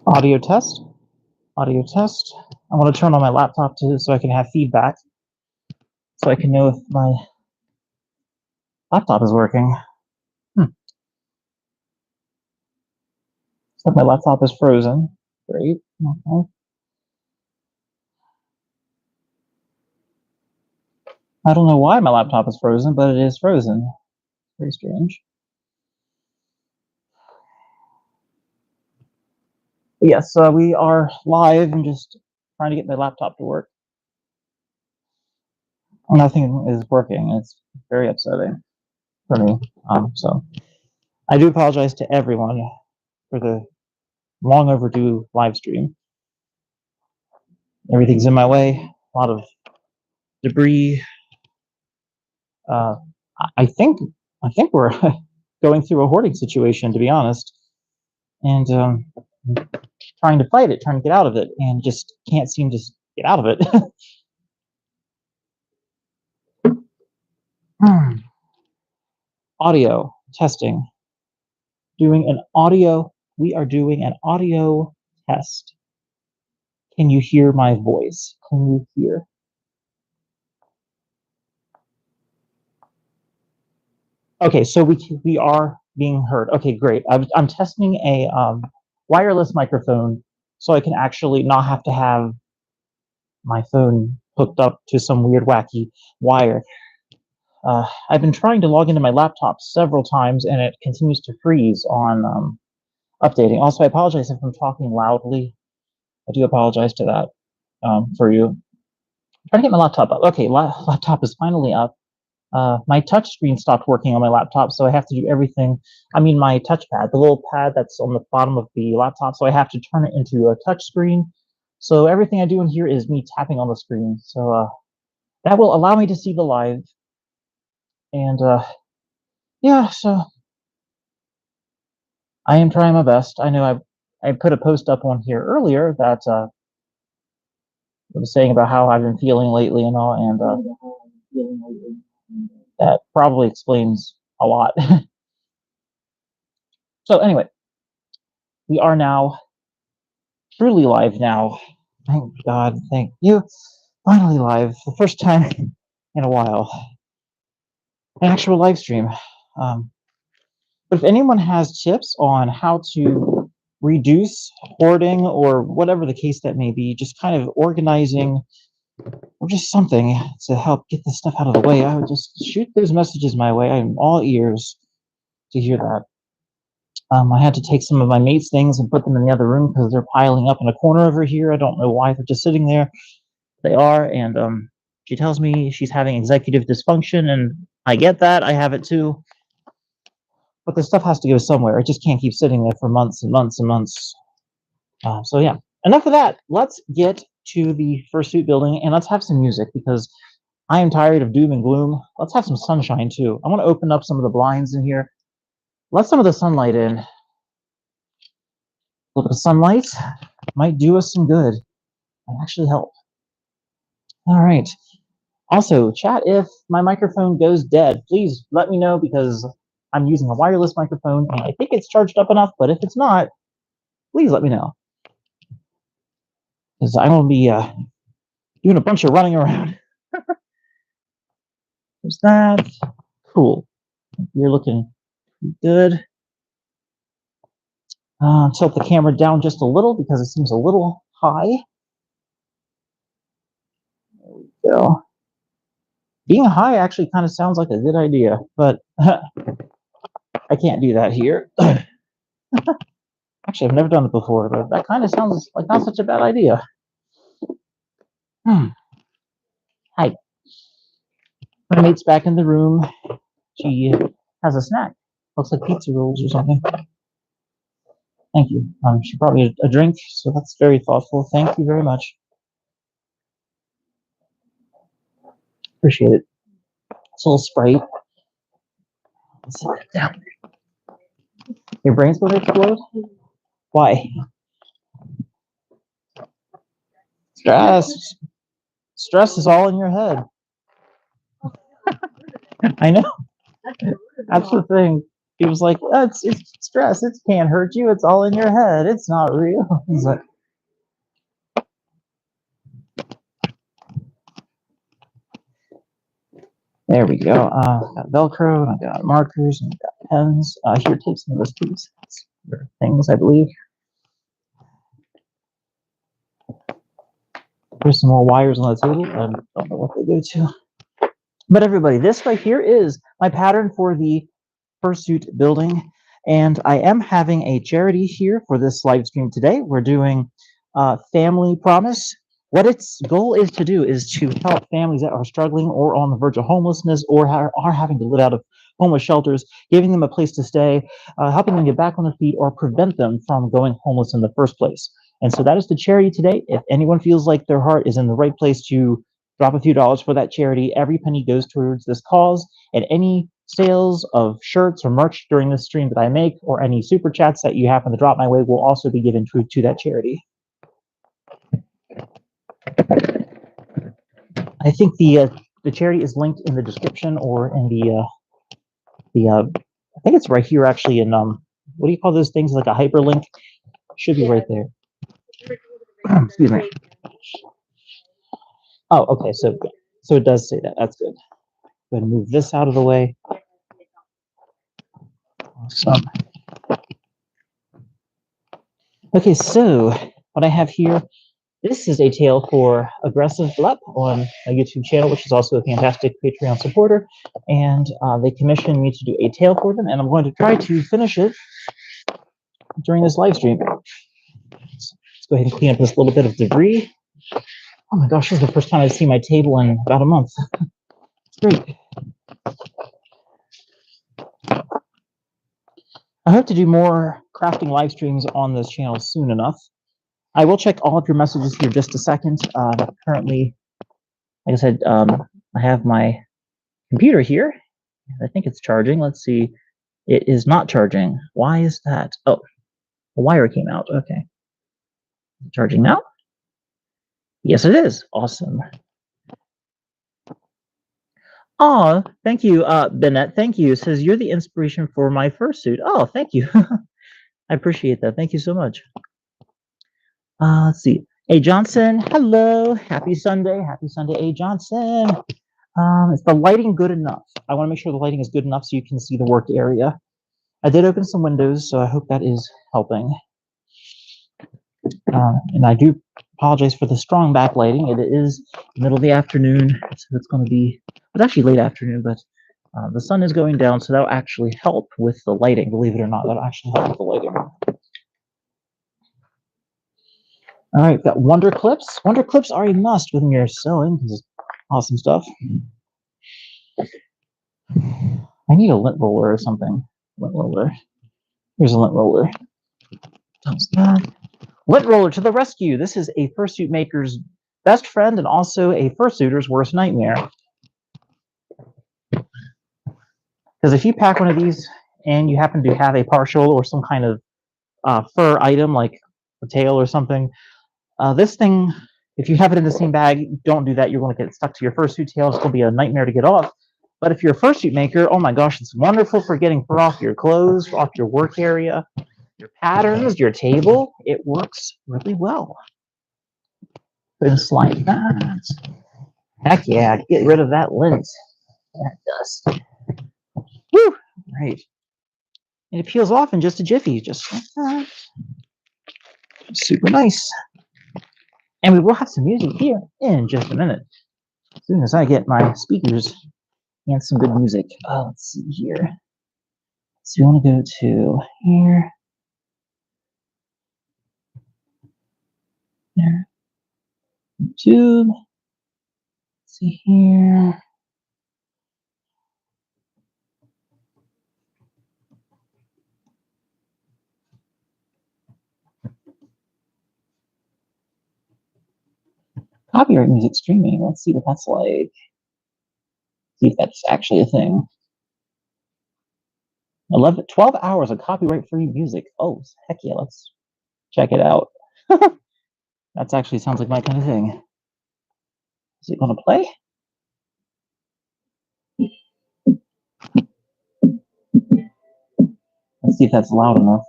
Audio test. Audio test. I want to turn on my laptop so I can have feedback, so I can know if my laptop is working. Looks like my laptop is frozen. Great. Okay. I don't know why my laptop is frozen, but it is frozen. Very strange. But yes, we are live and just trying to get my laptop to work. Nothing is working. It's very upsetting for me. So I do apologize to everyone for the long overdue live stream. Everything's in my way. A lot of debris. I think we're going through a hoarding situation, to be honest, and trying to fight it, trying to get out of it, and just can't seem to get out of it. Audio testing. Doing an audio. We are doing an audio test. Can you hear my voice? Can you hear? Okay, so we are being heard. Okay, great. I'm testing a wireless microphone so I can actually not have to have my phone hooked up to some weird wacky wire. I've been trying to log into my laptop several times and it continues to freeze on updating. Also, I apologize if I'm talking loudly. I do apologize to that for you. I'm trying to get my laptop up. Okay, laptop is finally up. My touch screen stopped working on my laptop, so I have to do everything. I mean, my touchpad, the little pad that's on the bottom of the laptop, so I have to turn it into a touch screen. So everything I do in here is me tapping on the screen. So that will allow me to see the live. And yeah, so I am trying my best. I know I put a post up on here earlier that I was saying about how I've been feeling lately and all, and that probably explains a lot. So anyway, we are now truly live now. Thank God, thank you. Finally live, the first time in a while. An actual live stream. But if anyone has tips on how to reduce hoarding or whatever the case that may be, just kind of organizing or just something to help get this stuff out of the way, I would just shoot those messages my way. I'm all ears to hear that. I had to take some of my mate's things and put them in the other room because they're piling up in a corner over here. I don't know why they're just sitting there. They are, and she tells me she's having executive dysfunction, and I get that. I have it too. But the stuff has to go somewhere. It just can't keep sitting there for months and months and months. So yeah, enough of that. Let's get to the fursuit building, and let's have some music because I am tired of doom and gloom. Let's have some sunshine too. I want to open up some of the blinds in here. Let some of the sunlight in. A little bit of sunlight might do us some good and actually help. All right. Also, chat, if my microphone goes dead, please let me know because I'm using a wireless microphone and I think it's charged up enough, but if it's not, please let me know. Because I don't be doing a bunch of running around. There's that. Cool. You're looking good. Tilt the camera down just a little because it seems a little high. There we go. Being high actually kind of sounds like a good idea, but I can't do that here. Actually, I've never done it before, but that kind of sounds like not such a bad idea. Hi. My mate's back in the room. She has a snack. Looks like pizza rolls or something. Thank you. She brought me a drink, so that's very thoughtful. Thank you very much. Appreciate it. It's a little Sprite. Let's sit down. Your brain's going to explode? Why? Stress. Stress is all in your head. I know. That's the thing. He was like, it's stress. It can't hurt you. It's all in your head. It's not real. He's like, there we go. Got Velcro, and I got markers, and I got pens. Here, take some of those please. Things, I believe. There's some more wires on the table. I don't know what they go to. But everybody, this right here is my pattern for the fursuit building. And I am having a charity here for this live stream today. We're doing Family Promise. What its goal is to do is to help families that are struggling or on the verge of homelessness or are having to live out of homeless shelters, giving them a place to stay, helping them get back on their feet, or prevent them from going homeless in the first place. And so that is the charity today. If anyone feels like their heart is in the right place to drop a few dollars for that charity, every penny goes towards this cause, and any sales of shirts or merch during this stream that I make, or any super chats that you happen to drop my way, will also be given to that charity. I think the charity is linked in the description or in the I think it's right here actually in what do you call those things, like a hyperlink? Should be right there. Excuse me. Oh, okay, so it does say that. That's good. Go ahead and move this out of the way. Awesome. Okay, so what I have here, this is a tale for Aggressive Lep on a YouTube channel, which is also a fantastic Patreon supporter, and they commissioned me to do a tale for them, and I'm going to try to finish it during this live stream. Let's go ahead and clean up this little bit of debris. Oh my gosh, this is the first time I've seen my table in about a month. It's great. I hope to do more crafting live streams on this channel soon enough. I will check all of your messages here just a second. Currently, like I said, I have my computer here. I think it's charging. Let's see. It is not charging. Why is that? Oh, a wire came out. Okay. Charging now? Yes, it is. Awesome. Oh, thank you, Bennett. Thank you. It says you're the inspiration for my fursuit. Oh, thank you. I appreciate that. Thank you so much. Let's see. A Johnson, hello. Happy Sunday. Happy Sunday, A Johnson. Is the lighting good enough? I want to make sure the lighting is good enough so you can see the work area. I did open some windows, so I hope that is helping. And I do apologize for the strong backlighting. It is middle of the afternoon, so it's going to be, it's actually late afternoon, but the sun is going down, so that'll actually help with the lighting. Believe it or not, that'll actually help with the lighting. All right, got Wonder Clips. Wonder Clips are a must when you're sewing because it's awesome stuff. I need a lint roller or something. Lint roller. Here's a lint roller. Lint roller to the rescue. This is a fursuit maker's best friend and also a fursuiter's worst nightmare. Because if you pack one of these and you happen to have a partial or some kind of fur item like a tail or something, this thing, if you have it in the same bag, don't do that. You're going to get stuck to your fursuit tail. It's going to be a nightmare to get off. But if you're a fursuit maker, oh my gosh, it's wonderful for getting fur off your clothes, off your work area, your patterns, your table. It works really well. Just like that. Heck yeah, get rid of that lint. That dust. Woo! Right. And it peels off in just a jiffy, just like that. Super nice. And we will have some music here in just a minute. As soon as I get my speakers and some good music. Let's see here. So we want to go to here. There. YouTube. Let's see here. Copyright music streaming. Let's see what that's like. See if that's actually a thing. 12 hours of copyright-free music. Oh, heck yeah, let's check it out. That actually sounds like my kind of thing. Is it going to play? Let's see if that's loud enough.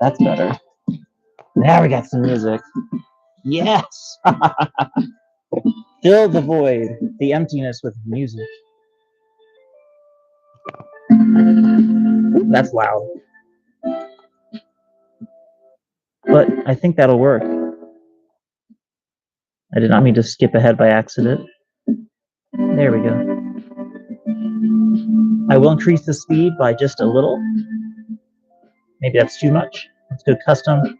That's better. Now we got some music. Yes! Fill the void, the emptiness with music. That's loud. But I think that'll work. I did not mean to skip ahead by accident. There we go. I will increase the speed by just a little. Maybe that's too much. Let's go custom.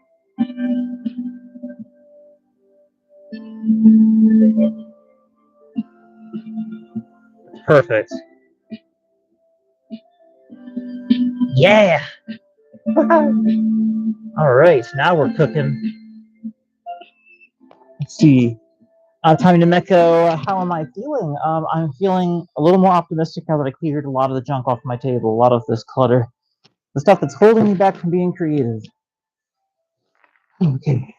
Perfect. Yeah! All right, now we're cooking. Let's see. Tommy Nemeko, how am I feeling? I'm feeling a little more optimistic now that I cleared a lot of the junk off my table, a lot of this clutter, the stuff that's holding me back from being creative. Okay.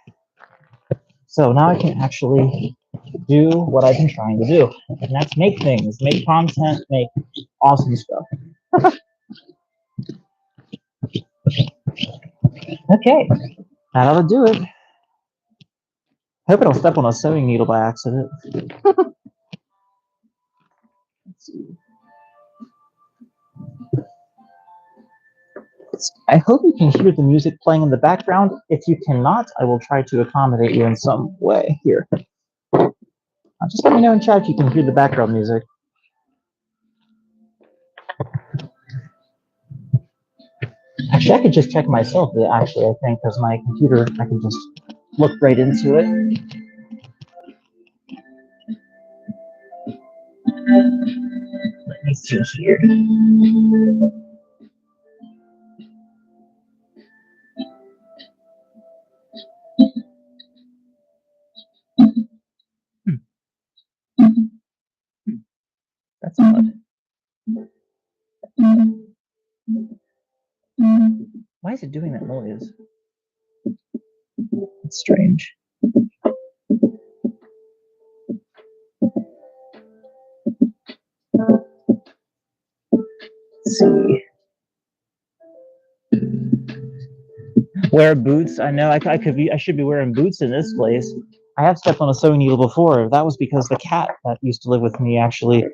So now I can actually do what I've been trying to do, and that's make things, make content, make awesome stuff. Okay, that ought to do it. Hope I don't step on a sewing needle by accident. Let's see. I hope you can hear the music playing in the background. If you cannot, I will try to accommodate you in some way here. Just let me know in chat if you can hear the background music. Actually, I could just check myself, actually, I think, because my computer, I can just look right into it. Let me see here. That's odd. Why is it doing that noise? It's strange. Let's see. Wear boots. I know I should be wearing boots in this place. I have stepped on a sewing needle before. That was because the cat that used to live with me actually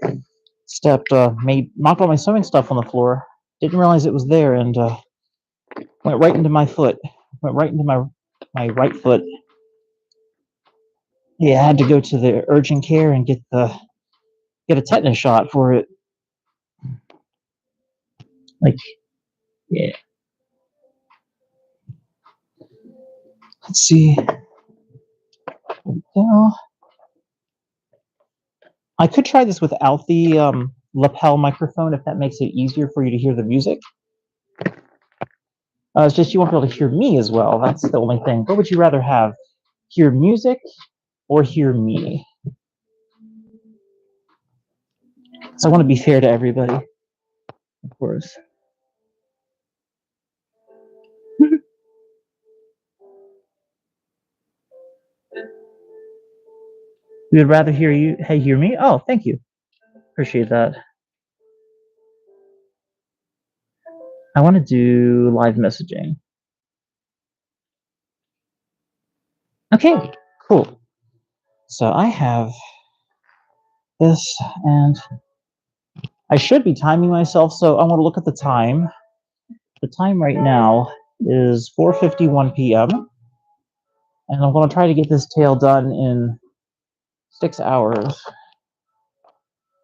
knocked all my sewing stuff on the floor. Didn't realize it was there and went right into my foot. Went right into my right foot. Yeah, I had to go to the urgent care and get a tetanus shot for it. Like, yeah. Let's see. I could try this without the lapel microphone if that makes it easier for you to hear the music. It's just you won't be able to hear me as well. That's the only thing. What would you rather have? Hear music or hear me? So I want to be fair to everybody, of course. We would rather hear you. Hey, hear me? Oh, thank you. Appreciate that. I want to do live messaging. Okay, cool. So I have this, and I should be timing myself, so I want to look at the time. The time right now is 4:51 p.m. and I'm going to try to get this tale done in 6 hours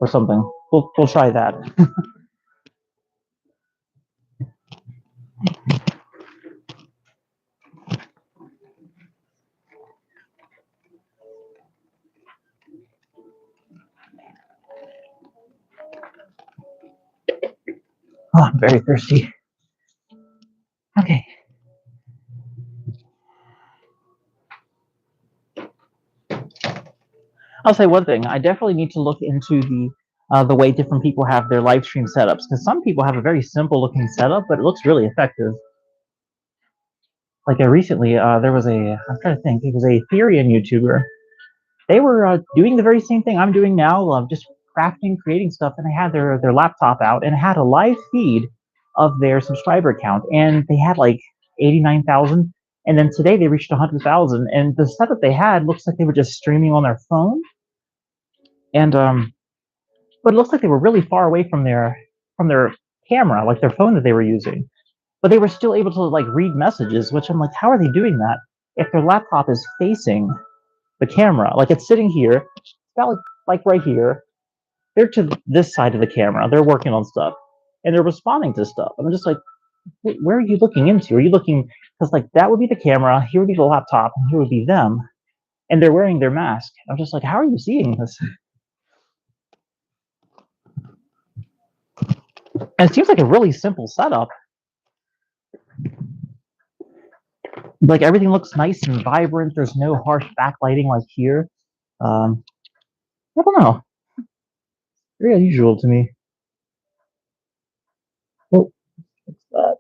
or something. We'll try that. Oh, I'm very thirsty. Okay. I'll say one thing. I definitely need to look into the way different people have their live stream setups, because some people have a very simple looking setup, but it looks really effective. Like recently, there was I'm trying to think, it was a Ethereum YouTuber. They were doing the very same thing I'm doing now, just crafting, creating stuff, and they had their laptop out, and it had a live feed of their subscriber count, and they had like 89,000, and then today they reached 100,000, and the setup they had looks like they were just streaming on their phone, and but it looks like they were really far away from their camera, like their phone that they were using, but they were still able to like read messages, which I'm like, how are they doing that if their laptop is facing the camera? Like it's sitting here, it's got like right here. They're to this side of the camera. They're working on stuff, and they're responding to stuff. And I'm just like, where are you looking into? Are you looking, because like that would be the camera, here would be the laptop, and here would be them, and they're wearing their mask. I'm just like, how are you seeing this? And it seems like a really simple setup. Like everything looks nice and vibrant. There's no harsh backlighting like here. I don't know. Very unusual to me. Oh, what's that?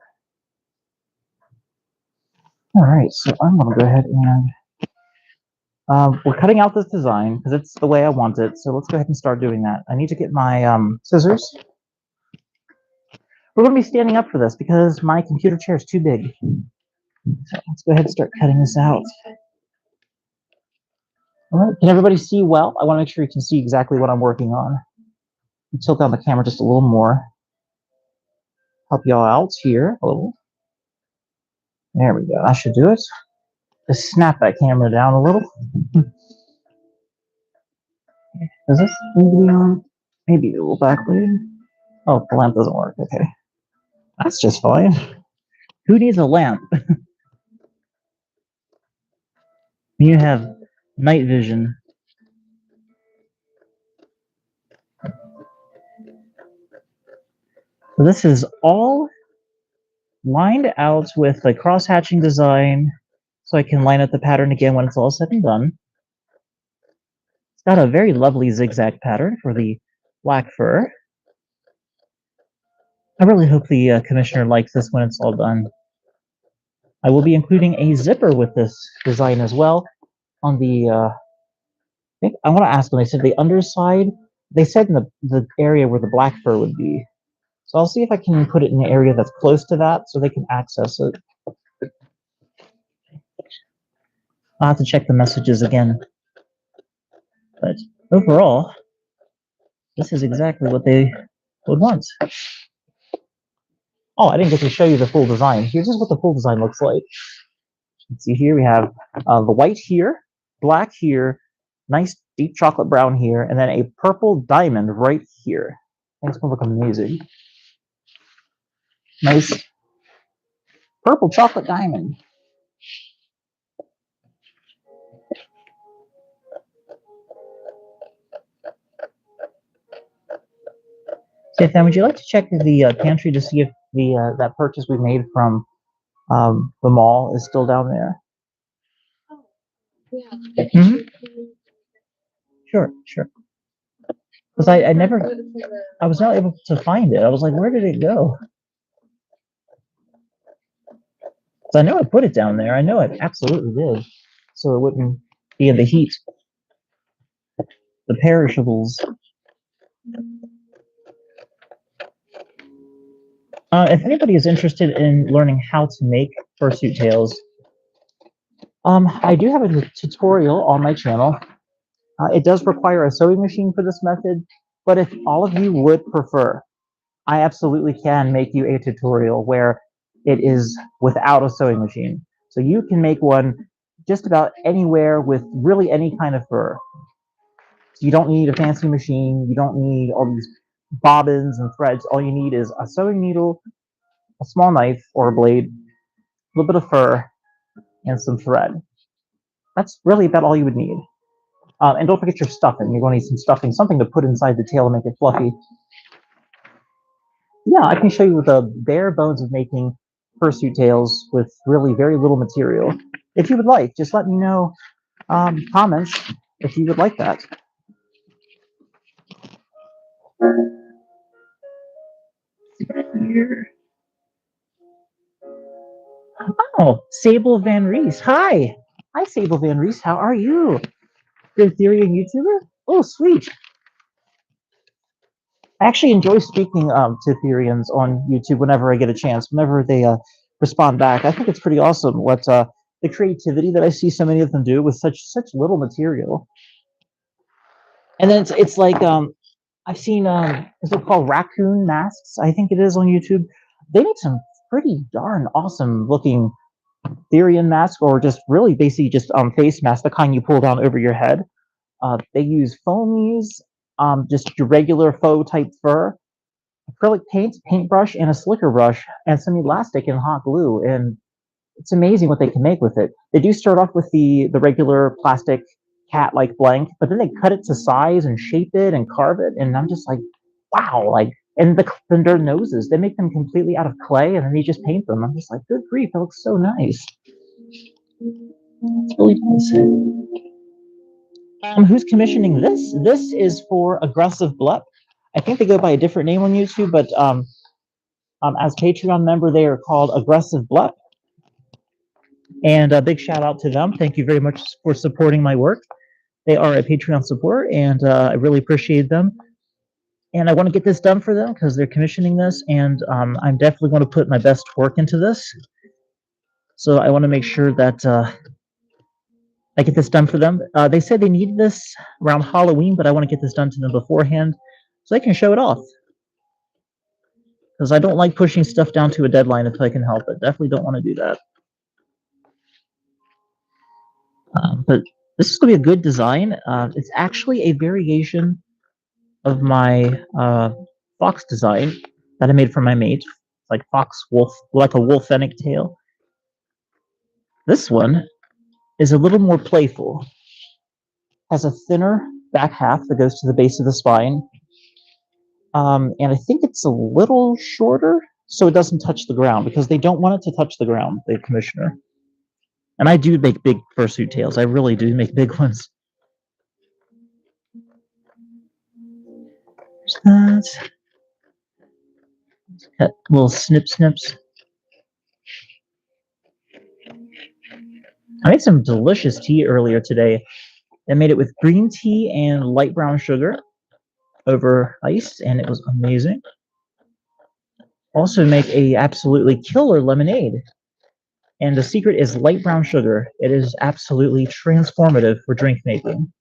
All right, so I'm gonna go ahead and we're cutting out this design because it's the way I want it. So let's go ahead and start doing that. I need to get my scissors. We're going to be standing up for this because my computer chair is too big. So let's go ahead and start cutting this out. All right, can everybody see well? I want to make sure you can see exactly what I'm working on. Tilt down the camera just a little more. Help y'all out here a little. There we go. That should do it. Just snap that camera down a little. Does this need to be on? Maybe a little backlighting. Oh, the lamp doesn't work. Okay. That's just fine. Who needs a lamp? You have night vision. So this is all lined out with the cross-hatching design, so I can line up the pattern again when it's all said and done. It's got a very lovely zigzag pattern for the black fur. I really hope the commissioner likes this when it's all done. I will be including a zipper with this design as well on the, I want to ask them, they said the underside, they said in the area where the black fur would be. So I'll see if I can put it in the area that's close to that so they can access it. I'll have to check the messages again. But overall, this is exactly what they would want. Oh, I didn't get to show you the full design. Here's just what the full design looks like. You can see here we have the white here, black here, nice deep chocolate brown here, and then a purple diamond right here. I think it's going to look amazing. Nice purple chocolate diamond. Stefan, would you like to check the pantry to see if the that purchase we made from the mall is still down there? Yeah. Mm-hmm. Sure. Because I was not able to find it. I was like, where did it go? So I know I put it down there. I know I absolutely did. So it wouldn't be in the heat. The perishables. If anybody is interested in learning how to make fursuit tails, I do have a tutorial on my channel. It does require a sewing machine for this method, but if all of you would prefer, I absolutely can make you a tutorial where it is without a sewing machine. So you can make one just about anywhere with really any kind of fur. So you don't need a fancy machine. You don't need all these bobbins and threads. All you need is a sewing needle, a small knife or a blade, a little bit of fur, and some thread. That's really about all you would need. And don't forget your stuffing. You're going to need some stuffing, something to put inside the tail to make it fluffy. Yeah, I can show you the bare bones of making fursuit tails with really very little material. If you would like, just let me know comments if you would like that. Here. Oh, Sable Van Reese. Hi. Hi, Sable Van Reese. How are you? Good Ethereum YouTuber? Oh, sweet. I actually enjoy speaking to Therians on YouTube whenever I get a chance, whenever they respond back. I think it's pretty awesome what the creativity that I see so many of them do with such little material. And then it's like I've seen is it called raccoon masks? I think it is on YouTube. They make some pretty darn awesome looking Therian masks, or just really basically just face masks, the kind you pull down over your head. They use foamies, just your regular faux type fur, acrylic paint, paintbrush, and a slicker brush, and some elastic and hot glue. And it's amazing what they can make with it. They do start off with the regular plastic cat-like blank, but then they cut it to size and shape it and carve it, and I'm just like, wow, like, and their noses, they make them completely out of clay, and then they just paint them. I'm just like, good grief, that looks so nice. It's really nice. Who's commissioning this? This is for Aggressive Blup. I think they go by a different name on YouTube, but as Patreon member, they are called Aggressive Blup. And a big shout out to them. Thank you very much for supporting my work. They are a Patreon support, and I really appreciate them. And I want to get this done for them because they're commissioning this, and I'm definitely going to put my best work into this. So I want to make sure that I get this done for them. They said they need this around Halloween, but I want to get this done to them beforehand so they can show it off. Because I don't like pushing stuff down to a deadline if I can help it. Definitely don't want to do that. But this is going to be a good design. It's actually a variation of my fox design that I made for my mate. It's like fox wolf, like a wolf fennec tail. This one is a little more playful. Has a thinner back half that goes to the base of the spine. And I think it's a little shorter so it doesn't touch the ground, because they don't want it to touch the ground, the commissioner. And I do make big fursuit tails. I really do make big ones. There's that. Little snips. I made some delicious tea earlier today. I made it with green tea and light brown sugar over ice, and it was amazing. Also make a absolutely killer lemonade. And the secret is light brown sugar. It is absolutely transformative for drink making.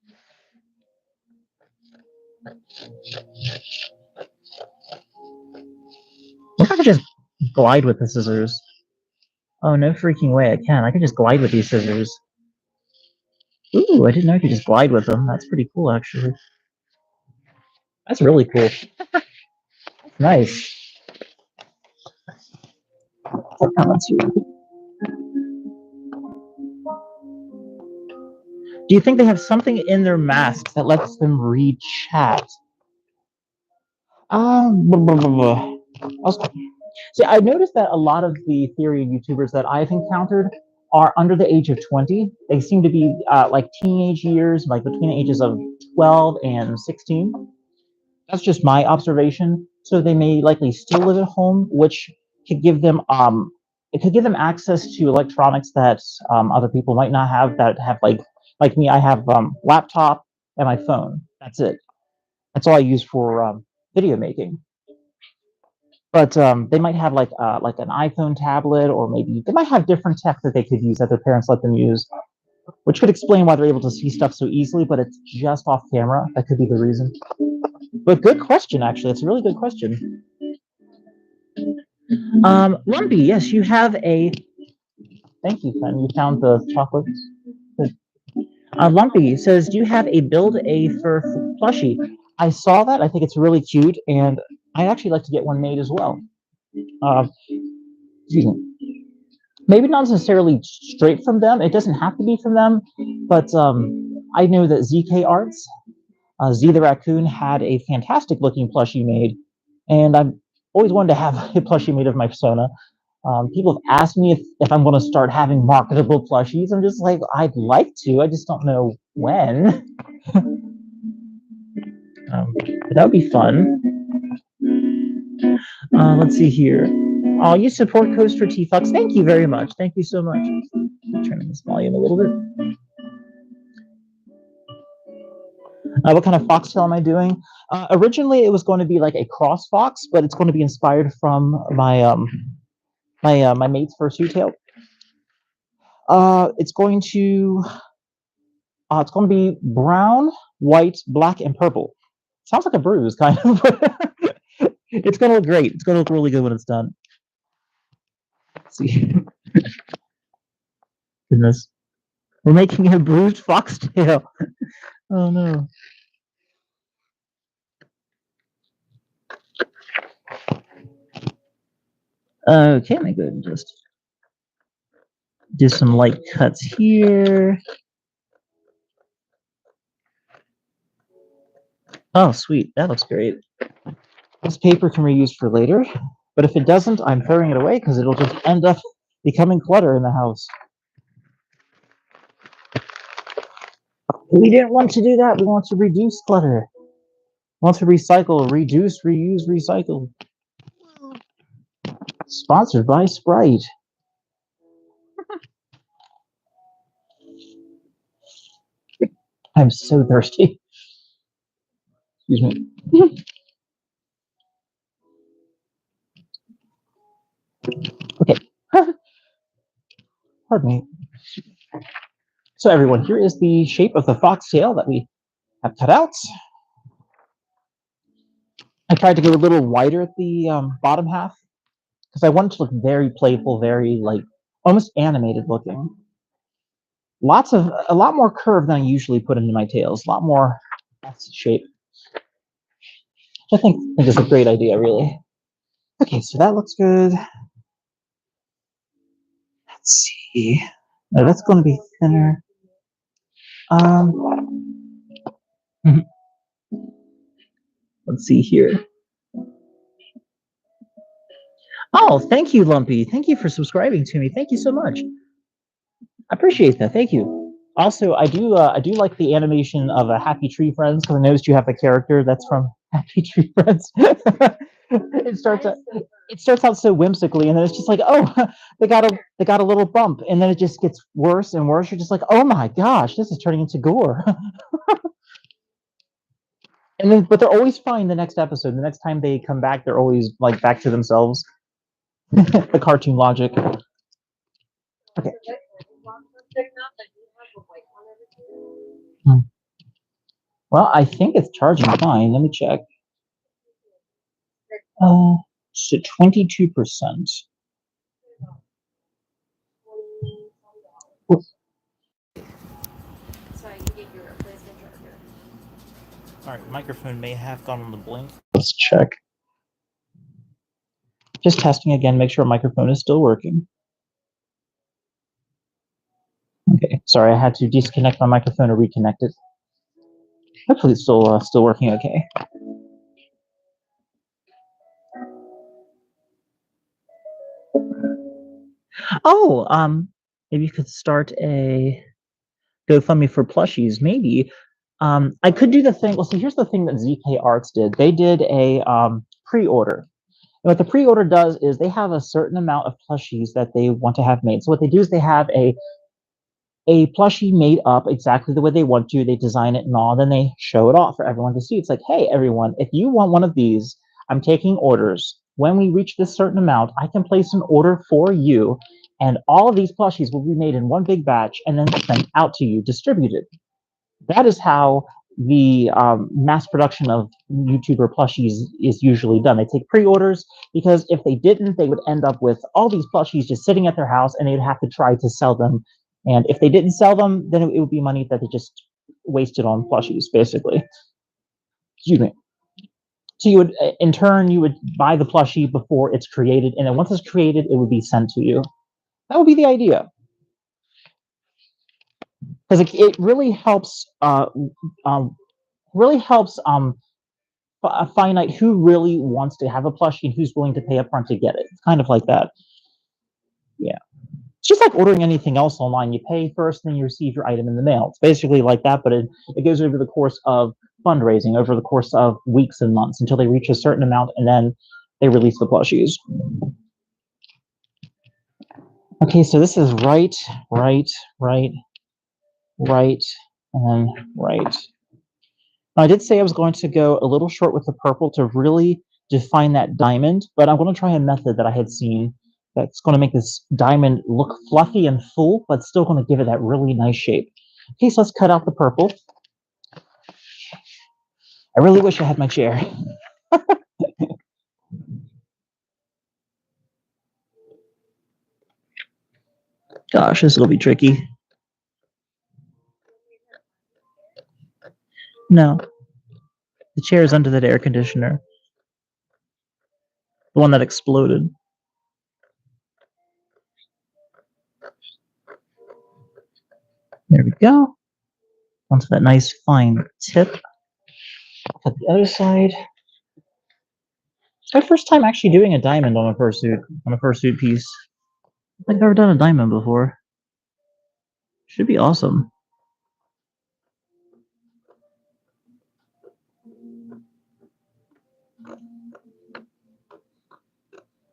What if I could just glide with the scissors? Oh, no freaking way I can. I can just glide with these scissors. Ooh, I didn't know you could just glide with them. That's pretty cool, actually. That's really cool. Nice. Do you think they have something in their masks that lets them read chat? See, I noticed that a lot of the Therian YouTubers that I've encountered are under the age of 20. They seem to be like teenage years, like between the ages of 12 and 16. That's just my observation. So they may likely still live at home, which could give them it could give them access to electronics that other people might not have. That have like me, I have laptop and my phone. That's it. That's all I use for video making. But they might have like an iPhone tablet, or maybe they might have different tech that they could use that their parents let them use, which could explain why they're able to see stuff so easily. But it's just off camera. That could be the reason. But good question, actually. It's a really good question. Lumpy, yes, you have a. Thank you, Fen. You found the chocolates. Lumpy says, "Do you have a build a fur plushie?" I saw that. I think it's really cute, and I'd actually like to get one made as well. Excuse me. Maybe not necessarily straight from them. It doesn't have to be from them, but I know that ZK Arts, Z the Raccoon, had a fantastic looking plushie made, and I've always wanted to have a plushie made of my persona. People have asked me if I'm going to start having marketable plushies. I'm just like, I'd like to. I just don't know when. But that would be fun. Let's see here. Oh, you support codes for TeaFox. Thank you very much. Thank you so much. Turning this volume a little bit. What kind of foxtail am I doing? Originally, it was going to be like a cross fox, but it's going to be inspired from my mate's fursuit tail. It's going to be brown, white, black, and purple. Sounds like a bruise, kind of. It's going to look great. It's going to look really good when it's done. Let's see. Goodness. We're making a bruised foxtail. Oh no. Okay, let me go ahead and just do some light cuts here. Oh, sweet. That looks great. This paper can be reused for later, but if it doesn't, I'm throwing it away because it'll just end up becoming clutter in the house. We didn't want to do that. We want to reduce clutter. We want to recycle, reduce, reuse, recycle. Sponsored by Sprite. I'm so thirsty. Excuse me. Okay. Pardon me. So everyone, here is the shape of the foxtail that we have cut out. I tried to go a little wider at the bottom half because I wanted to look very playful, very like almost animated looking. A lot more curve than I usually put into my tails. A lot more S shape. Which I think is a great idea, really. Okay, so that looks good. Let's see. No, that's going to be thinner. Let's see here. Oh, thank you, Lumpy. Thank you for subscribing to me. Thank you so much. I appreciate that. Thank you. Also, I do like the animation of a Happy Tree Friends because I noticed you have a character that's from Happy Tree Friends. it starts out so whimsically, and then it's just like, oh, they got a little bump, and then it just gets worse and worse. You're just like, oh my gosh, this is turning into gore. And then, but they're always fine the next episode. The next time they come back, they're always like back to themselves. The cartoon logic. Okay. Well, I think it's charging fine. Let me check. So 22%. All right, microphone may have gone on the blink. Let's check. Just testing again, make sure microphone is still working. Okay, sorry, I had to disconnect my microphone or reconnect it. Hopefully it's still working okay. Oh, maybe you could start a GoFundMe for plushies, maybe. I could do the thing. Well, so here's the thing that ZK Arts did. They did a pre-order. And what the pre-order does is they have a certain amount of plushies that they want to have made. So what they do is they have a plushie made up exactly the way they want to. They design it and all, then they show it off for everyone to see. It's like, hey, everyone, if you want one of these, I'm taking orders. When we reach this certain amount, I can place an order for you, and all of these plushies will be made in one big batch and then sent out to you, distributed. That is how the mass production of YouTuber plushies is usually done. They take pre-orders because if they didn't, they would end up with all these plushies just sitting at their house, and they'd have to try to sell them. And if they didn't sell them, then it would be money that they just wasted on plushies, basically. Excuse me. So you would, in turn, you would buy the plushie before it's created, and then once it's created, it would be sent to you. That would be the idea. Because it really helps finite who really wants to have a plushie and who's willing to pay upfront to get it. It's kind of like that. Yeah. It's just like ordering anything else online. You pay first, then you receive your item in the mail. It's basically like that, but it goes over the course of fundraising, over the course of weeks and months until they reach a certain amount, and then they release the plushies. Okay, so this is right, and then right. I did say I was going to go a little short with the purple to really define that diamond, but I'm going to try a method that I had seen that's going to make this diamond look fluffy and full, but still going to give it that really nice shape. Okay, so let's cut out the purple. I really wish I had my chair. Gosh, this will be tricky. No, the chair is under that air conditioner. The one that exploded. There we go. Onto that nice fine tip. Cut the other side. It's my first time actually doing a diamond on a fursuit piece. I think I've never done a diamond before. Should be awesome.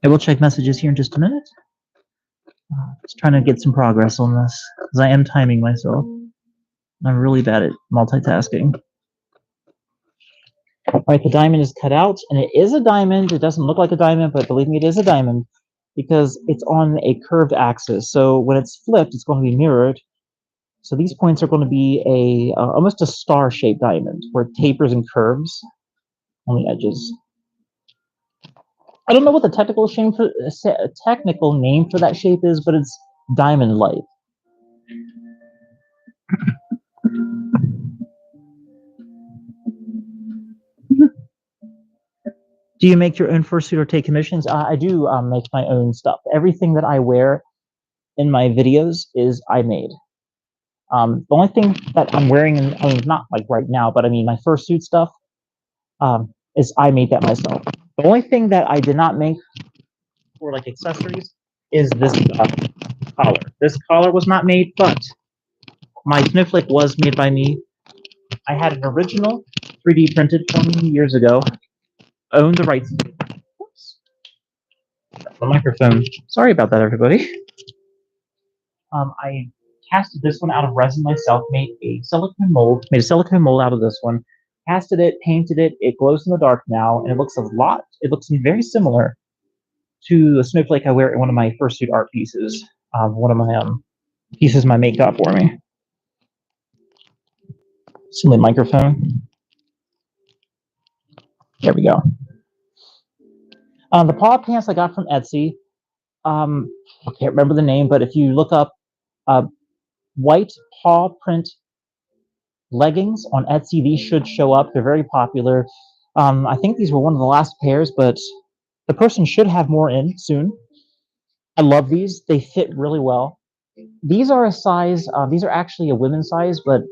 I will check messages here in just a minute. Just trying to get some progress on this, because I am timing myself. I'm really bad at multitasking. Alright, the diamond is cut out, and it is a diamond. It doesn't look like a diamond, but believe me, it is a diamond, because it's on a curved axis. So when it's flipped, it's going to be mirrored. So these points are going to be almost a star-shaped diamond, where it tapers and curves on the edges. I don't know what the technical name for that shape is, but it's diamond-like. Do you make your own fursuit or take commissions? I do make my own stuff. Everything that I wear in my videos is I made. The only thing that I'm wearing, I mean, not like right now, but I mean, my fursuit stuff is I made that myself. The only thing that I did not make for like accessories is this collar. This collar was not made, but my snowflake was made by me. I had an original 3D printed from years ago. Owned the rights. Oops. The microphone. Sorry about that, everybody. I casted this one out of resin myself. Made a silicone mold out of this one. Casted it, painted it. It glows in the dark now, and it looks very similar to the snowflake I wear in one of my fursuit art pieces. One of my pieces my mate got for me. Simply microphone. There we go. The paw pants I got from Etsy. I can't remember the name, but if you look up white paw print leggings on Etsy, these should show up. They're very popular. I think these were one of the last pairs, but the person should have more in soon. I love these. They fit really well. These are a size, these are actually a women's size, but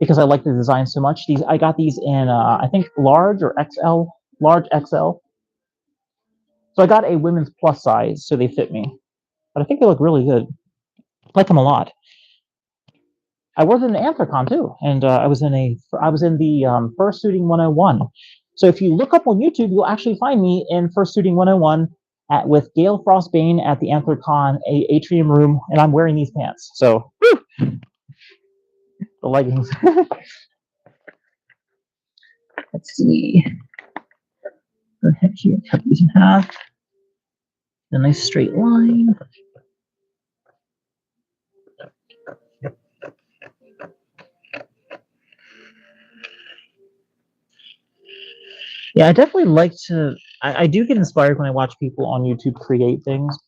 because I like the design so much, I got these in, I think large or XL, large XL. So I got a women's plus size, so they fit me. But I think they look really good. I like them a lot. I was in the Anthrocon too, and I was in the Fursuiting 101. So if you look up on YouTube, you'll actually find me in Fursuiting 101 with Gail Frostbane at the Anthrocon atrium room, and I'm wearing these pants. So whew, the leggings. Let's see. Go ahead here, cut these in half. A nice straight line. Yeah, I definitely like to. I do get inspired when I watch people on YouTube create things.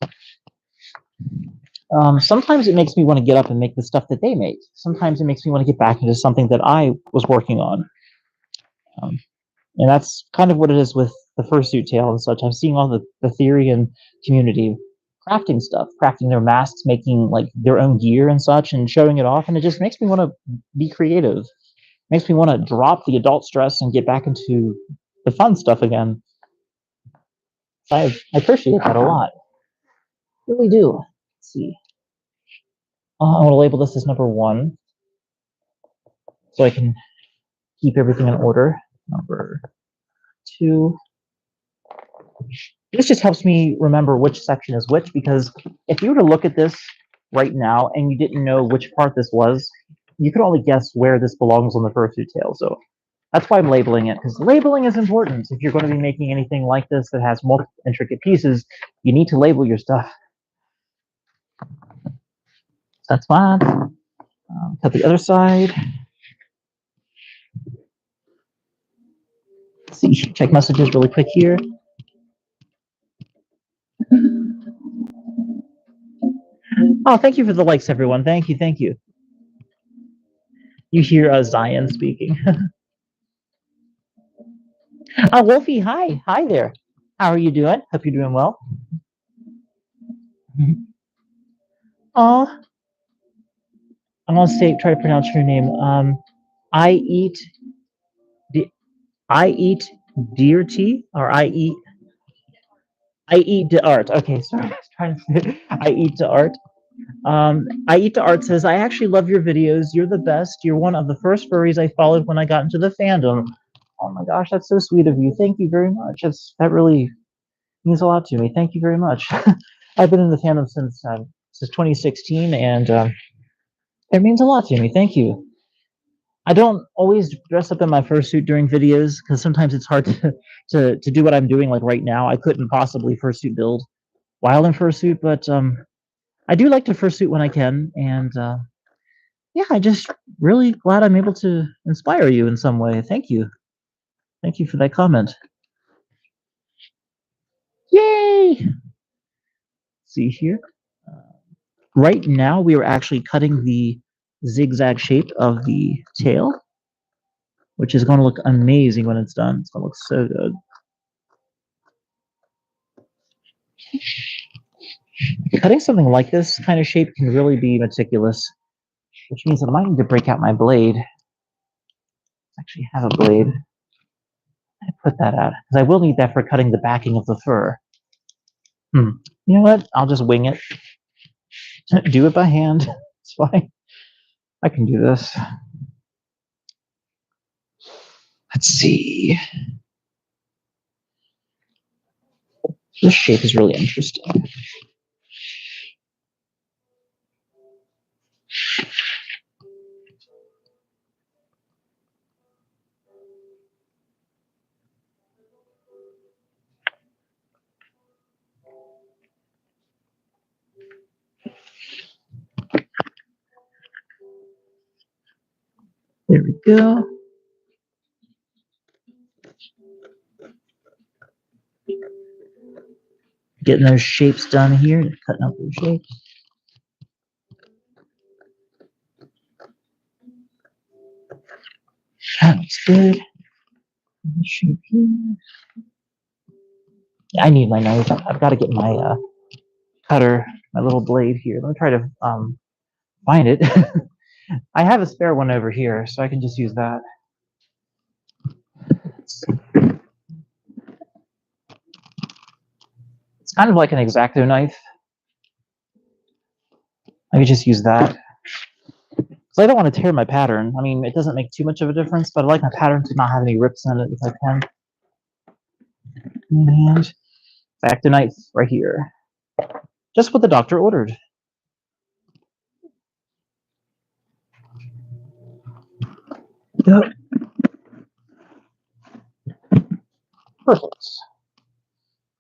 Sometimes it makes me want to get up and make the stuff that they make. Sometimes it makes me want to get back into something that I was working on. And that's kind of what it is with the fursuit tale and such. I'm seeing all the theory and community crafting stuff, crafting their masks, making like their own gear and such, and showing it off. And it just makes me want to be creative. Makes me want to drop the adult stress and get back into the fun stuff again. I appreciate that a lot. Really do. Let's see. I want to label this as number 1 so I can keep everything in order. Number 2. This just helps me remember which section is which, because if you were to look at this right now and you didn't know which part this was, you could only guess where this belongs on the fursuit tale. So That's why I'm labeling it, because labeling is important. If you're going to be making anything like this that has multiple intricate pieces, you need to label your stuff. That's fine. Cut the other side. Let's see, check messages really quick here. Oh, thank you for the likes, everyone. Thank you, thank you. You hear Zion speaking. Oh, Wolfie, hi. Hi there. How are you doing? Hope you're doing well. Oh, I'm gonna try to pronounce your name. I eat, I eat deer tea, or I eat the art. Okay, sorry, I was trying to say, I eat the art. I eat the art says, I actually love your videos. You're the best. You're one of the first furries I followed when I got into the fandom. Oh my gosh, that's so sweet of you. Thank you very much. That really means a lot to me. Thank you very much. I've been in the fandom since 2016, and it means a lot to me. Thank you. I don't always dress up in my fursuit during videos because sometimes it's hard to do what I'm doing. Like right now, I couldn't possibly fursuit build while in fursuit, but I do like to fursuit when I can, and yeah, I just really glad I'm able to inspire you in some way. Thank you. Thank you for that comment. Yay! Let's see here. Right now, we are actually cutting the zigzag shape of the tail, which is going to look amazing when it's done. It's going to look so good. Cutting something like this kind of shape can really be meticulous, which means that I might need to break out my blade. I actually have a blade. I put that out because I will need that for cutting the backing of the fur. You know what? I'll just wing it. Do it by hand. It's fine. I can do this. Let's see. This shape is really interesting. There we go. Getting those shapes done here, cutting out those shapes. That looks good. Shape here. Yeah, I need my knife. I've got to get my cutter, my little blade here. Let me try to find it. I have a spare one over here, so I can just use that. It's kind of like an X-Acto knife. I could just use that. Because I don't want to tear my pattern. I mean, it doesn't make too much of a difference, but I like my pattern to not have any rips in it if I can. And X-Acto knife right here. Just what the doctor ordered. Yep. Perfect.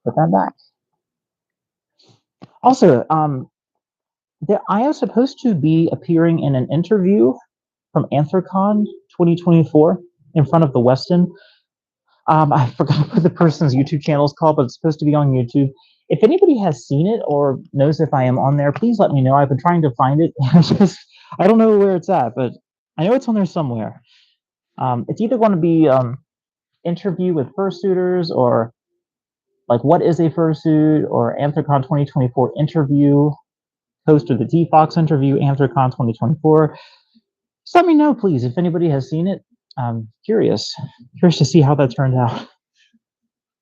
Put that back. Also, I am supposed to be appearing in an interview from Anthrocon 2024 in front of the Westin. I forgot what the person's YouTube channel is called, but it's supposed to be on YouTube. If anybody has seen it or knows if I am on there, please let me know. I've been trying to find it. I don't know where it's at, but I know it's on there somewhere. It's either going to be interview with fursuiters, or like what is a fursuit, or Anthrocon 2024 interview, host of the TeaFox interview, Anthrocon 2024. Just let me know, please, if anybody has seen it. I'm curious to see how that turned out.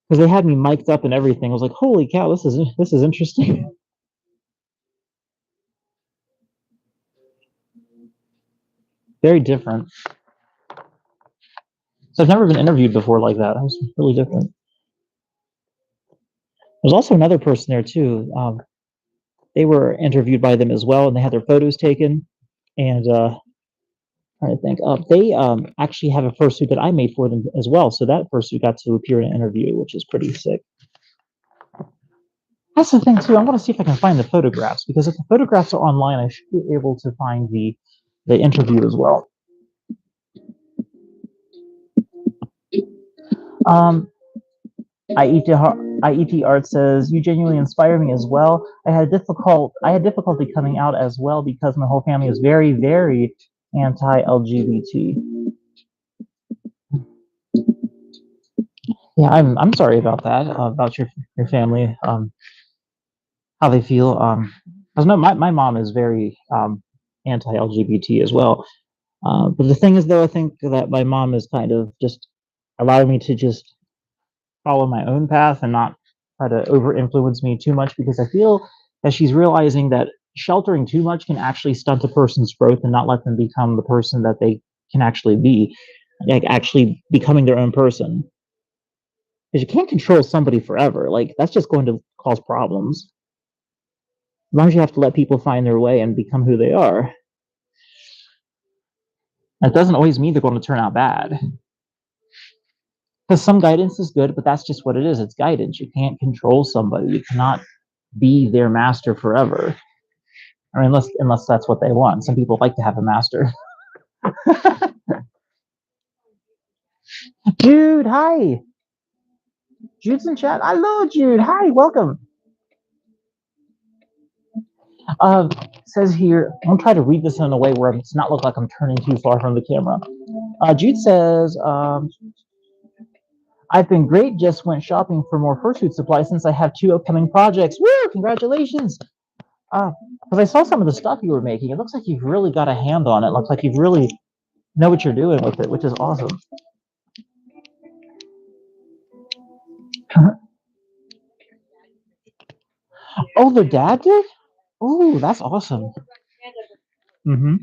Because they had me mic'd up and everything. I was like, holy cow, this is interesting. Very different. So I've never been interviewed before like that. It was really different. There's also another person there too. They were interviewed by them as well, and they had their photos taken. And trying to think. They actually have a fursuit that I made for them as well. So that fursuit got to appear in an interview, which is pretty sick. That's the thing too. I want to see if I can find the photographs, because if the photographs are online, I should be able to find the interview as well. IET Art says, you genuinely inspire me as well. I had difficulty coming out as well because my whole family is very, very anti-LGBT. Yeah, I'm sorry about that, about your family, how they feel. Because no, my mom is very anti-LGBT as well. But the thing is, though, I think that my mom is kind of just allowing me to just follow my own path and not try to over influence me too much, because I feel that she's realizing that sheltering too much can actually stunt a person's growth and not let them become the person that they can actually be, like actually becoming their own person. Because you can't control somebody forever. Like, that's just going to cause problems. As long as you have to let people find their way and become who they are. That doesn't always mean they're going to turn out bad. Because some guidance is good, but that's just what it is. It's guidance. You can't control somebody. You cannot be their master forever. Or unless that's what they want. Some people like to have a master. Jude, hi. Jude's in chat. Hello, Jude. Hi, welcome. Says here, I'm gonna try to read this in a way where it's not look like I'm turning too far from the camera. Jude says, I've been great, just went shopping for more fursuit supplies since I have 2 upcoming projects. Woo, congratulations. Because I saw some of the stuff you were making. It looks like you've really got a hand on it. It looks like you really know what you're doing with it, which is awesome. Oh, their dad did? Oh, that's awesome. Mm-hmm.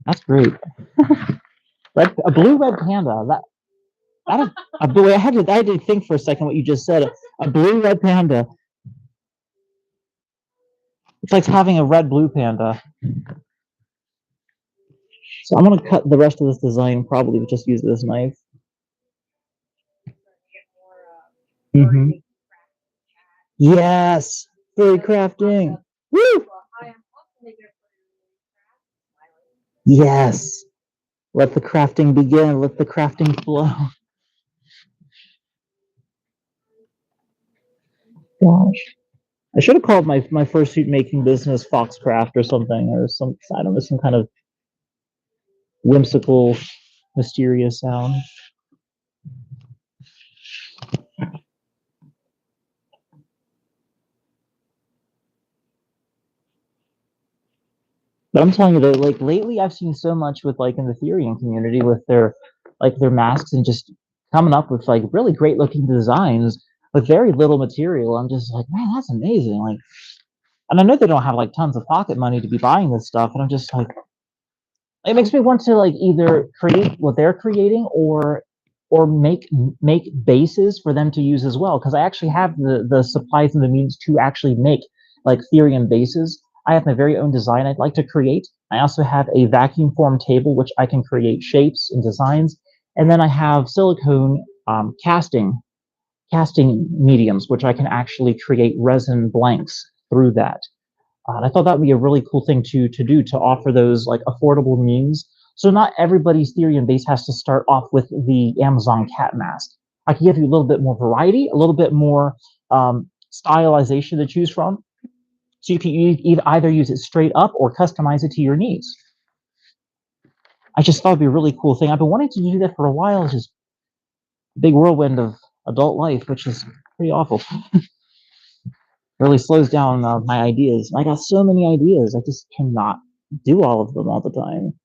That's great. A blue-red panda. I had to think for a second what you just said. A blue-red panda. It's like having a red-blue panda. So I'm gonna cut the rest of this design, probably just use this knife. Mm-hmm. Yes, furry crafting. Woo! Yes. Let the crafting begin. Let the crafting flow. Gosh. I should have called my fursuit making business Foxcraft or something, or I don't know, some kind of whimsical, mysterious sound. But I'm telling you that, like, lately I've seen so much with, like, in the Therian community with their masks and just coming up with like really great looking designs with very little material. I'm just like, man, that's amazing. Like, and I know they don't have like tons of pocket money to be buying this stuff, and I'm just like, it makes me want to like either create what they're creating or make bases for them to use as well, because I actually have the supplies and the means to actually make like Therian bases. I have my very own design I'd like to create. I also have a vacuum form table which I can create shapes and designs, and then I have silicone casting mediums which I can actually create resin blanks through that. And I thought that would be a really cool thing to do, to offer those like affordable means. So not everybody's Therian base has to start off with the Amazon cat mask. I can give you a little bit more variety, a little bit more stylization to choose from. So you can either use it straight up or customize it to your needs. I just thought it'd be a really cool thing. I've been wanting to do that for a while. It's just a big whirlwind of adult life, which is pretty awful. Really slows down my ideas. I got so many ideas. I just cannot do all of them all the time.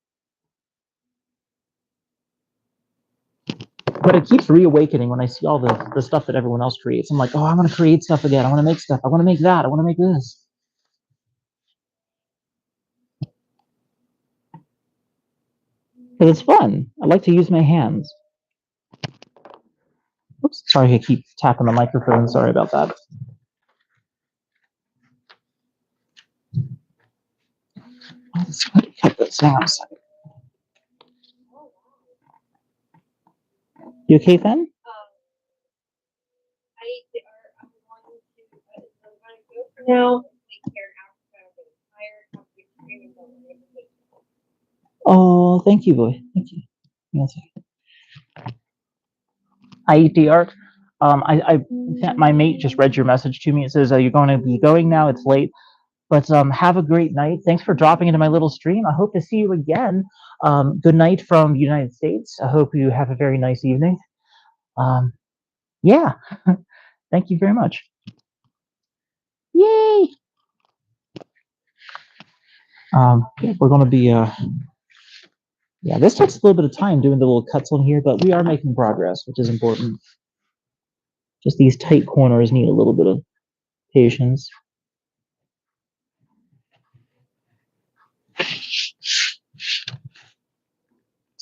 But it keeps reawakening when I see all the stuff that everyone else creates. I'm like, oh, I want to create stuff again. I want to make stuff. I want to make that. I want to make this. But it's fun. I like to use my hands. Oops, sorry, I keep tapping the microphone. Sorry about that. Let's cut this. hang on a second. You okay, Fen? No. Oh, thank you, boy. Thank you. Yes. I eat the art. My mate just read your message to me. It says you're going to be going now. It's late, but have a great night. Thanks for dropping into my little stream. I hope to see you again. Good night from the United States. I hope you have a very nice evening. Yeah. Thank you very much. Yay! We're going to be. Yeah, this takes a little bit of time doing the little cuts on here, but we are making progress, which is important. Just these tight corners need a little bit of patience.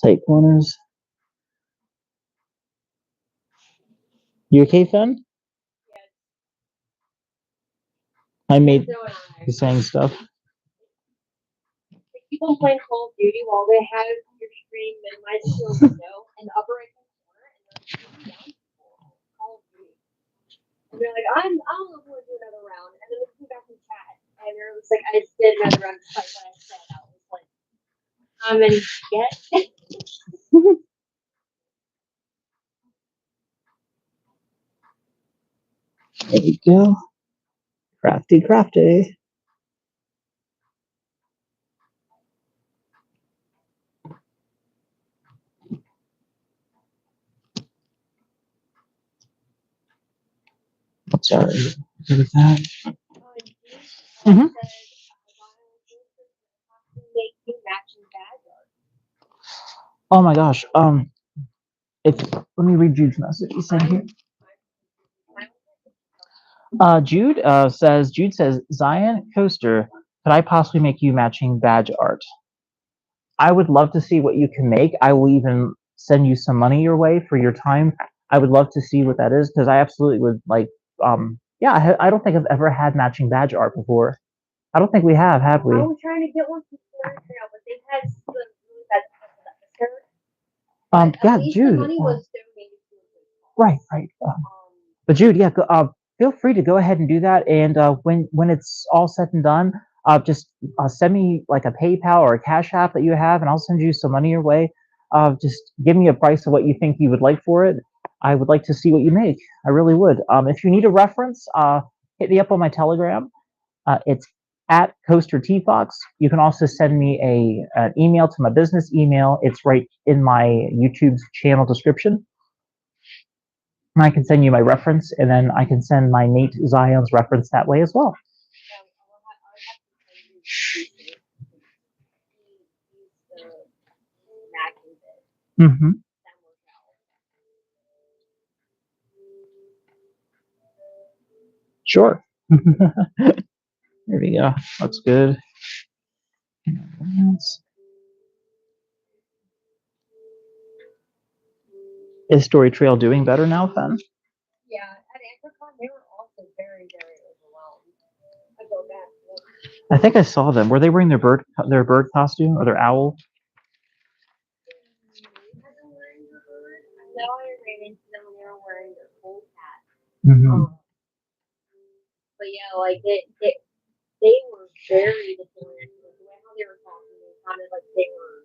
Tight corners. You okay, Fen? I made you saying stuff. People playing Call of Duty while they have your screen minimized to a window in the upper right hand corner, and they're shooting down people. Call of Duty. And they're like, I don't know if we'll do another round. And then they came back in chat, and it was like, I just did another round despite what I said. I was like, and get. There we go. Crafty, crafty. Sorry. With that. Mm-hmm. Oh my gosh. Let me read Jude's message. He's saying here. Jude says, Zion Coaster, could I possibly make you matching badge art? I would love to see what you can make. I will even send you some money your way for your time. I would love to see what that is because I absolutely would like. Yeah, I don't think I've ever had matching badge art before. I don't think we have we? I was trying to get one from Florida Trail, but they had some really bad yeah, Jude. Right. But Jude, yeah, feel free to go ahead and do that. And when it's all said and done, just send me like a PayPal or a Cash App that you have, and I'll send you some money your way. Just give me a price of what you think you would like for it. I would like to see what you make. I really would. If you need a reference, hit me up on my Telegram. It's at Coaster TeaFox. You can also send me an email to my business email. It's right in my YouTube channel description. I can send you my reference, and then I can send my Nate Zion's reference that way as well. Mm-hmm. Sure. There we go. Looks good. Is Story Trail doing better now, Fen? Yeah, at Anchorcon, they were also very, very overwhelmed. I go back. I think I saw them. Were they wearing their bird costume or their owl? No, I ran into them when they were wearing their cold hat. Mm-hmm. But yeah, like they were very disoriented. The way how they were talking, it sounded like they were.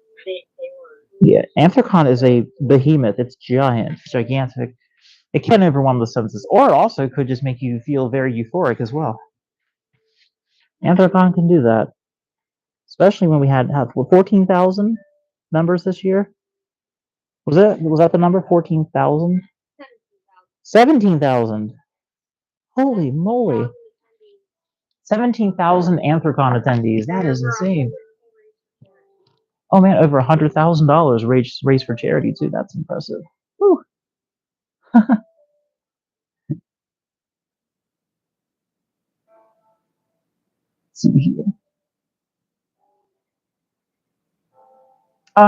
Yeah, Anthrocon is a behemoth. It's giant, gigantic. It can overwhelm the senses, or it also could just make you feel very euphoric as well. Anthrocon can do that, especially when we had 14,000 members this year. Was that the number? 14,000? 17,000. Holy moly! 17,000 Anthrocon attendees. That is insane. Oh man, over $100,000 raised for charity too. That's impressive. Whew. See here.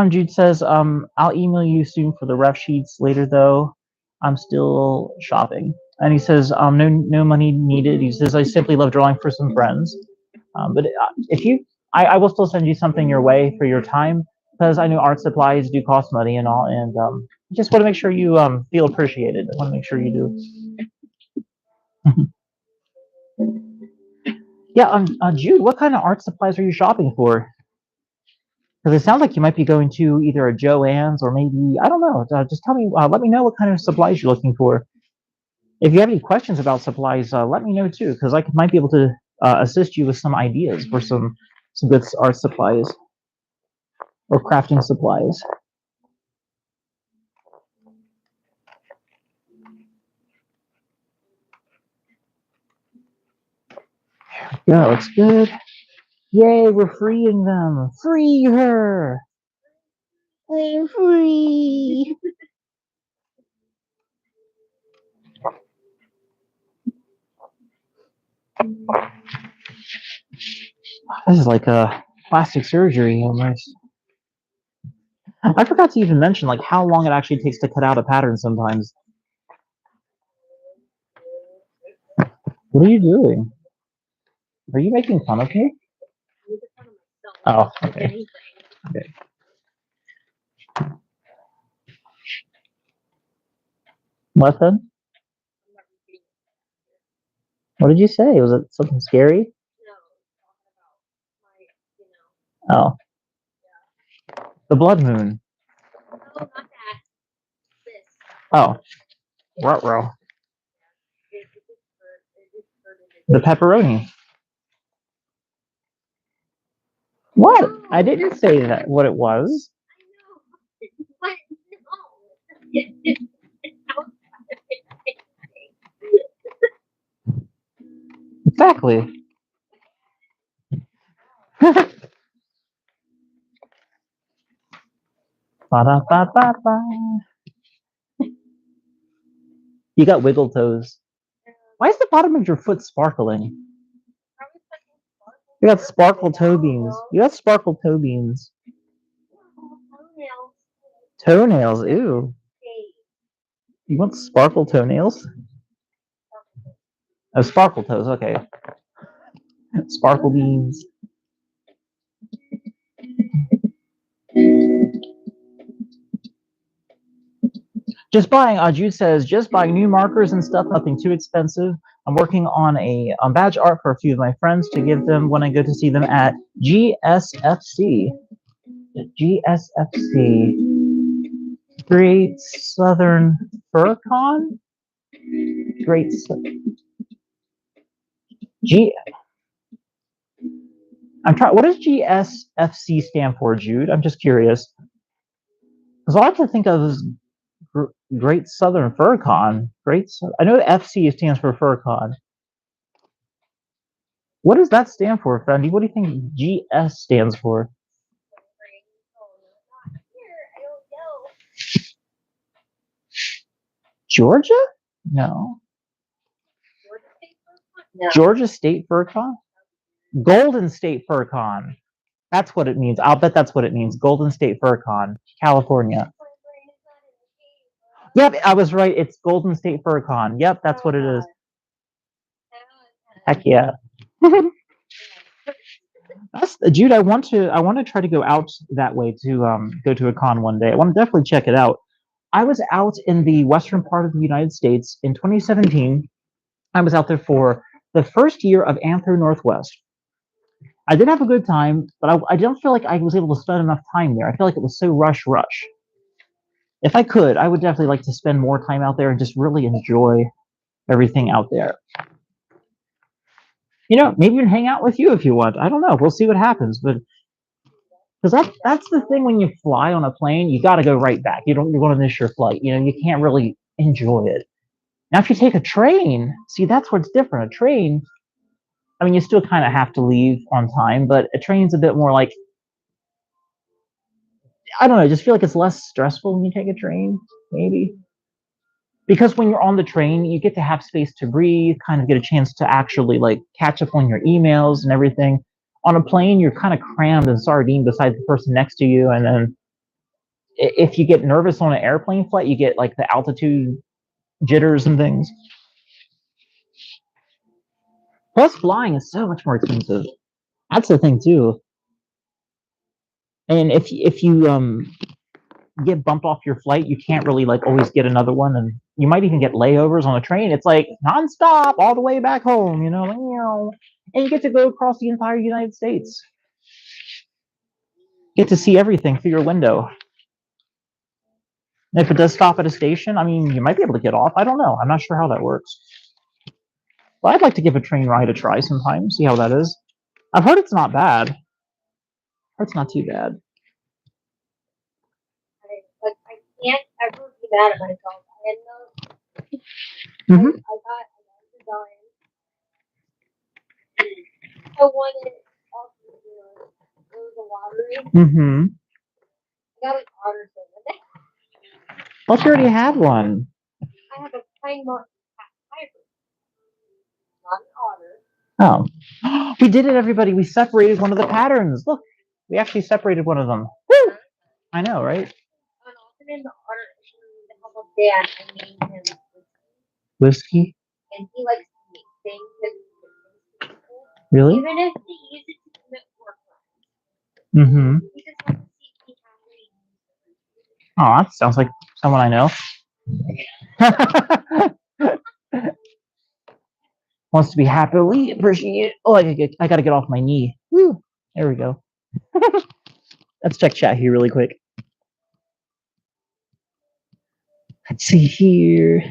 Jude says, I'll email you soon for the ref sheets later though. I'm still shopping. And he says, no money needed. He says, I simply love drawing for some friends. But if you I will still send you something your way for your time because I know art supplies do cost money and all, and just want to make sure you feel appreciated. I want to make sure you do. Yeah, Jude, what kind of art supplies are you shopping for? Because it sounds like you might be going to either a Joann's or maybe I don't know. Just tell me, let me know what kind of supplies you're looking for. If you have any questions about supplies, let me know too, because might be able to assist you with some ideas for some good art supplies or crafting supplies. Yeah, looks good. Yay, we're freeing them. Free her. I'm free. This is like a plastic surgery almost. I forgot to even mention like how long it actually takes to cut out a pattern sometimes. What are you doing? Are you making fun of me? Oh, okay. Okay. What then? What did you say? Was it something scary? Oh. The blood moon. Oh. Ruh-roh. The pepperoni. What? I didn't say that what it was. Exactly. Ba-da-ba-ba-ba. You got wiggle toes. Why is the bottom of your foot sparkling? You got sparkle toe beans. You got sparkle toe beans. Toenails, ew. You want sparkle toenails? Oh, sparkle toes, okay. Sparkle beans. Just buying, Jude says, just buying new markers and stuff, nothing too expensive. I'm working on a badge art for a few of my friends to give them when I go to see them at GSFC. GSFC. Great Southern Fur Con? Great G. I'm trying. What does GSFC stand for, Jude? I'm just curious. Because all I can think of is Great Southern Fur Con. I know FC stands for Fur Con. What does that stand for, Fendi? What do you think GS stands for? Georgia? No. Georgia State Fur Con? Golden State Fur Con. That's what it means. I'll bet that's what it means. Golden State Fur Con, California. Yep, I was right. It's Golden State Fur Con. Yep, that's what it is. Heck yeah. Jude, I want to try to go out that way to go to a con one day. I want to definitely check it out. I was out in the western part of the United States in 2017. I was out there for the first year of Anthro Northwest. I did have a good time, but I don't feel like I was able to spend enough time there. I feel like it was so rush. If I could, I would definitely like to spend more time out there and just really enjoy everything out there. Maybe even hang out with you if you want. I don't know. We'll see what happens, but because that's the thing when you fly on a plane, you got to go right back. You're going to miss your flight. You can't really enjoy it. Now, if you take a train, see, that's where it's different. A train, I mean, you still kind of have to leave on time, but a train's a bit more like, I don't know, I just feel like it's less stressful when you take a train, maybe. Because when you're on the train, you get to have space to breathe, kind of get a chance to actually like catch up on your emails and everything. On a plane, you're kind of crammed and sardine beside the person next to you, and then if you get nervous on an airplane flight, you get like the altitude jitters and things. Plus, flying is so much more expensive. That's the thing too. And if you get bumped off your flight, you can't really like always get another one, and you might even get layovers on a train. It's like nonstop all the way back home, you know, and you get to go across the entire United States. Get to see everything through your window. And if it does stop at a station, I mean, you might be able to get off. I don't know. I'm not sure how that works. But I'd like to give a train ride a try sometime, see how that is. I've heard it's not bad. It's not too bad. I can't ever be mad at myself. I got a design. I wanted also it was a lottery. I got an otter thing. But you already had one. I have a pine mark tiger, not an otter. Oh. We did it, everybody. We separated one of the patterns. Look, we actually separated one of them. Woo! I know, right? An alternate otter to help a dad. I named him Whiskey? And he likes to make things that really? Even if they use it to commit war crimes. He just wants to see me happy. Oh, that sounds like someone I know. Wants to be happily appreciated. Oh, I gotta get off my knee. Woo. There we go. Let's check chat here really quick. Let's see here.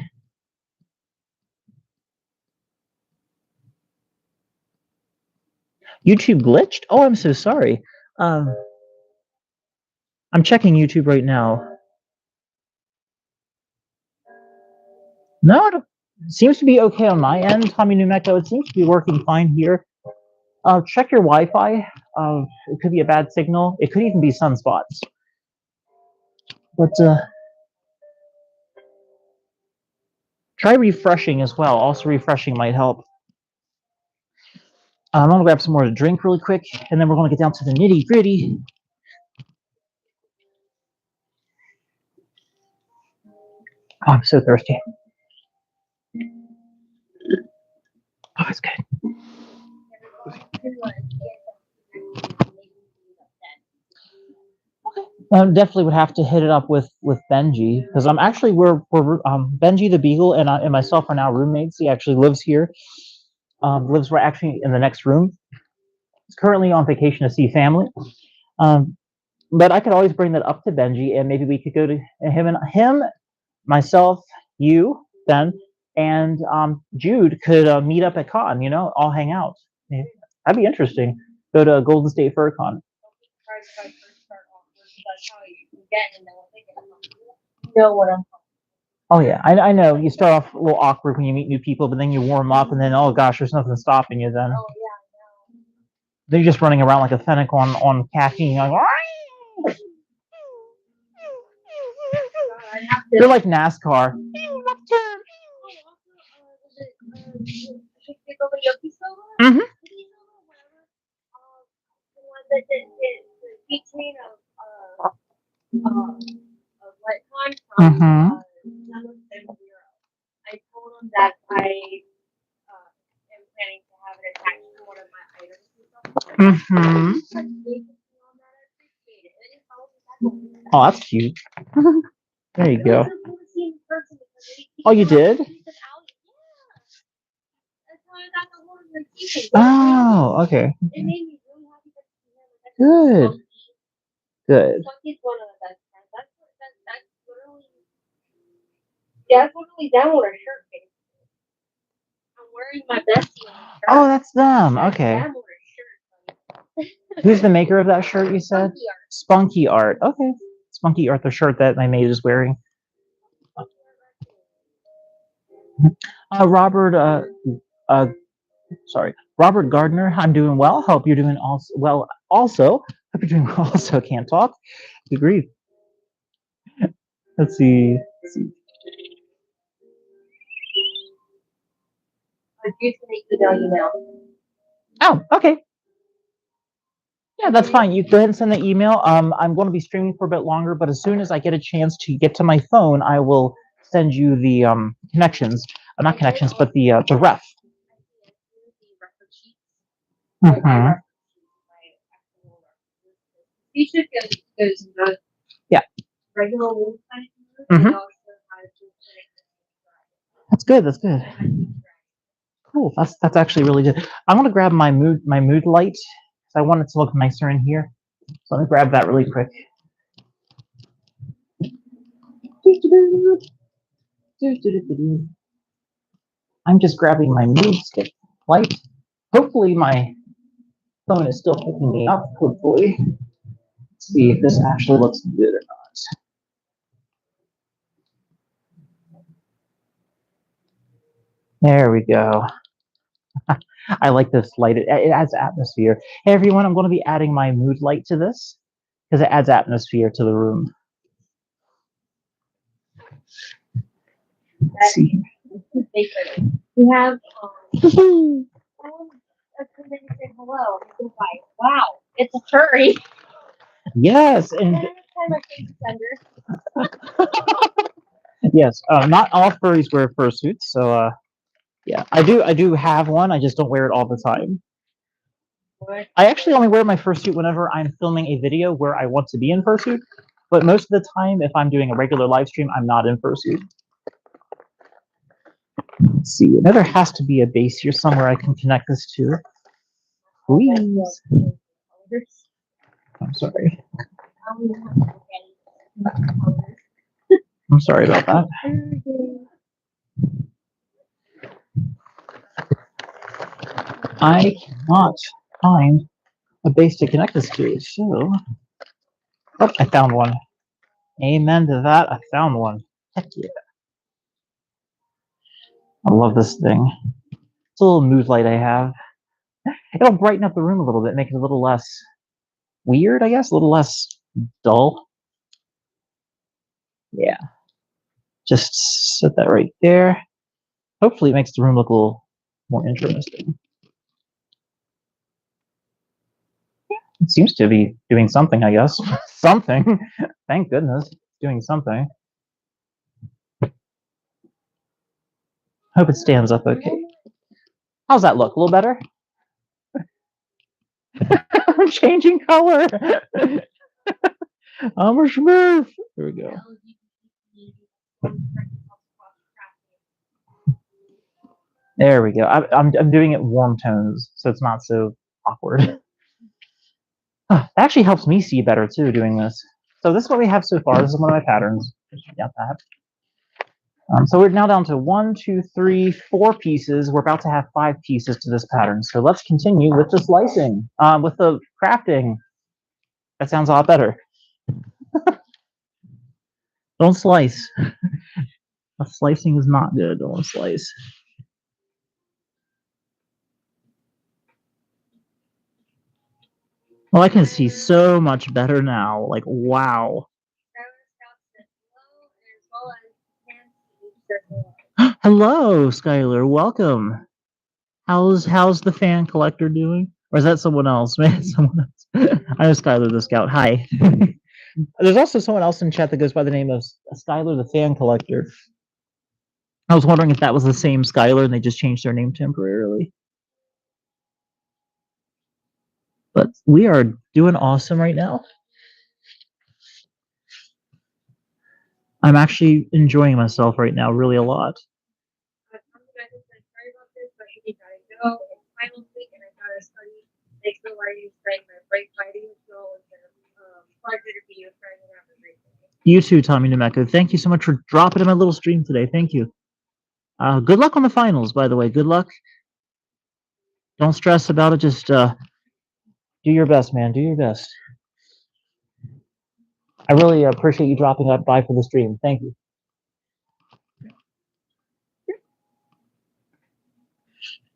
YouTube glitched? Oh, I'm so sorry. I'm checking YouTube right now. No, it seems to be okay on my end, Tommy New Mexico. It seems to be working fine here. Check your Wi-Fi. It could be a bad signal. It could even be sunspots. But try refreshing as well. Also, refreshing might help. I'm gonna grab some more to drink really quick, and then we're gonna get down to the nitty-gritty. Oh, I'm so thirsty. Oh, it's good. Definitely would have to hit it up with Benji, because I'm actually we're Benji the Beagle and myself are now roommates. He actually lives here. Lives right actually in the next room. He's currently on vacation to see family. But I could always bring that up to Benji, and maybe we could go to him, myself, you, Ben, and Jude could meet up at Con. You know, all hang out. Yeah, that'd be interesting. Go to Golden State Fur Con. Know what I'm talking. Oh yeah, I know. You start off a little awkward when you meet new people, but then you warm up, and then oh gosh, there's nothing stopping you then. Oh yeah, They're just running around like a fennec on caffeine. Like, they're like NASCAR. I told him that I am planning to have it attached to one of my items. Oh, that's cute. There you go. Oh, you did? Oh, okay. Good. Good. That's literally them with a shirt face. I'm wearing my bestie on a shirt. Oh, that's them. Okay. Who's the maker of that shirt you said? Spunky Art. Okay. Spunky Art, the shirt that my mate is wearing. Robert Gardner. I'm doing well. Hope you're doing well. Also, hope you're doing well. Also, can't talk. Good grief. Let's see. Oh, okay. Yeah, that's fine. You go ahead and send the email. I'm going to be streaming for a bit longer, but as soon as I get a chance to get to my phone, I will send you the connections. Not connections, but the ref. You should go because the regular wolf kind of Mhm. also has That's good. That's good. Cool. That's actually really good. I'm gonna grab my mood light. I want it to look nicer in here. So let me grab that really quick. I'm just grabbing my mood stick light. Hopefully my phone is still picking me up. Hopefully. Let's see if this actually looks good or not. There we go. I like this light. It adds atmosphere. Hey everyone, I'm going to be adding my mood light to this because it adds atmosphere to the room. Let's see. We have a committee say hello. Like, wow, it's a furry. Yes, and yes, not all furries wear fursuits, so yeah, I do have one. I just don't wear it all the time. I actually only wear my fursuit whenever I'm filming a video where I want to be in fursuit, but most of the time, if I'm doing a regular live stream, I'm not in fursuit. Let's see, there has to be a base here somewhere I can connect this to. Please. I'm sorry. I'm sorry about that. I cannot find a base to connect this to, so... Oh, I found one. Amen to that, I found one. Heck yeah. I love this thing. It's a little mood light I have. It'll brighten up the room a little bit, make it a little less weird, I guess, a little less dull. Yeah. Just set that right there. Hopefully it makes the room look a little more interesting. It seems to be doing something, I guess. Something. Thank goodness. It's doing something. Hope it stands up okay. How's that look? A little better? I'm changing color. I'm a Smurf. Here we go. There we go. I'm doing it warm tones, so it's not so awkward. That actually helps me see better too, doing this. So this is what we have so far. This is one of my patterns. Got that. So we're now down to 1, 2, 3, 4 pieces. We're about to have 5 pieces to this pattern. So let's continue with the slicing, with the crafting. That sounds a lot better. Don't slice. Slicing is not good. Don't slice. Well, I can see so much better now. Like, wow. Hello, Skylar. Welcome. How's the fan collector doing? Or is that someone else? Man, someone else. I'm Skylar the Scout. Hi. There's also someone else in chat that goes by the name of Skylar the Fan Collector. I was wondering if that was the same Skylar and they just changed their name temporarily. But we are doing awesome right now. I'm actually enjoying myself right now, really a lot. You too, Tommy Nemeko. Thank you so much for dropping in my little stream today. Thank you. Good luck on the finals, by the way. Good luck. Don't stress about it. Just do your best, man. Do your best. I really appreciate you dropping up by for the stream. Thank you.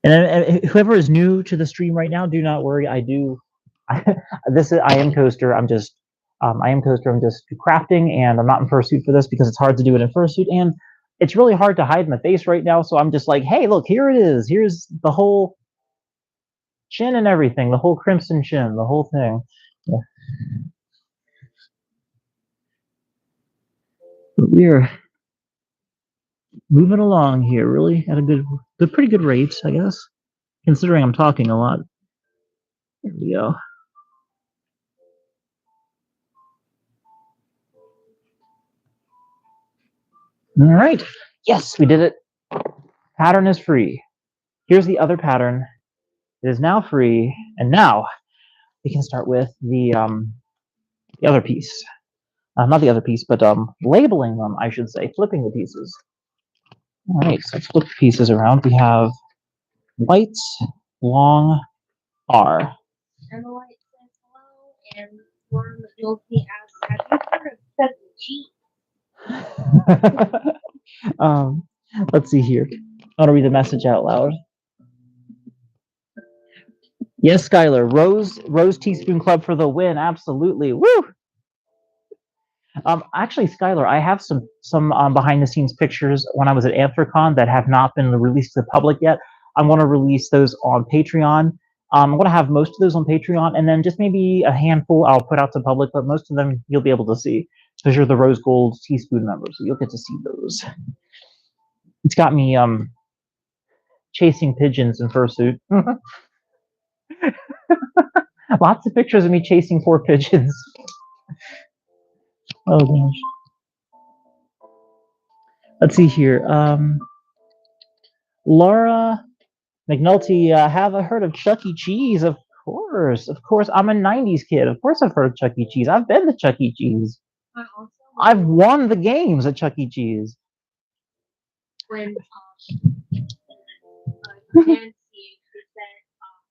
And whoever is new to the stream right now, do not worry. I am Coaster. I'm just crafting, and I'm not in fursuit for this because it's hard to do it in fursuit, and it's really hard to hide my face right now. So I'm just like, hey, look, here it is. Here's the whole chin and everything, the whole crimson chin, the whole thing. Yeah. But we're moving along here, really at a pretty good rate, I guess, considering I'm talking a lot. There we go. All right. Yes, we did it. Pattern is free. Here's the other pattern. It is now free, and now we can start with the other piece. Not the other piece, but labeling them, I should say, flipping the pieces. All right, so let's flip the pieces around. We have white, long, R. And the light says hello, and Worm Milky asks, have you heard of Chuck E. Cheese? Let's see here. I want to read the message out loud. Yes, Skylar. Rose Teaspoon Club for the win. Absolutely. Woo! Actually, Skylar, I have some behind the scenes pictures when I was at AntlerCon that have not been released to the public yet. I'm going to release those on Patreon. I'm going to have most of those on Patreon, and then just maybe a handful I'll put out to public, but most of them you'll be able to see because you're the Rose Gold Teaspoon member, so you'll get to see those. It's got me chasing pigeons in fursuit. Lots of pictures of me chasing poor pigeons. Oh gosh. Let's see here. Laura McNulty, have I heard of Chuck E. Cheese? Of course. I'm a 90s kid. Of course I've heard of Chuck E. Cheese. I've been to Chuck E. Cheese. I've won the games at Chuck E. Cheese. When Nancy said,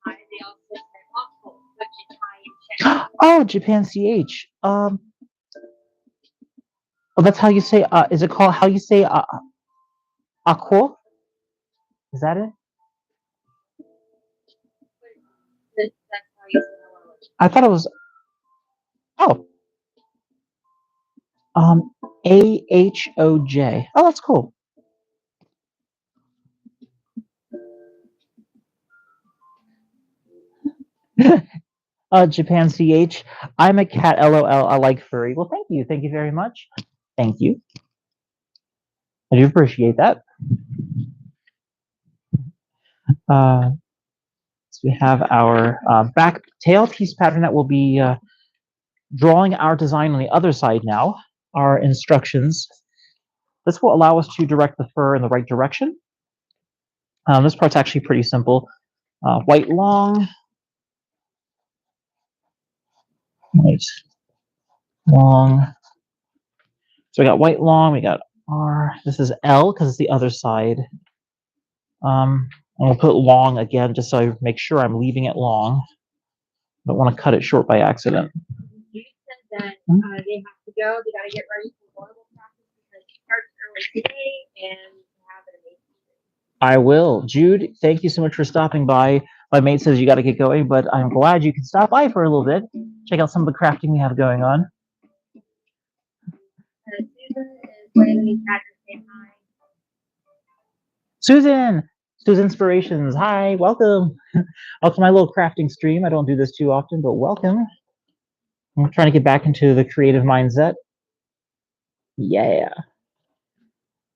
hi, they also said, awful, which Italian check. Oh, Japan CH. Oh, that's how you say, is it called, how you say, aqua? Is that it? That's how you say hello. I thought it was, oh. AHOJ. Oh, that's cool. Japan CH. I'm a cat. LOL. I like furry. Well, thank you. Thank you very much. Thank you. I do appreciate that. So we have our back tail piece pattern that will be drawing our design on the other side now. Our instructions. This will allow us to direct the fur in the right direction. This part's actually pretty simple. White long. White long. So we got white long, we got R. This is L because it's the other side. And we'll put long again just so I make sure I'm leaving it long. Don't want to cut it short by accident. You said that they have to go. They got to get ready for volleyball practice because it starts early today and have an amazing day. I will. Jude, thank you so much for stopping by. My mate says you got to get going, but I'm glad you can stop by for a little bit. Check out some of the crafting we have going on. Susan is waiting in chat to say hi. Susan! Sue's Inspirations. Hi, welcome. Welcome to my little crafting stream. I don't do this too often, but welcome. I'm trying to get back into the creative mindset. Yeah.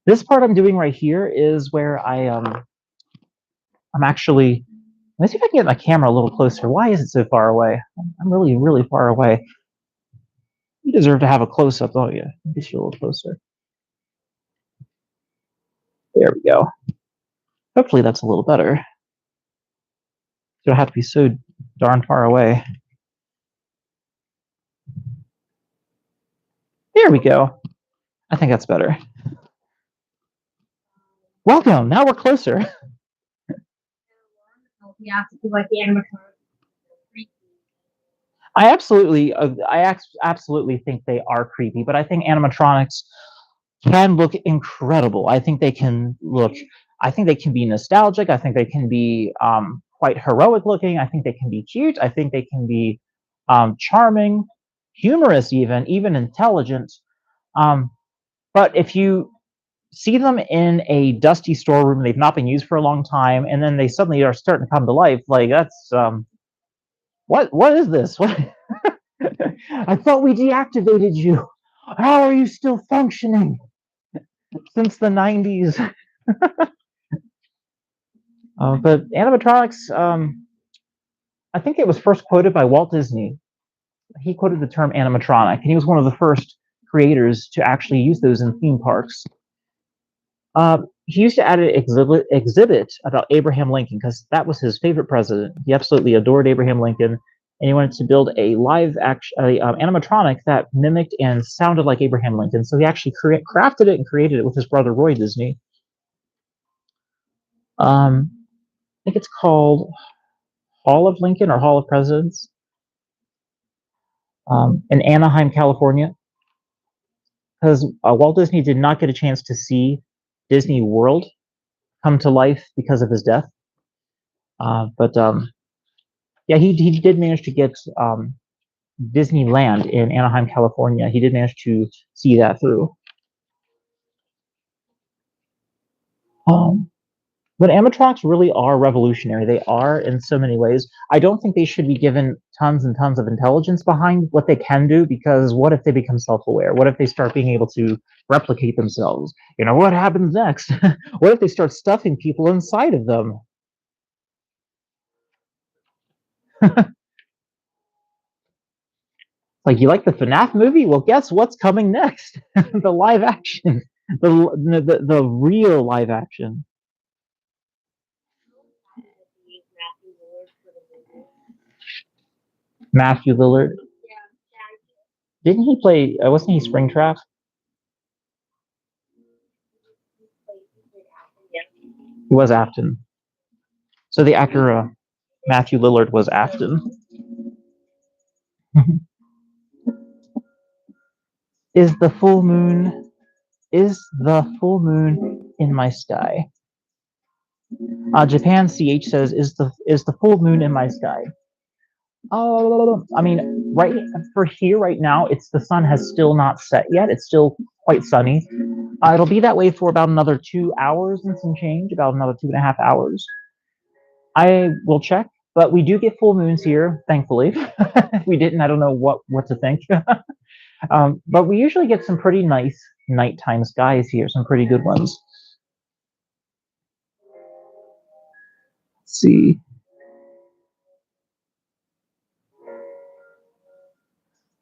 This part I'm doing right here is where I'm actually, let me see if I can get my camera a little closer. Why is it so far away? I'm really, really far away. You deserve to have a close-up, don't you? Get you a little closer. There we go. Hopefully that's a little better. You don't have to be so darn far away. There we go. I think that's better. Welcome. Now we're closer. Yeah, like the animatronics. I absolutely think they are creepy, but I think animatronics can look incredible. I think they can be nostalgic. I think they can be quite heroic looking. I think they can be cute. I think they can be charming, humorous, even intelligent. But if you see them in a dusty storeroom, they've not been used for a long time, and then they suddenly are starting to come to life, like that's what is this? What? I thought we deactivated you. How are you still functioning? Since the 90s. But animatronics, I think it was first quoted by Walt Disney. He quoted the term animatronic, and he was one of the first creators to actually use those in theme parks. He used to add an exhibit about Abraham Lincoln because that was his favorite president. He absolutely adored Abraham Lincoln, and he wanted to build a live action animatronic that mimicked and sounded like Abraham Lincoln. So he actually crafted it and created it with his brother Roy Disney. I think it's called Hall of Lincoln or Hall of Presidents in Anaheim, California, because Walt Disney did not get a chance to see Disney World come to life because of his death. But yeah, he did manage to get Disneyland in Anaheim, California. He did manage to see that through. But animatronics really are revolutionary. They are in so many ways. I don't think they should be given tons and tons of intelligence behind what they can do, because what if they become self-aware? What if they start being able to replicate themselves? You know, what happens next? What if they start stuffing people inside of them? Like, you like the FNAF movie? Well, guess what's coming next? The live action, the real live action. Matthew Lillard. Didn't he play? Wasn't he Springtrap? He was Afton. So the actor Matthew Lillard was Afton. Is the full moon in my sky? Japan CH says, is the full moon in my sky? I mean, right now, the sun has still not set yet. It's still quite sunny. It'll be that way for about another 2 hours and some change, about another 2.5 hours. I will check, but we do get full moons here, thankfully. If we didn't, I don't know what to think. But we usually get some pretty nice nighttime skies here, some pretty good ones. Let's see.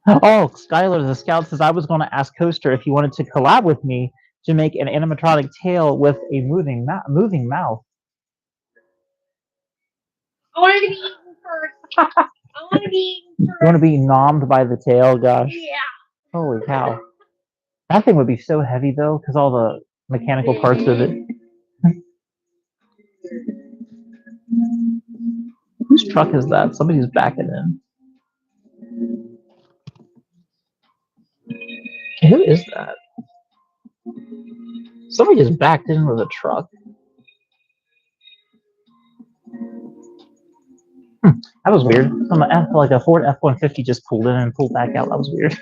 Oh, Skylar the Scout says, I was going to ask Coaster if he wanted to collab with me to make an animatronic tail with a moving mouth. I want to be eaten first. I want to be eaten first. You want to be nommed by the tail? Gosh. Yeah. Holy cow. That thing would be so heavy, though, because all the mechanical parts of it. Whose truck is that? Somebody's backing in. Who is that? Somebody just backed in with a truck. That was weird. Like a Ford F-150 just pulled in and pulled back out. That was weird.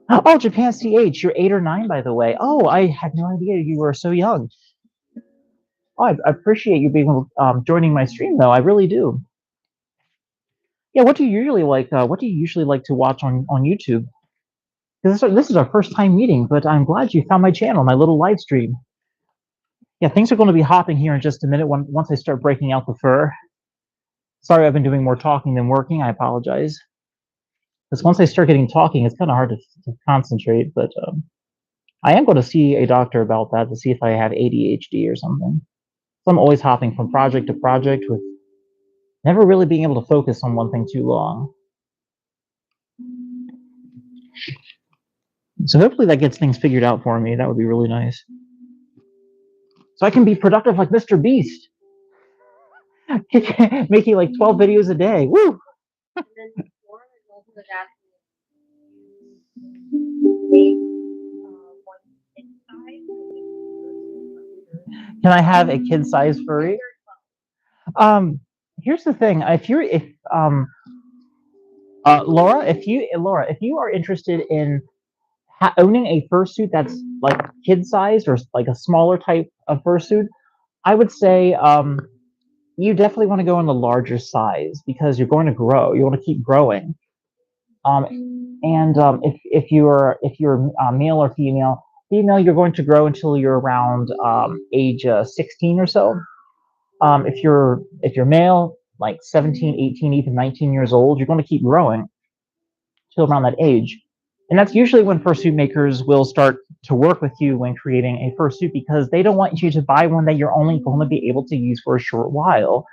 Oh, Japan CH, you're 8 or 9, by the way. Oh, I had no idea you were so young. Oh, I appreciate you being joining my stream, though. I really do. Yeah, what do you usually like? What do you usually like to watch on YouTube? Because this is our first time meeting, but I'm glad you found my channel, my little live stream. Yeah, things are going to be hopping here in just a minute once I start breaking out the fur. Sorry, I've been doing more talking than working. I apologize. Because once I start getting talking, it's kind of hard to concentrate. But I am going to see a doctor about that to see if I have ADHD or something. So I'm always hopping from project to project with never really being able to focus on one thing too long. So hopefully that gets things figured out for me. That would be really nice. So I can be productive like Mr. Beast. Making like 12 videos a day. Woo! Can I have a kid-sized furry? Here's the thing. Laura, if you are interested in owning a fursuit that's like kid-sized or like a smaller type of fursuit, I would say you definitely want to go in the larger size because you're going to grow. You want to keep growing. If you're male or female, you're going to grow until you're around age 16 or so. If you're male, like 17, 18, even 19 years old, you're going to keep growing till around that age. And that's usually when fursuit makers will start to work with you when creating a fursuit, because they don't want you to buy one that you're only going to be able to use for a short while,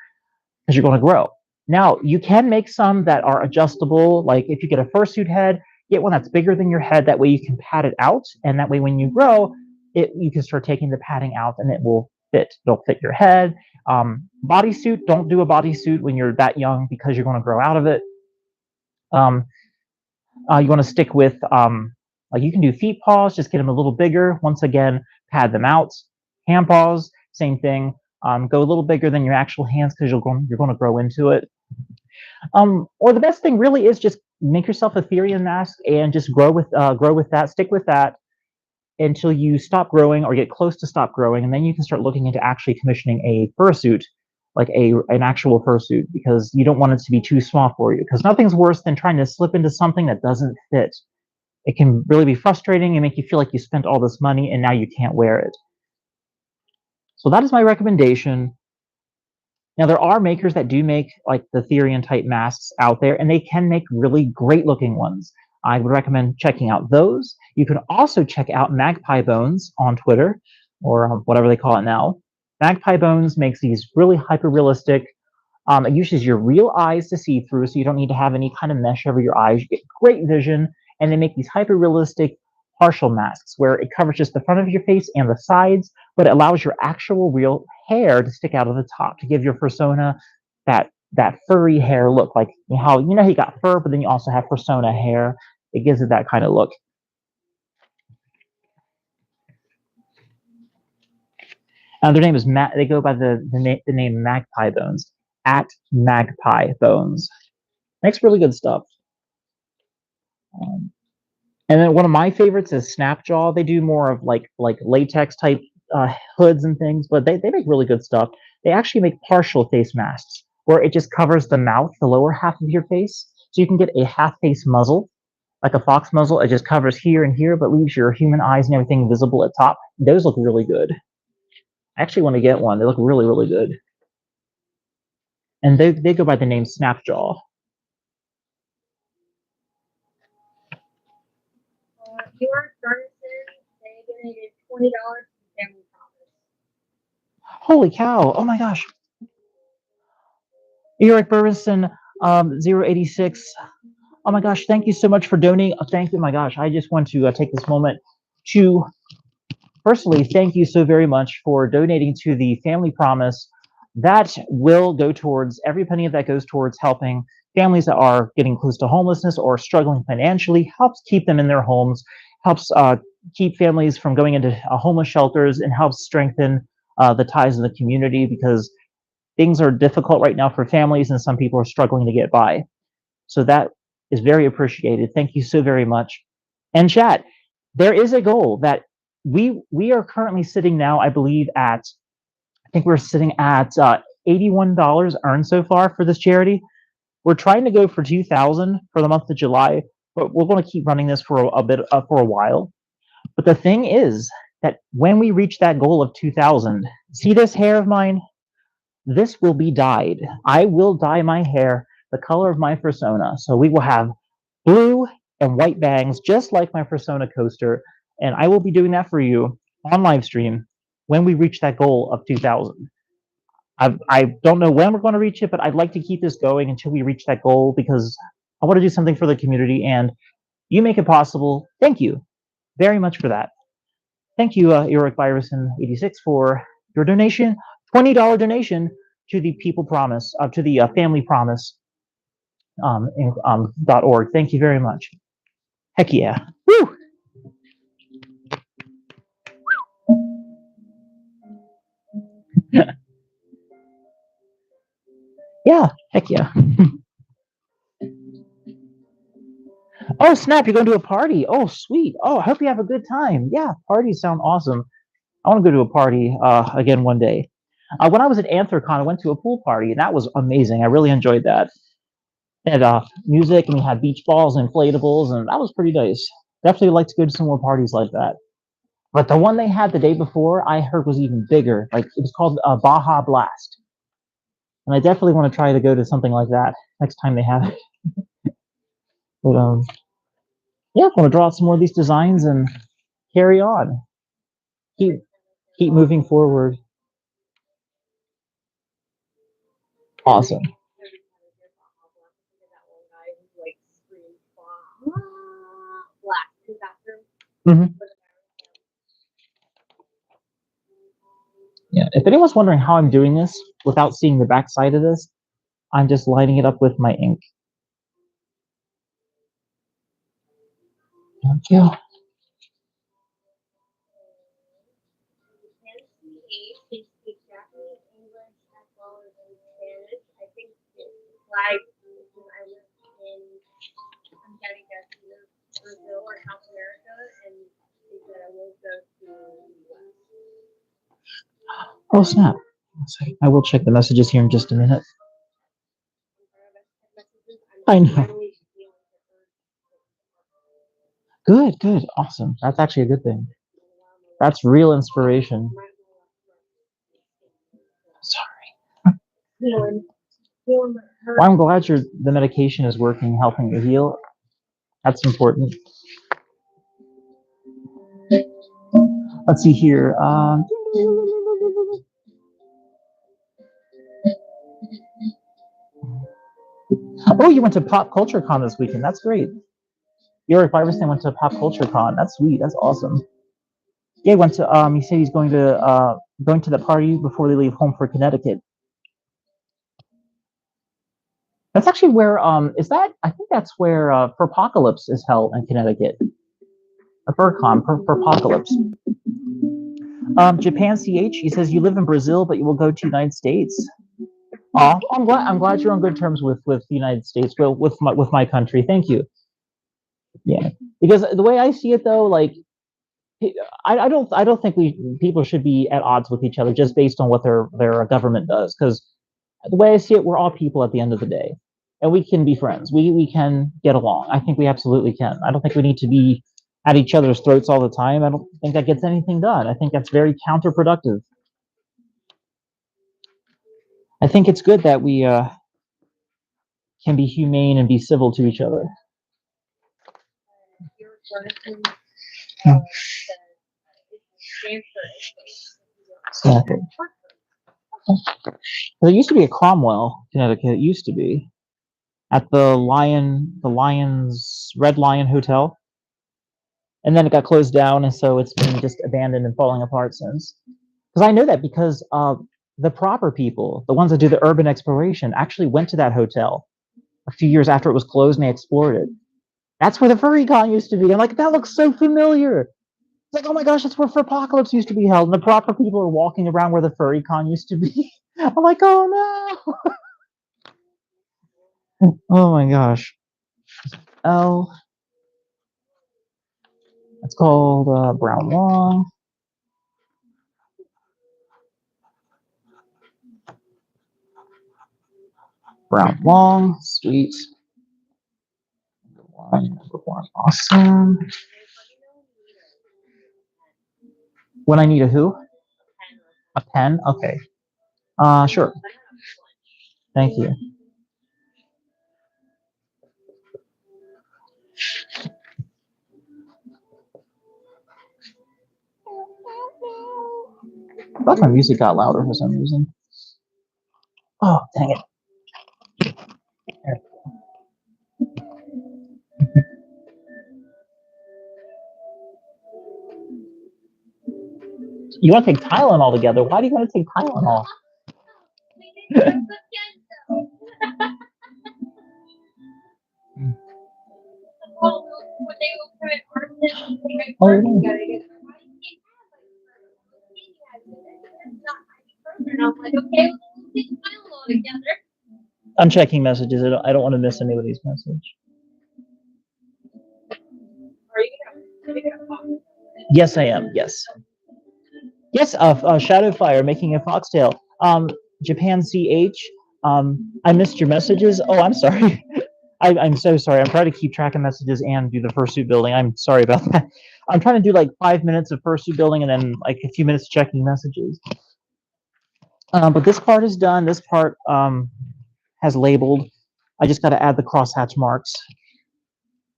because you're going to grow. Now, you can make some that are adjustable. Like if you get a fursuit head, get one that's bigger than your head. That way you can pad it out, and that way when you grow, you can start taking the padding out, and it will fit. It'll fit your head. Bodysuit, don't do a bodysuit when you're that young, because you're going to grow out of it. You want to stick with, like you can do feet paws, just get them a little bigger. Once again, pad them out. Hand paws, same thing. Go a little bigger than your actual hands, because you're going to grow into it. Or the best thing really is just make yourself a Therian mask and just grow with that, stick with that until you stop growing or get close to stop growing, and then you can start looking into actually commissioning a fursuit, like an actual fursuit, because you don't want it to be too small for you, because nothing's worse than trying to slip into something that doesn't fit. It can really be frustrating and make you feel like you spent all this money and now you can't wear it. So that is my recommendation. Now, there are makers that do make like the Therian type masks out there, and they can make really great looking ones. I would recommend checking out those. You can also check out Magpie Bones on Twitter, or whatever they call it now. Magpie Bones makes these really hyper realistic. It uses your real eyes to see through, so you don't need to have any kind of mesh over your eyes. You get great vision, and they make these hyper realistic partial masks where it covers just the front of your face and the sides, but it allows your actual real hair to stick out of the top to give your persona that furry hair look, like how you got fur, but then you also have persona hair. It gives it that kind of look. Their name is they go by the name Magpie Bones, at Magpie Bones. Makes really good stuff. And then one of my favorites is Snapjaw. They do more of like latex type hoods and things, but they make really good stuff. They actually make partial face masks where it just covers the mouth, the lower half of your face. So you can get a half face muzzle, like a fox muzzle. It just covers here and here, but leaves your human eyes and everything visible at top. Those look really good. I actually want to get one. They look really, really good. And they go by the name Snapjaw. York Garrison, they donated $20 to Family Promise. Holy cow! Oh my gosh! Eric Burrison, 086. Oh my gosh! Thank you so much for donating. Thank you. Oh my gosh! I just want to take this moment to personally thank you so very much for donating to the Family Promise. That will go towards, every penny of that goes towards helping families that are getting close to homelessness or struggling financially, helps keep them in their homes, helps keep families from going into homeless shelters, and helps strengthen the ties of the community, because things are difficult right now for families and some people are struggling to get by. So that is very appreciated. Thank you so very much. And chat, there is a goal that we are currently sitting now, I believe, at, I think we're sitting at $81 earned so far for this charity. We're trying to go for 2,000 for the month of July, but we're going to keep running this for a bit for a while. But the thing is that when we reach that goal of 2,000, see this hair of mine? This will be dyed. I will dye my hair the color of my persona. So we will have blue and white bangs, just like my persona coaster. And I will be doing that for you on live stream when we reach that goal of 2,000. I don't know when we're going to reach it, but I'd like to keep this going until we reach that goal, because I want to do something for the community, and you make it possible. Thank you very much for that. Thank you, Eric Byerson86, for your donation, $20 donation to the People Promise, to the Family Promise .org. Thank you very much. Heck yeah. Woo! Yeah, heck yeah. Oh, snap, you're going to a party. Oh, sweet. Oh, I hope you have a good time. Yeah, parties sound awesome. I want to go to a party again one day. When I was at Anthrocon, I went to a pool party, and that was amazing. I really enjoyed that. They had music, and we had beach balls and inflatables, and that was pretty nice. Definitely like to go to some more parties like that. But the one they had the day before, I heard was even bigger. Like, it was called Baja Blast. And I definitely want to try to go to something like that next time they have it. But, yeah, I'm gonna draw out some more of these designs and carry on. Keep moving forward. Awesome. Mm-hmm. Yeah, if anyone's wondering how I'm doing this without seeing the back side of this, I'm just lining it up with my ink. Thank you. Brazil or South America, and they said I will go to the US. Oh snap! I will check the messages here in just a minute. I know. Good, good, awesome. That's actually a good thing. That's real inspiration. Sorry. Well, I'm glad the medication is working, helping you heal. That's important. Let's see here. Oh, you went to Pop Culture Con this weekend. That's great. Eric Iverson went to Pop Culture Con. That's sweet. That's awesome. Yeah, he went to. He said he's going to the party before they leave home for Connecticut. That's actually where. Is that? I think that's where Apocalypse is held in Connecticut. A FurCon, Apocalypse. Japan CH. He says you live in Brazil, but you will go to the United States. I'm glad you're on good terms with the United States. Well, with my country. Thank you. Yeah, because the way I see it, though, like I don't think people should be at odds with each other just based on what their government does. Because the way I see it, we're all people at the end of the day, and we can be friends. We can get along. I think we absolutely can. I don't think we need to be at each other's throats all the time. I don't think that gets anything done. I think that's very counterproductive. I think it's good that we can be humane and be civil to each other. Exactly. There used to be a Cromwell, Connecticut. It used to be at the Red Lion Hotel, and then it got closed down, and so it's been just abandoned and falling apart since. Because I know that because the proper people, the ones that do the urban exploration, actually went to that hotel a few years after it was closed, and they explored it. That's where the Furry Con used to be. I'm like, that looks so familiar. It's like, oh my gosh, that's where Apocalypse used to be held, and the proper people are walking around where the Furry Con used to be. I'm like, oh no. Oh my gosh. Oh, it's called Brown Long. Brown Long, sweet. Number one, awesome. When I need a who? A pen? Okay. Sure. Thank you. I thought my music got louder for some reason. Oh, dang it. There. You want to take Tylenol together? Why do you want to take Tylenol? Oh, I'm checking messages. I don't want to miss anybody's message. Yes, I am. Yes. Yes, Shadowfire making a foxtail. Japan CH. I missed your messages. Oh, I'm sorry. I'm so sorry. I'm trying to keep track of messages and do the fursuit building. I'm sorry about that. I'm trying to do like 5 minutes of fursuit building and then like a few minutes checking messages. But this part is done. This part has labeled. I just got to add the crosshatch marks.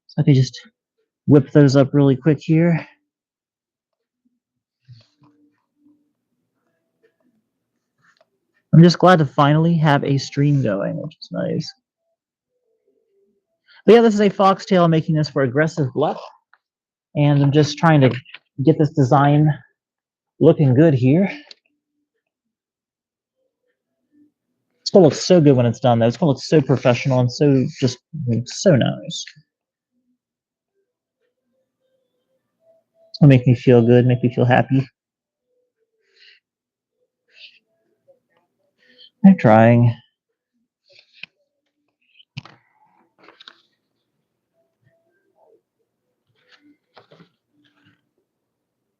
So I can just whip those up really quick here. I'm just glad to finally have a stream going, which is nice. But yeah, this is a foxtail. I'm making this for aggressive bluff. And I'm just trying to get this design looking good here. It's gonna look so good when it's done, though. It's gonna look so professional and so just so nice. It'll make me feel good, make me feel happy. I'm trying.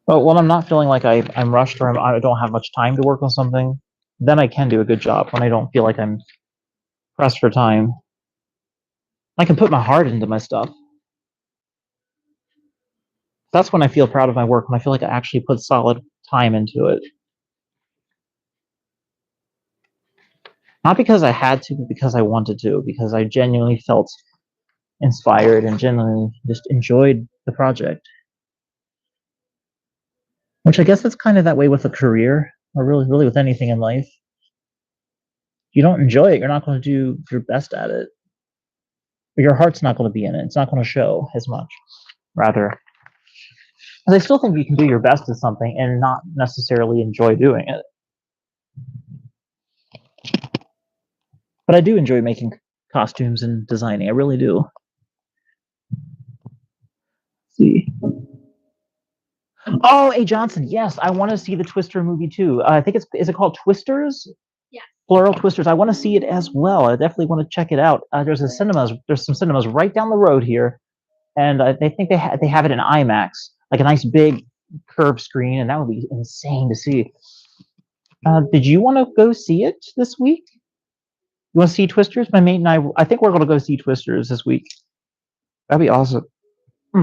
But when I'm not feeling like I'm rushed or I don't have much time to work on something, then I can do a good job when I don't feel like I'm pressed for time. I can put my heart into my stuff. That's when I feel proud of my work, when I feel like I actually put solid time into it. Not because I had to, but because I wanted to, because I genuinely felt inspired and genuinely just enjoyed the project. Which I guess that's kind of that way with a career, or really with anything in life. If you don't enjoy it, you're not going to do your best at it. Or your heart's not going to be in it. It's not going to show as much. Rather, because I still think you can do your best at something and not necessarily enjoy doing it. But I do enjoy making costumes and designing. I really do. Let's see. Oh, A. Johnson. Yes, I want to see the Twister movie too. I think is it called Twisters? Yeah. Plural Twisters. I want to see it as well. I definitely want to check it out. There's some cinemas right down the road here, and they think they have it in IMAX, like a nice big curved screen, and that would be insane to see. Did you want to go see it this week? You want to see Twisters? My mate and I think we're going to go see Twisters this week. That'd be awesome.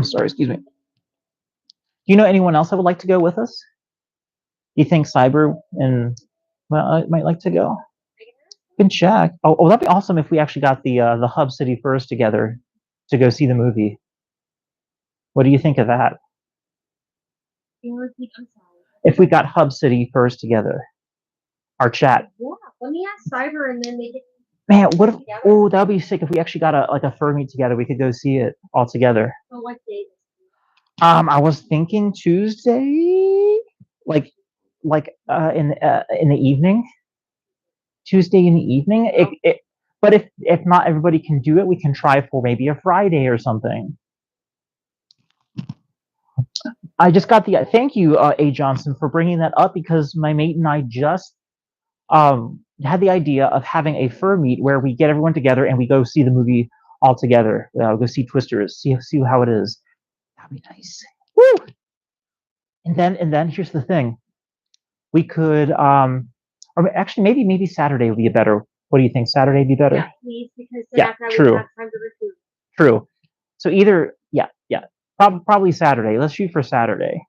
Sorry, excuse me. Do you know anyone else that would like to go with us? Do you think Cyber and might like to go? Can check. Oh, that'd be awesome if we actually got the Hub City First together to go see the movie. What do you think of that? I'm sorry. If we got Hub City First together, our chat. Yeah, let me ask Cyber and then they can. Man, what if? Oh, that'd be sick if we actually got a fur meet together. We could go see it all together. So what day? I was thinking Tuesday, like in the evening. Tuesday in the evening. But if not everybody can do it, we can try for maybe a Friday or something. I just got the thank you, A. Johnson, for bringing that up because my mate and I just had the idea of having a fur meet where we get everyone together and we go see the movie all together. Go see Twisters, see how it is. That'd be nice. Woo! And then here's the thing. We could or actually maybe Saturday would be better. What do you think? Saturday would be better? Yeah, please, because then after I true. have time to recruit. True. So either probably Saturday. Let's shoot for Saturday.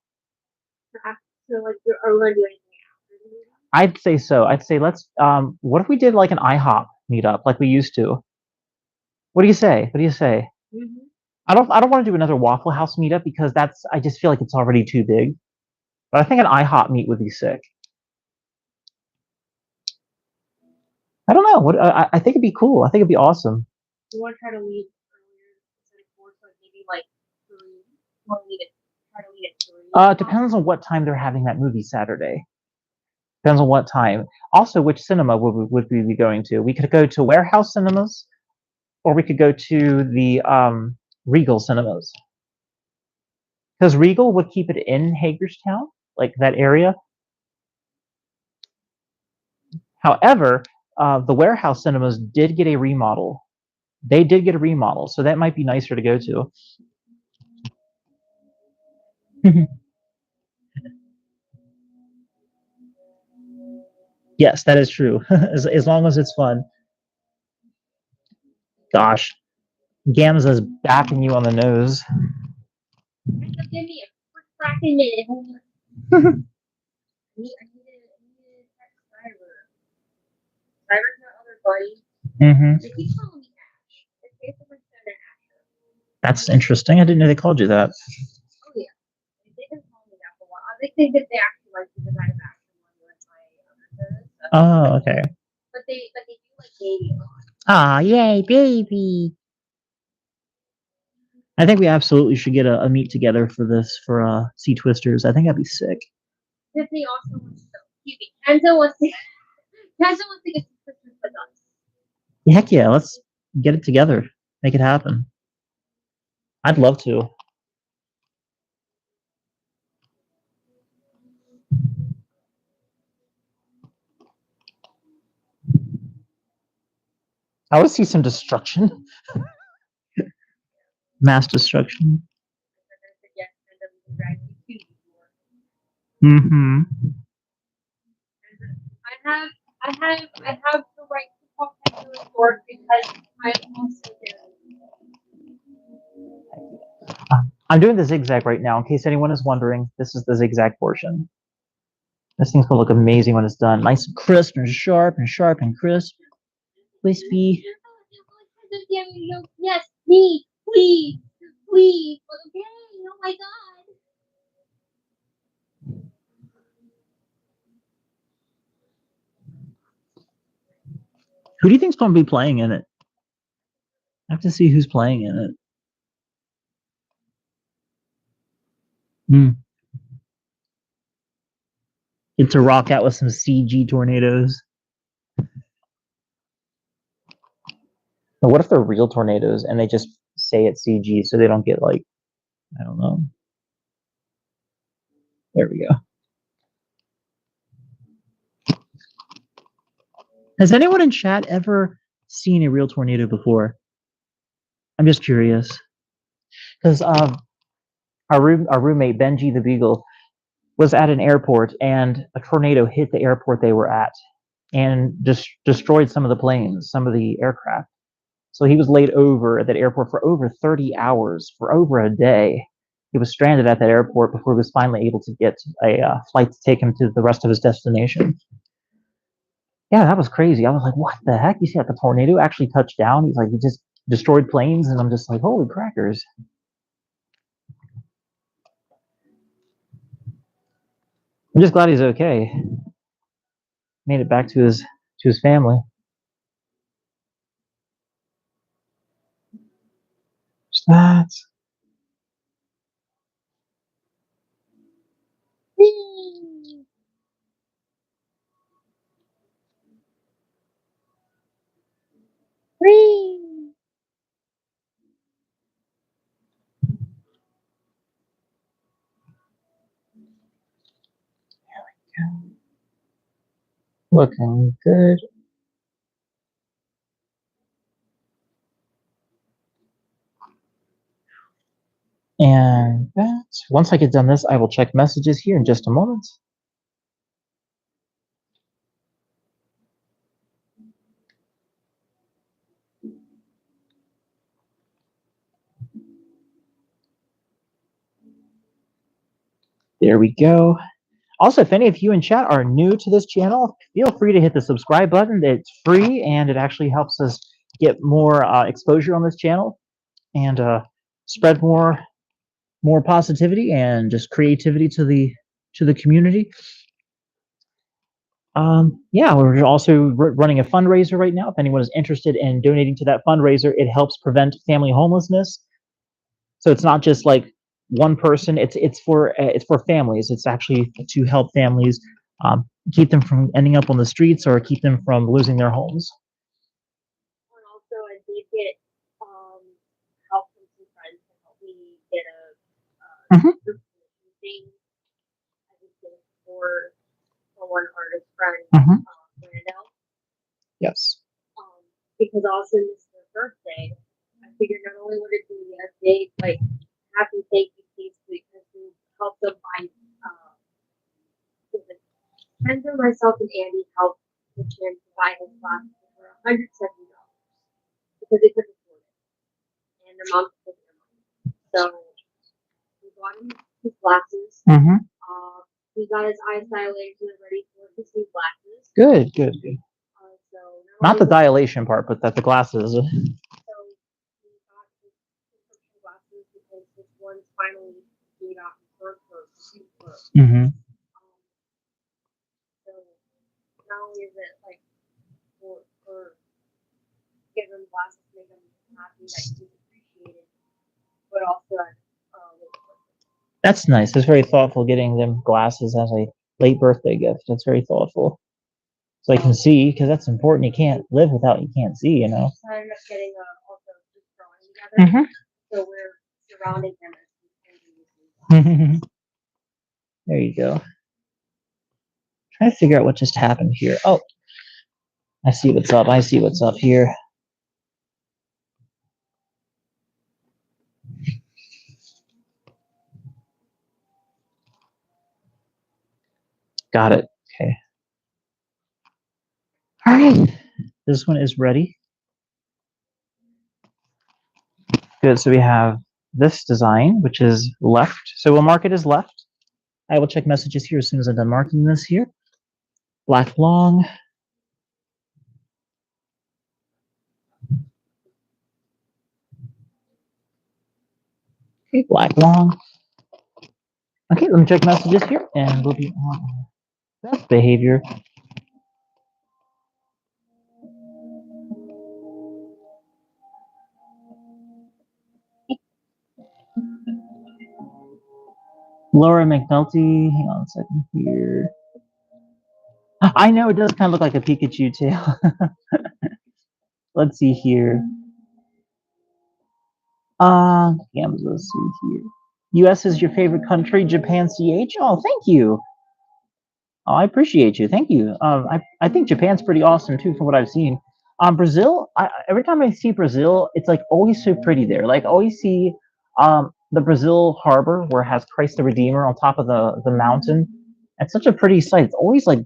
So like, are we gonna do anything after the movie? I'd say so. I'd say let's. What if we did like an IHOP meetup like we used to? What do you say? What do you say? Mm-hmm. I don't want to do another Waffle House meetup because I just feel like it's already too big. But I think an IHOP meet would be sick. I don't know. I think it'd be cool. I think it'd be awesome. You want to try to leave earlier instead of 4, so maybe like 3. You want to try to leave at 3? Depends on what time they're having that movie Saturday. Depends on what time. Also, which cinema would we be going to? We could go to Warehouse Cinemas, or we could go to the Regal Cinemas. Because Regal would keep it in Hagerstown, like that area. However, the Warehouse Cinemas did get a remodel. They did get a remodel, so that might be nicer to go to. Yes, that is true. as long as it's fun. Gosh, Gamza's backing you on the nose. Give me a fracking minute. I need to text Cyber. Cyber's my other buddy. Mm-hmm. They keep calling me Ash. It's basically Senator Asher. That's interesting. I didn't know they called you that. Oh yeah, they've been calling me that for a while. I think that they actually like because I've actually one with my other service. Oh, okay. But they do like baby a lot. Ah, yay, baby. I think we absolutely should get a meet together for this, for Sea Twisters. I think that'd be sick. Tiffany also wants to go. Excuse me. Kenzo wants to get to Christmas with us. Heck yeah, let's get it together. Make it happen. I'd love to. I want to see some destruction. Mass destruction. Mm-hmm. I have the right to call Kenzo a sword because I'm also there. I'm doing the zigzag right now, in case anyone is wondering. This is the zigzag portion. This thing's gonna look amazing when it's done. Nice and crisp and sharp and crisp. Crispy. Yes, me, please, please. Okay, oh my god. Who do you think's gonna be playing in it? I have to see who's playing in it. Get to rock out with some CG tornadoes. But what if they're real tornadoes and they just say it's CG so they don't get like, I don't know. There we go. Has anyone in chat ever seen a real tornado before? I'm just curious. Because our roommate, Benji the Beagle, was at an airport and a tornado hit the airport they were at and just destroyed some of the planes, some of the aircraft. So he was laid over at that airport for over 30 hours, for over a day. He was stranded at that airport before he was finally able to get a flight to take him to the rest of his destination. Yeah, that was crazy. I was like, what the heck? You see that the tornado actually touched down? He's like, he just destroyed planes. And I'm just like, holy crackers. I'm just glad he's okay. Made it back to his family. Just that. Looking good. And that, once I get done this, I will check messages here in just a moment. There we go. Also, if any of you in chat are new to this channel, feel free to hit the subscribe button. It's free, and it actually helps us get more exposure on this channel and spread more positivity and just creativity to the community. Yeah, we're also running a fundraiser right now. If anyone is interested in donating to that fundraiser, it helps prevent family homelessness. So it's not just like one person. It's for families. It's actually to help families keep them from ending up on the streets or keep them from losing their homes. And also, I did get help from some friends to help me get a thing. I just did it for one artist friend, Brando. Yes. Because also this is her birthday, I figured not only would it be a big like happy thank you piece because we helped them find Kenzo, myself, and Andy helped the kid buy his glasses for $170 because they couldn't afford it, and their mom took their money. So we bought him his glasses. He got his eyes dilated and ready for his new glasses. Good. So not the dilation part, but that the glasses. So he got his prescription Mm-hmm. So not only is it like for give them glasses to make them happy that he's appreciated, but also That's nice. That's very thoughtful. Getting them glasses as a late birthday gift. That's very thoughtful. So they can see, because that's important. You can't live without you can't see. You know. I ended up getting also just drawing together. Mm-hmm. So we're surrounding him as he's There you go. Trying to figure out what just happened here. Oh, I see what's up. I see what's up here. Got it. Okay. All right. This one is ready. Good. So we have this design, which is left. So we'll mark it as left. I will check messages here as soon as I'm done marking this here. Black long. Okay, black long. Okay, let me check messages here, and we'll be on best behavior. Laura McNulty. Hang on a second here. I know it does kind of look like a Pikachu tail. Let's see here. Yeah, let's see here. U.S. is your favorite country. Japan, CH. Oh, thank you. Oh, I appreciate you. Thank you. I think Japan's pretty awesome too, from what I've seen. Brazil. Every time I see Brazil, it's like always so pretty there. Like always see the Brazil harbor where it has Christ the Redeemer on top of the mountain. It's such a pretty sight. It's always like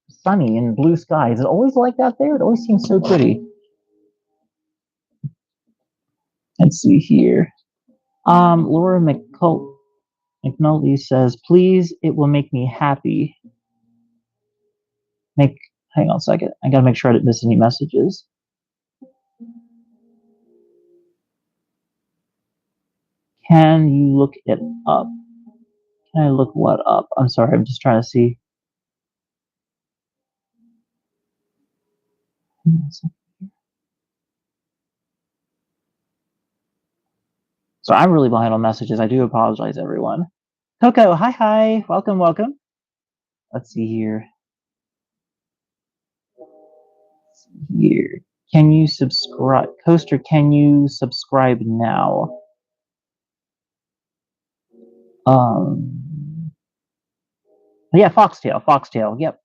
sunny and blue skies. It's always like that there. It always seems so pretty. Let's see here. Laura McNulty says, please, it will make me happy. Hang on a second. I gotta make sure I didn't miss any messages. Can you look it up? Can I look what up? I'm sorry, I'm just trying to see. So I'm really behind on messages. I do apologize, everyone. Coco, hi. Welcome. Let's see here. Can you subscribe? Coaster, can you subscribe now? Yeah, Foxtail. Yep.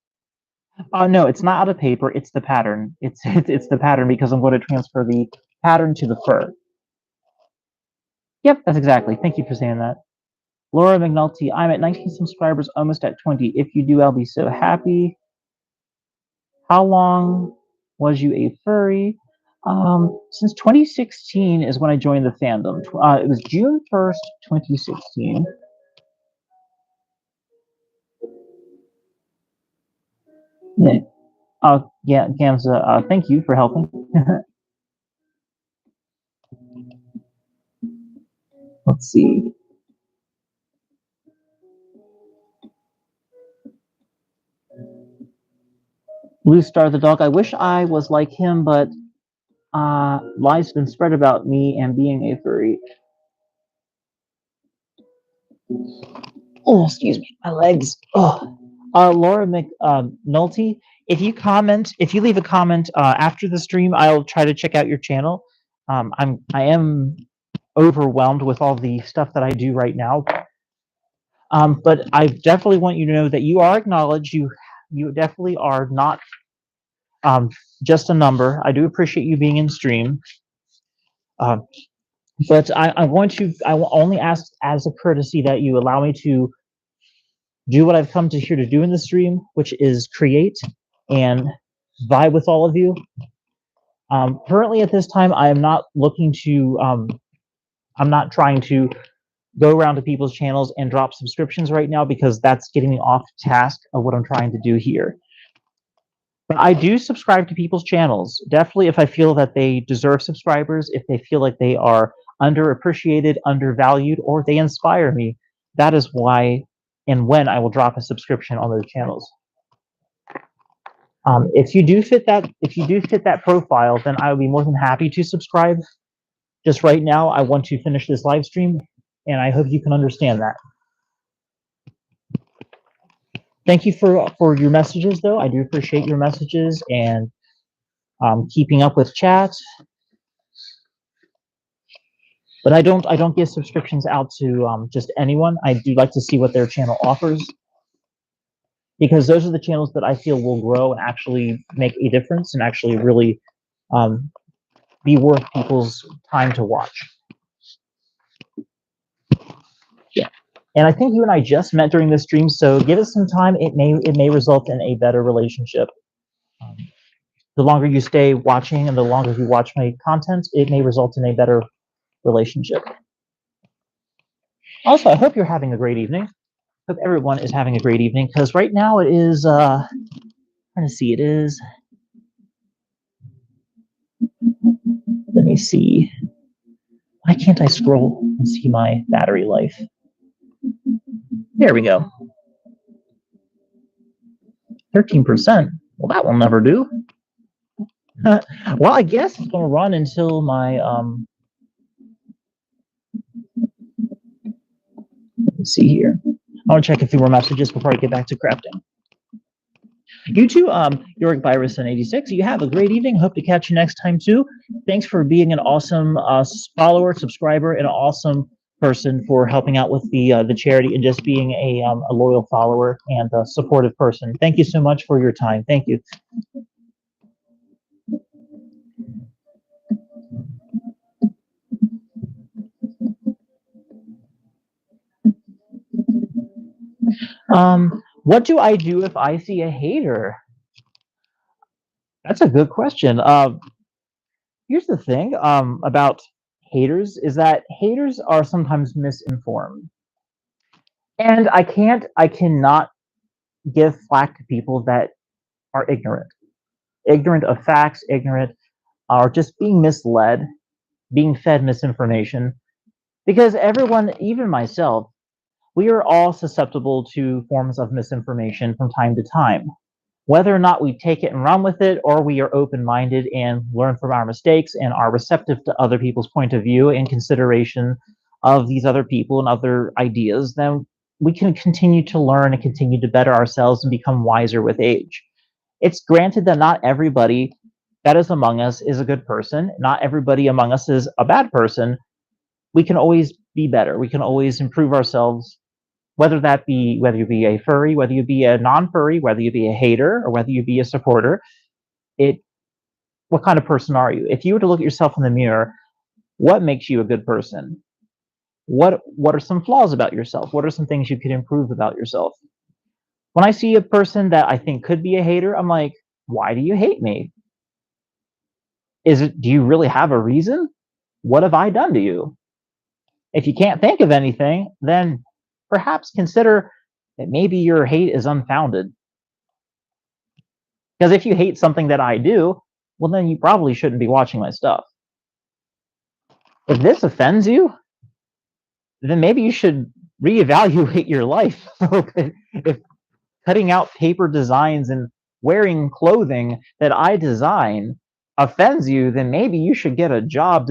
No, it's not out of paper. It's the pattern. It's the pattern because I'm going to transfer the pattern to the fur. Yep, that's exactly. Thank you for saying that. Laura McNulty, I'm at 19 subscribers, almost at 20. If you do, I'll be so happy. How long was you a furry? Since 2016 is when I joined the fandom. It was June 1st, 2016. Yeah, Gamza, thank you for helping. Let's see. Blue Star the dog. I wish I was like him, but lies been spread about me and being a furry. Oh, excuse me, my legs. Oh. Laura McNulty, if you leave a comment after the stream, I'll try to check out your channel. I am overwhelmed with all the stuff that I do right now. But I definitely want you to know that you are acknowledged. You definitely are not just a number. I do appreciate you being in stream. But I will only ask as a courtesy that you allow me to do what I've come to here to do in the stream, which is create and vibe with all of you. Currently at this time, I am not looking to, I'm not trying to go around to people's channels and drop subscriptions right now because that's getting me off task of what I'm trying to do here. But I do subscribe to people's channels. Definitely if I feel that they deserve subscribers, if they feel like they are underappreciated, undervalued, or they inspire me. That is why I subscribe to them. and when I will drop a subscription on those channels. If you do fit that profile, then I would be more than happy to subscribe. Just right now, I want to finish this live stream, and I hope you can understand that. Thank you for your messages, though. I do appreciate your messages and keeping up with chat. But I don't give subscriptions out to just anyone. I do like to see what their channel offers, because those are the channels that I feel will grow and actually make a difference and actually really be worth people's time to watch. Yeah. And I think you and I just met during this stream, so give it some time. It may result in a better relationship. The longer you stay watching and the longer you watch my content, it may result in a better relationship. Also, I hope you're having a great evening. Hope everyone is having a great evening, because right now it is, trying to see, it is, let me see. Why can't I scroll and see my battery life? There we go. 13%. Well, that will never do. Well, I guess it's going to run until my, let's see here. I want to check a few more messages before I get back to crafting. You too, Yorick Byron 86. You have a great evening. Hope to catch you next time too. Thanks for being an awesome follower, subscriber, and an awesome person for helping out with the charity and just being a loyal follower and a supportive person. Thank you so much for your time. Thank you. What do I do if I see a hater? That's a good question. Here's the thing about haters is that haters are sometimes misinformed. And I cannot give flack to people that are ignorant of facts, ignorant, or just being misled, being fed misinformation. Because everyone, even myself, we are all susceptible to forms of misinformation from time to time. Whether or not we take it and run with it, or we are open-minded and learn from our mistakes and are receptive to other people's point of view and consideration of these other people and other ideas, then we can continue to learn and continue to better ourselves and become wiser with age. It's granted that not everybody that is among us is a good person. Not everybody among us is a bad person. We can always be better. We can always improve ourselves, whether you be a furry, whether you be a non-furry, whether you be a hater, or whether you be a supporter. What kind of person are you? If you were to look at yourself in the mirror, what makes you a good person? What are some flaws about yourself? What are some things you could improve about yourself? When I see a person that I think could be a hater, I'm like, why do you hate me? Do you really have a reason? What have I done to you? If you can't think of anything, then perhaps consider that maybe your hate is unfounded. Because if you hate something that I do, well, then you probably shouldn't be watching my stuff. If this offends you, then maybe you should reevaluate your life. If cutting out paper designs and wearing clothing that I design offends you, then maybe you should get a job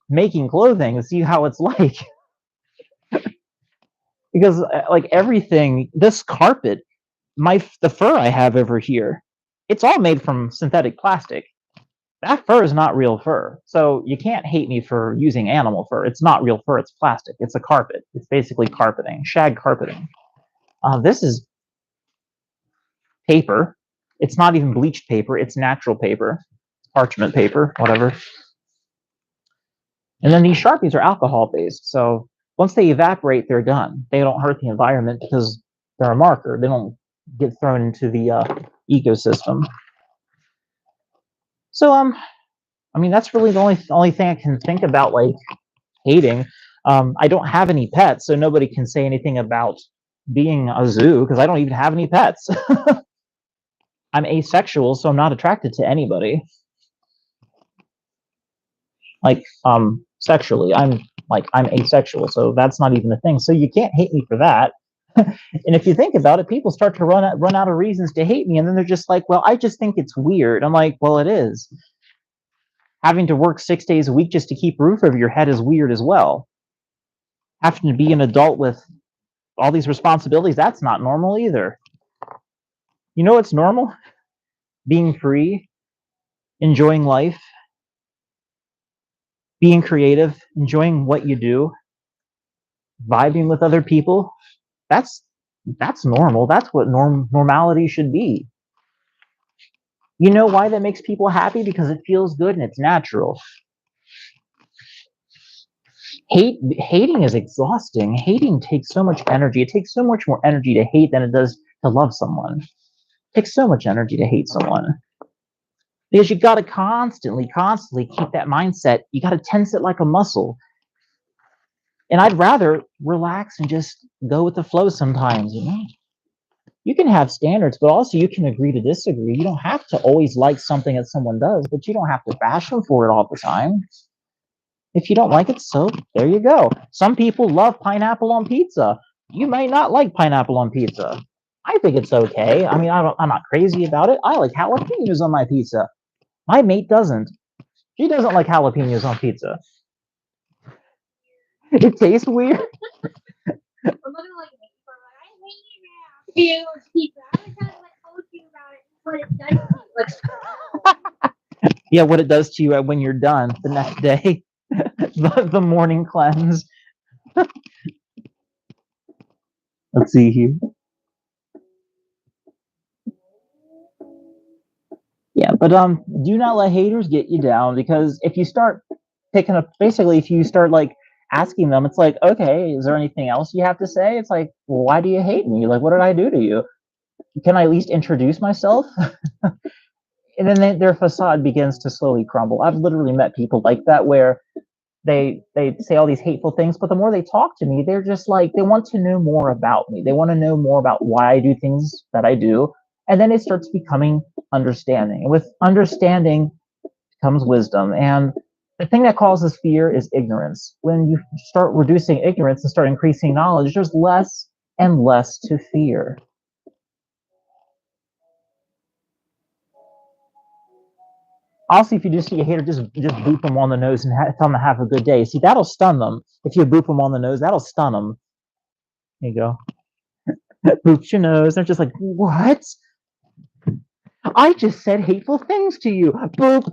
making clothing and see how it's like. Because like everything, this carpet, the fur I have over here, it's all made from synthetic plastic. That fur is not real fur. So you can't hate me for using animal fur. It's not real fur, it's plastic. It's a carpet. It's basically carpeting, shag carpeting. This is paper. It's not even bleached paper, it's natural paper. Parchment paper, whatever. And then these Sharpies are alcohol based. So once they evaporate, they're done. They don't hurt the environment because they're a marker. They don't get thrown into the ecosystem. So I mean, that's really the only thing I can think about, like, hating. I don't have any pets, so nobody can say anything about being a zoo because I don't even have any pets. I'm asexual, so I'm not attracted to anybody. Like, sexually, I'm asexual, so that's not even a thing. So you can't hate me for that. And if you think about it, people start to run out of reasons to hate me, and then they're just like, well, I just think it's weird. I'm like, well, it is. Having to work 6 days a week just to keep a roof over your head is weird as well. Having to be an adult with all these responsibilities, that's not normal either. You know what's normal? Being free, enjoying life, being creative, enjoying what you do, vibing with other people. That's normal. That's what normality should be. You know why that makes people happy? Because it feels good and it's natural. Hating is exhausting. Hating takes so much energy. It takes so much more energy to hate than it does to love someone. It takes so much energy to hate someone. Because you got to constantly keep that mindset. You got to tense it like a muscle. And I'd rather relax and just go with the flow sometimes, you know? You can have standards, but also you can agree to disagree. You don't have to always like something that someone does, but you don't have to bash them for it all the time. If you don't like it, so there you go. Some people love pineapple on pizza. You may not like pineapple on pizza. I think it's okay. I mean, I'm not crazy about it. I like jalapenos on my pizza. My mate doesn't. She doesn't like jalapenos on pizza. It tastes weird. I'm looking like I hate it. Pizza. I was telling my coach about it, but it doesn't. Yeah, what it does to you when you're done the next day. the morning cleanse. Let's see here. Yeah, but do not let haters get you down, because if you start picking up, basically, if you start like asking them, it's like, okay, is there anything else you have to say? It's like, well, why do you hate me? Like, what did I do to you? Can I at least introduce myself? And then their facade begins to slowly crumble. I've literally met people like that where they say all these hateful things, but the more they talk to me, they're just like, they want to know more about me. They want to know more about why I do things that I do. And then it starts becoming understanding. And with understanding comes wisdom. And the thing that causes fear is ignorance. When you start reducing ignorance and start increasing knowledge, there's less and less to fear. Also, if you just see a hater, just boop them on the nose and tell them to have a good day. See, that'll stun them. If you boop them on the nose, that'll stun them. There you go. Boop your nose. They're just like, what? I just said hateful things to you. Boop.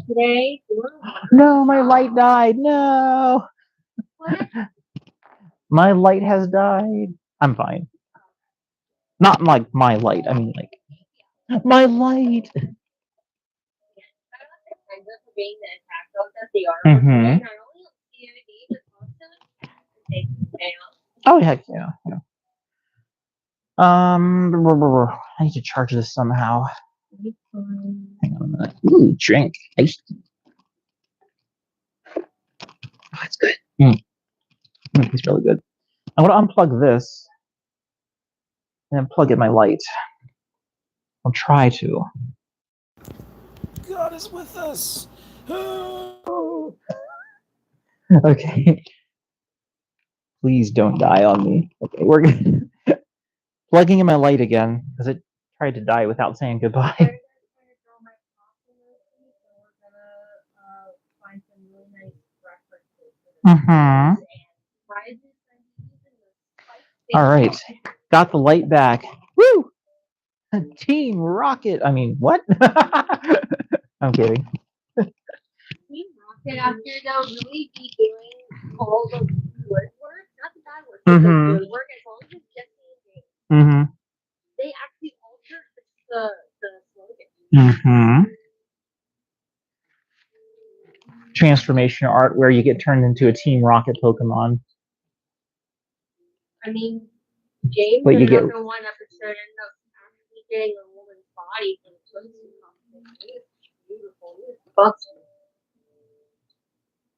Today. No, my light died. No. What? My light has died. I'm fine. Not like my light. I mean, like, my light. Mm-hmm. Oh, heck yeah. I need to charge this somehow. Hang on a minute. Ooh, drink. Oh, it's good. It's really good. I'm going to unplug this and then plug in my light. I'll try to. God is with us. Okay. Please don't die on me. Okay, we're good. Plugging in my light again because it tried to die without saying goodbye. Mm-hmm. All right. Got the light back. Woo! Team Rocket. I mean, what? I'm kidding. Team Rocket out here though really be doing all the good work, not the bad work, but the good work, as long as it's just Mm-hmm. they actually altered the slogan. Mm-hmm. Transformation art where you get turned into a Team Rocket Pokemon. I mean, James But you get after one episode ended up actually getting a woman's body from the swimsuit competition. It was beautiful. It was busted.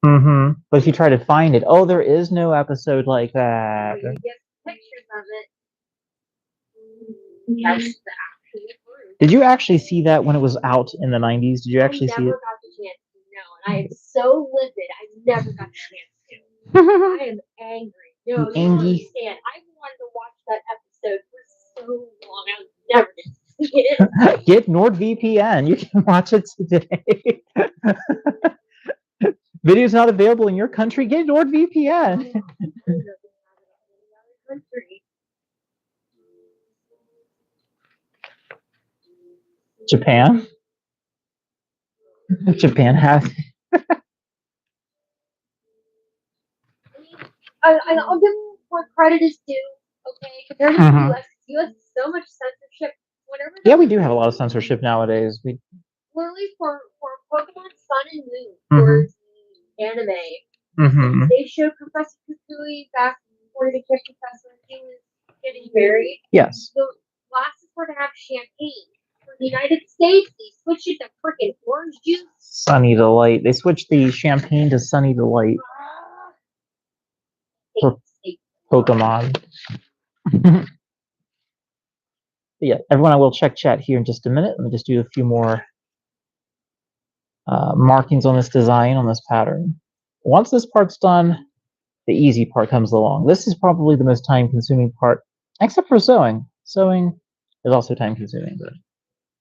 Mm-hmm. But if you try to find it, oh, there is no episode like that. You get pictures of it. That's the actual proof. Did you actually see that when it was out in the 90s? Did you actually see it? I never got the chance to know, and I am so livid. I never got the chance to. I am angry. No, you don't Angie. understand. I've wanted to watch that episode for so long. I was never going to see it. Get NordVPN. You can watch it today. Video's not available in your country. Get NordVPN. Japan. Japan has. I'll give them where credit is due. Okay, compared to the U.S., U.S. has so much censorship. Whatever. Yeah, we do have a lot of censorship nowadays. We literally for Pokemon Sun and Moon for the anime. They showed Professor Kukui back before they kept Professor he was getting married. Yes. The glasses were to have champagne. For the United States, they switched it to freaking orange juice. Sunny Delight. They switched the champagne to Sunny Delight. For Pokemon. Yeah, everyone, I will check chat here in just a minute. Let me just do a few more markings on this design, on this pattern. Once this part's done, the easy part comes along. This is probably the most time-consuming part, except for sewing. Sewing is also time-consuming, but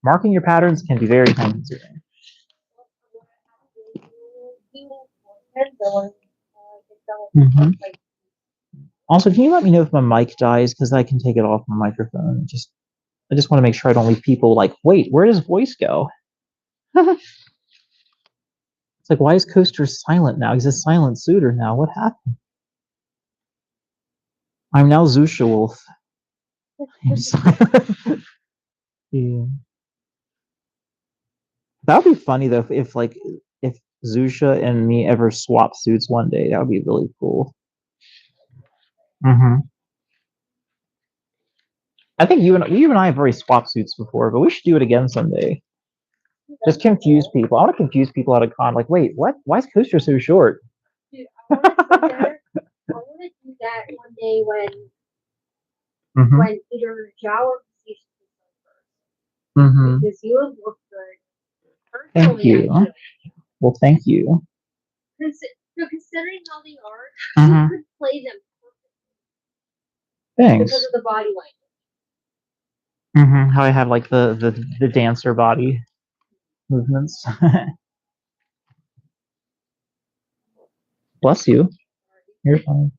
marking your patterns can be very time-consuming. Also, can you let me know if my mic dies, because I can take it off my microphone. I just want to make sure I don't leave people like, wait, where does voice go? It's like, why is Coaster silent now? He's a silent suitor now. What happened? I'm now Zusha Wolf. I'm silent. Yeah. That would be funny though if Zusha and me ever swap suits one day. That would be really cool. I think you and I have already swapped suits before, but we should do it again someday. Just confuse people. I want to confuse people at a con. Like, wait, what? Why is Coaster so short? Dude, I want to do that one day when either Zhao or Casey first. Because you have looked good. Thank you. Well, thank you. Considering how they are, you could play them perfectly. Thanks. Because of the body language. How I have like the dancer body movements. Bless you. You're fine.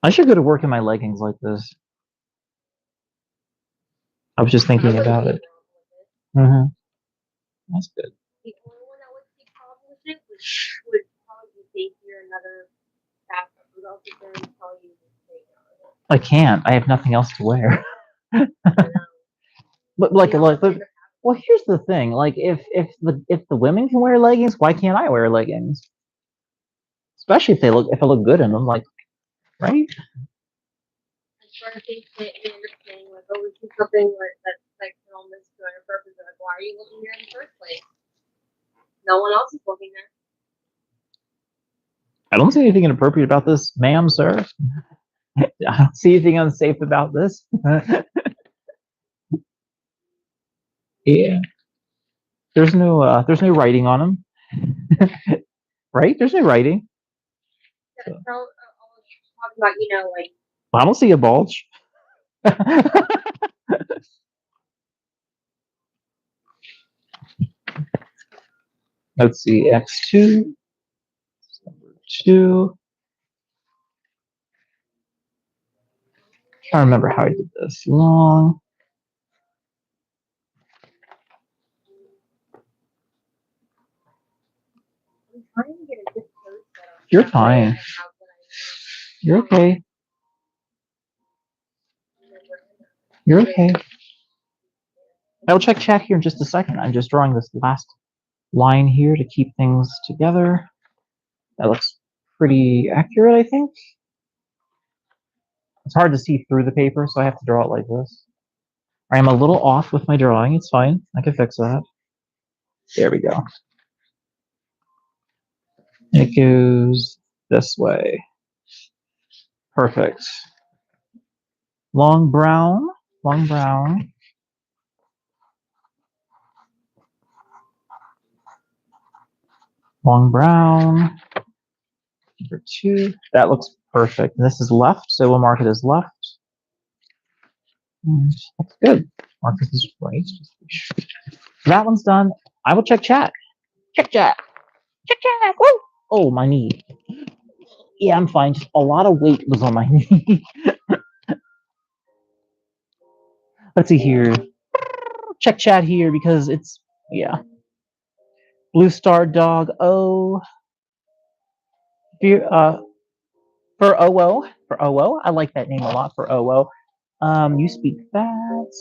I should go to work in my leggings like this. I was just thinking about it. That's good. The only one that would see problem with it would probably be here another staff who else is there and tell you I can't. I have nothing else to wear. But well, here's the thing. Like, if the women can wear leggings, why can't I wear leggings? Especially if I look good in them, like, right? I sort of think they understand like, oh, we see something that's like film is doing a purpose. Like, why are you looking here in the first place? No one else is looking there. I don't see anything inappropriate about this, ma'am, sir. I don't see anything unsafe about this. Yeah. There's no writing on them. Right? There's no writing. Yeah, so. Talking about, like. I don't see a bulge. Let's see, X2. 2. I don't remember how I did this. Long. You're fine. You're okay. You're okay. I'll check chat here in just a second. I'm just drawing this last line here to keep things together. That looks pretty accurate, I think. It's hard to see through the paper, so I have to draw it like this. I am a little off with my drawing. It's fine. I can fix that. There we go. It goes this way. Perfect. Long brown. Long brown. Long brown. Number 2. That looks perfect. And this is left, so we'll mark it as left. And that's good. Mark this as right. That one's done. I will check chat. Check chat. Check chat. Woo! Oh, my knee. Yeah, I'm fine. Just a lot of weight was on my knee. Let's see here. Check chat here because it's, yeah. Blue Star Dog O. For OO. I like that name a lot for OO. You speak fast.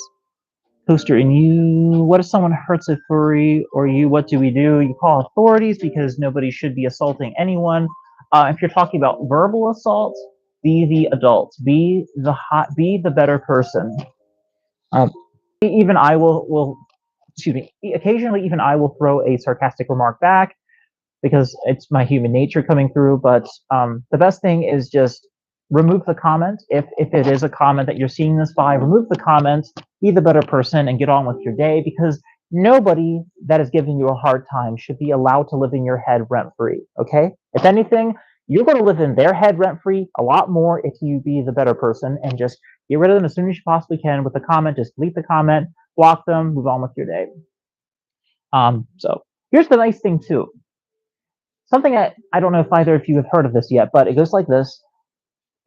Poster in you. What if someone hurts a furry or you? What do we do? You call authorities because nobody should be assaulting anyone. If you're talking about verbal assault, be the adult. Be the better person. Even I will excuse me. Occasionally, even I will throw a sarcastic remark back because it's my human nature coming through. But the best thing is just remove the comment. If it is a comment that you're seeing this by, remove the comment, be the better person, and get on with your day, because nobody that is giving you a hard time should be allowed to live in your head rent-free, okay? If anything, you're going to live in their head rent-free a lot more if you be the better person and just get rid of them as soon as you possibly can with a comment. Just delete the comment, block them, move on with your day. So here's the nice thing too. Something that I don't know if either of you have heard of this yet, but it goes like this.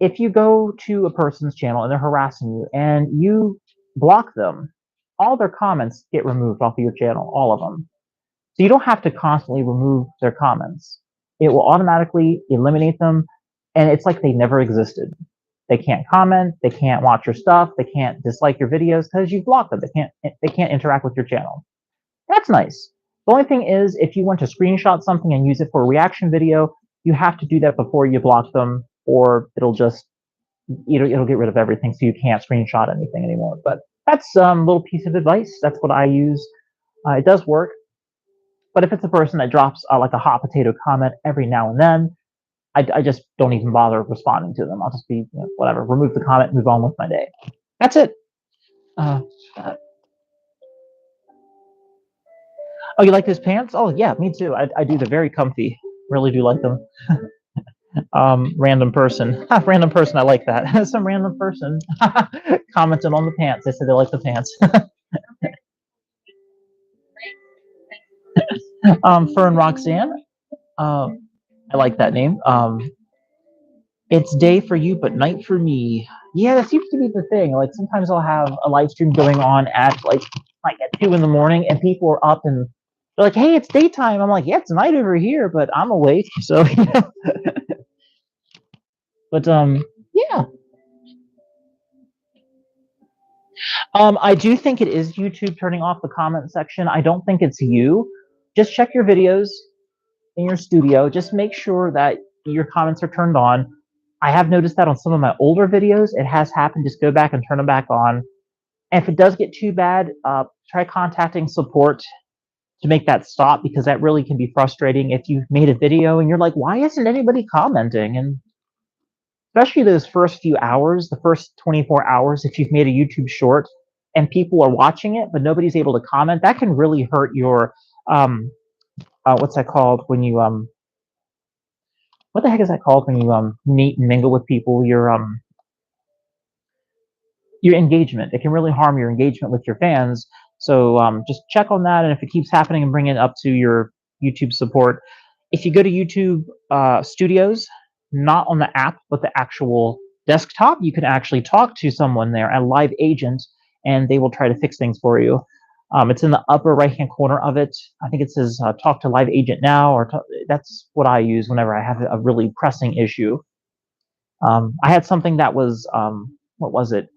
If you go to a person's channel and they're harassing you and you block them, all their comments get removed off of your channel, all of them. So you don't have to constantly remove their comments. It will automatically eliminate them, and it's like they never existed. They can't comment, they can't watch your stuff, they can't dislike your videos because you've blocked them. They can't interact with your channel. That's nice. The only thing is, if you want to screenshot something and use it for a reaction video, you have to do that before you block them, or it'll just, it'll get rid of everything, so you can't screenshot anything anymore. But that's a little piece of advice. That's what I use. It does work. But if it's a person that drops like a hot potato comment every now and then, I just don't even bother responding to them. I'll just be, whatever, remove the comment, move on with my day. That's it. Oh, you like those pants? Oh, yeah, me too. I do. They're very comfy. Really do like them. Random person. Random person, I like that. Some random person commented on the pants. They said they like the pants. Fern Roxanne. I like that name. It's day for you, but night for me. Yeah, that seems to be the thing. Like sometimes I'll have a live stream going on at like at 2 in the morning, and people are up and they're like, "Hey, it's daytime." I'm like, "Yeah, it's night over here, but I'm awake." So, but yeah. I do think it is YouTube turning off the comment section. I don't think it's you. Just check your videos in your studio. Just make sure that your comments are turned on. I have noticed that on some of my older videos, it has happened. Just go back and turn them back on. And if it does get too bad, try contacting support to make that stop, because that really can be frustrating if you've made a video and you're like, why isn't anybody commenting? And especially those first few hours, the first 24 hours, if you've made a YouTube short and people are watching it, but nobody's able to comment, that can really hurt your, what's that called when you, what the heck is that called when you, meet and mingle with people, your engagement. It can really harm your engagement with your fans. So just check on that, and if it keeps happening, and bring it up to your YouTube support. If you go to YouTube Studios, not on the app, but the actual desktop, you can actually talk to someone there, a live agent, and they will try to fix things for you. It's in the upper right-hand corner of it. I think it says talk to live agent now, or that's what I use whenever I have a really pressing issue. I had something that was, what was it?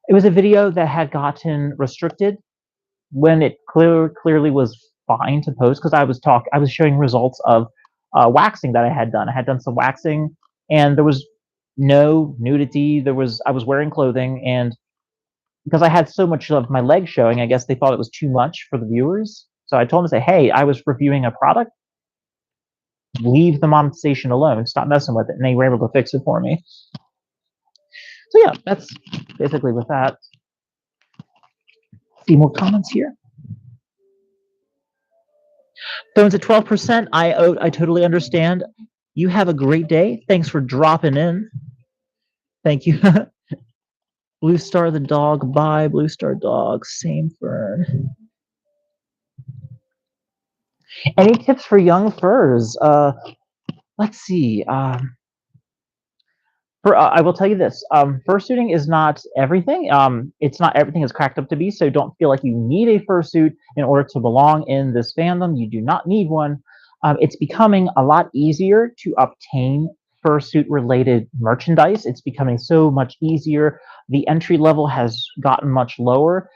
It was a video that had gotten restricted when it clearly was fine to post, because I was showing results of waxing that I had done. I had done some waxing, and there was no nudity. I was wearing clothing, and because I had so much of my leg showing, I guess they thought it was too much for the viewers. So I told them to say, "Hey, I was reviewing a product. Leave the monetization alone. Stop messing with it." And they were able to fix it for me. So yeah, that's basically with that. See more comments here. Phone's at 12%. I totally understand. You have a great day. Thanks for dropping in. Thank you. Blue Star the dog. Bye, Blue Star dog. Same fern. Any tips for young furs? Let's see. I will tell you this. Fursuiting is not everything. It's not everything it's cracked up to be. So don't feel like you need a fursuit in order to belong in this fandom. You do not need one. It's becoming a lot easier to obtain fursuit related merchandise. It's becoming so much easier. The entry level has gotten much lower.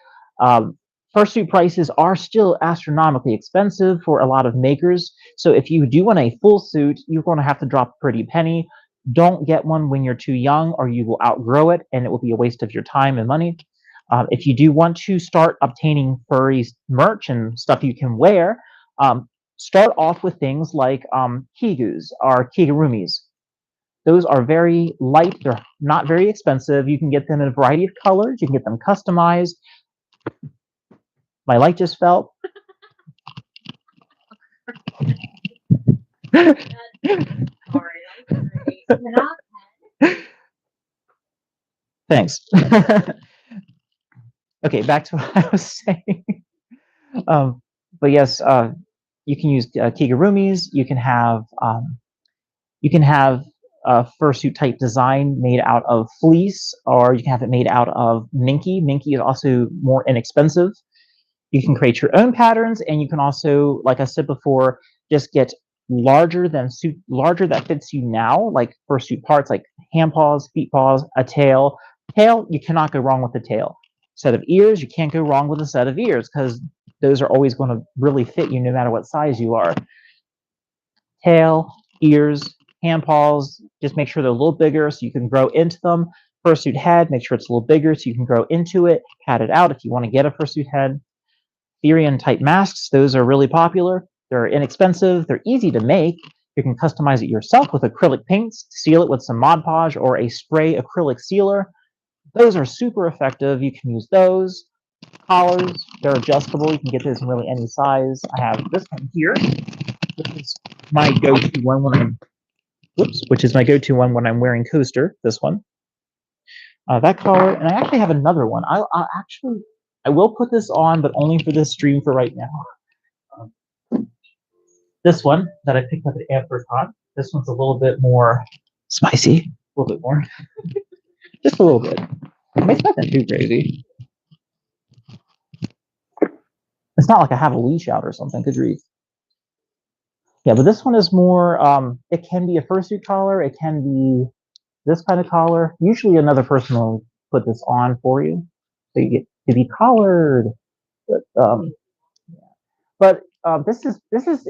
Fursuit prices are still astronomically expensive for a lot of makers. So if you do want a full suit, you're going to have to drop a pretty penny. Don't get one when you're too young, or you will outgrow it, and it will be a waste of your time and money. If you do want to start obtaining furry merch and stuff you can wear, start off with things like kigus or kigurumis. Those are very light. They're not very expensive. You can get them in a variety of colors. You can get them customized. My light just fell. Thanks. Okay, back to what I was saying. But yes, you can use kigurumis. You can have a fursuit type design made out of fleece, or you can have it made out of minky. Minky is also more inexpensive. You can create your own patterns, and you can also, like I said before, just get larger that fits you now, like fursuit parts, like hand paws, feet paws, a tail. Tail, you cannot go wrong with the tail. Set of ears, you can't go wrong with a set of ears because those are always going to really fit you no matter what size you are. Tail, ears, hand paws, just make sure they're a little bigger so you can grow into them. Fursuit head, make sure it's a little bigger so you can grow into it, pat it out if you want to get a fursuit head. Therian type masks, those are really popular. They're inexpensive, they're easy to make. You can customize it yourself with acrylic paints, seal it with some Mod Podge or a spray acrylic sealer. Those are super effective. You can use those. Collars, they're adjustable. You can get those in really any size. I have this one here. This is my go-to one when I'm wearing coaster. This one, that collar, and I actually have another one. I will put this on, but only for this stream for right now. This one that I picked up at Ampercon. This one's a little bit more spicy, a little bit more, just a little bit. It's nothing too crazy. It's not like I have a leash out or something. Good grief. Yeah, but this one is more, it can be a fursuit collar. It can be this kind of collar. Usually another person will put this on for you. So you get to be collared. But this is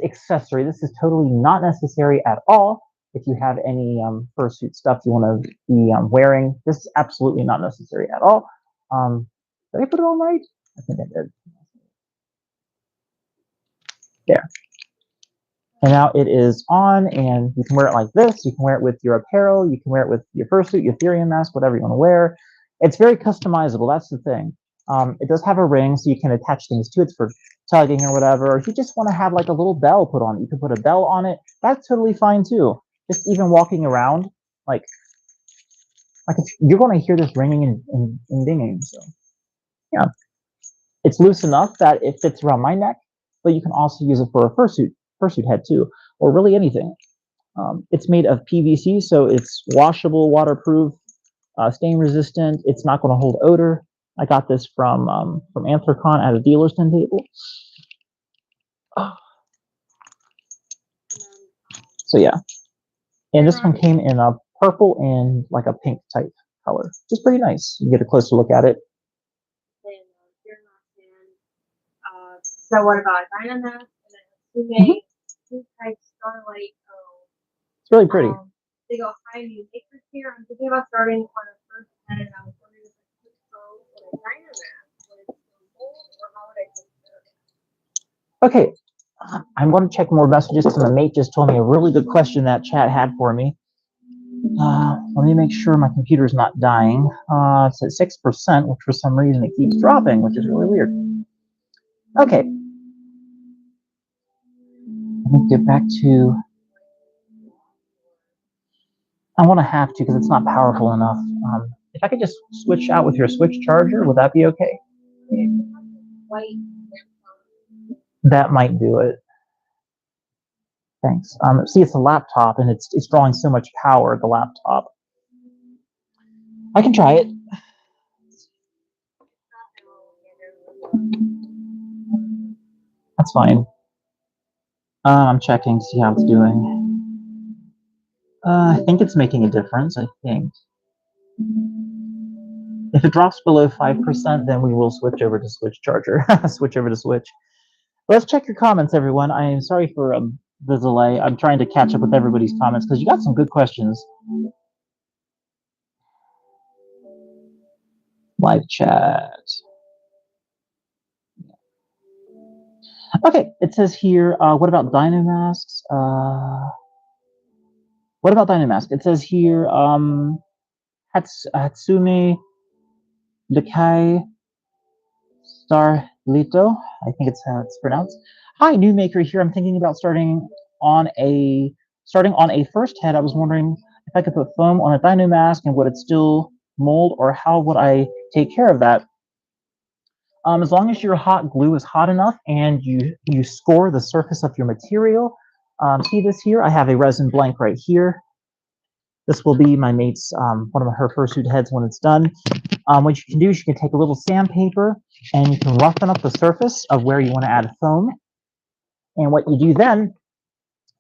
accessory. This is totally not necessary at all. If you have any fursuit stuff you want to be wearing, this is absolutely not necessary at all. Did I put it on right? I think I did. There. And now it is on, and you can wear it like this. You can wear it with your apparel. You can wear it with your fursuit, your Therian mask, whatever you want to wear. It's very customizable. That's the thing. It does have a ring, so you can attach things to it for tugging or whatever. Or if you just want to have like a little bell put on it, you can put a bell on it. That's totally fine too. Just even walking around, like if you're going to hear this ringing and dinging. So yeah, it's loose enough that it fits around my neck, but you can also use it for a fursuit head too, or really anything. It's made of PVC, so it's washable, waterproof, stain resistant. It's not going to hold odor. I got this from Anthrocon at a dealer's den table. So yeah, and this one came in a purple and like a pink type color, which is pretty nice. You get a closer look at it. So what about Dynamax and then two types Starlight? It's really pretty. They go high new makers here. I'm thinking about starting on a first head, and I was wondering if I could go with a Dynamax. Would it be gold, or how would I take care of it? Okay, I'm going to check more messages because my mate just told me a really good question that chat had for me. Let me make sure my computer's not dying. It's at 6%, which for some reason it keeps dropping, which is really weird. Okay. Let me get back to. I want to have to because it's not powerful enough. If I could just switch out with your switch charger, would that be okay? That might do it. Thanks. See, it's a laptop and it's drawing so much power, the laptop. I can try it. That's fine. I'm checking to see how it's doing. I think it's making a difference, I think. If it drops below 5%, then we will switch over to switch charger. Switch over to switch. Let's check your comments, everyone. I am sorry for the delay. I'm trying to catch up with everybody's comments because you got some good questions. Live chat. Okay, it says here, what about Dynamasks? What about Dynamask? It says here, Hatsume Dekai Starlito. I think it's how it's pronounced. Hi, new maker here. I'm thinking about starting on a first head. I was wondering if I could put foam on a Dynamask and would it still mold, or how would I take care of that? As long as your hot glue is hot enough and you score the surface of your material. See this here? I have a resin blank right here. This will be my mate's, one of her fursuit heads when it's done. What you can do is you can take a little sandpaper and you can roughen up the surface of where you want to add foam. And what you do then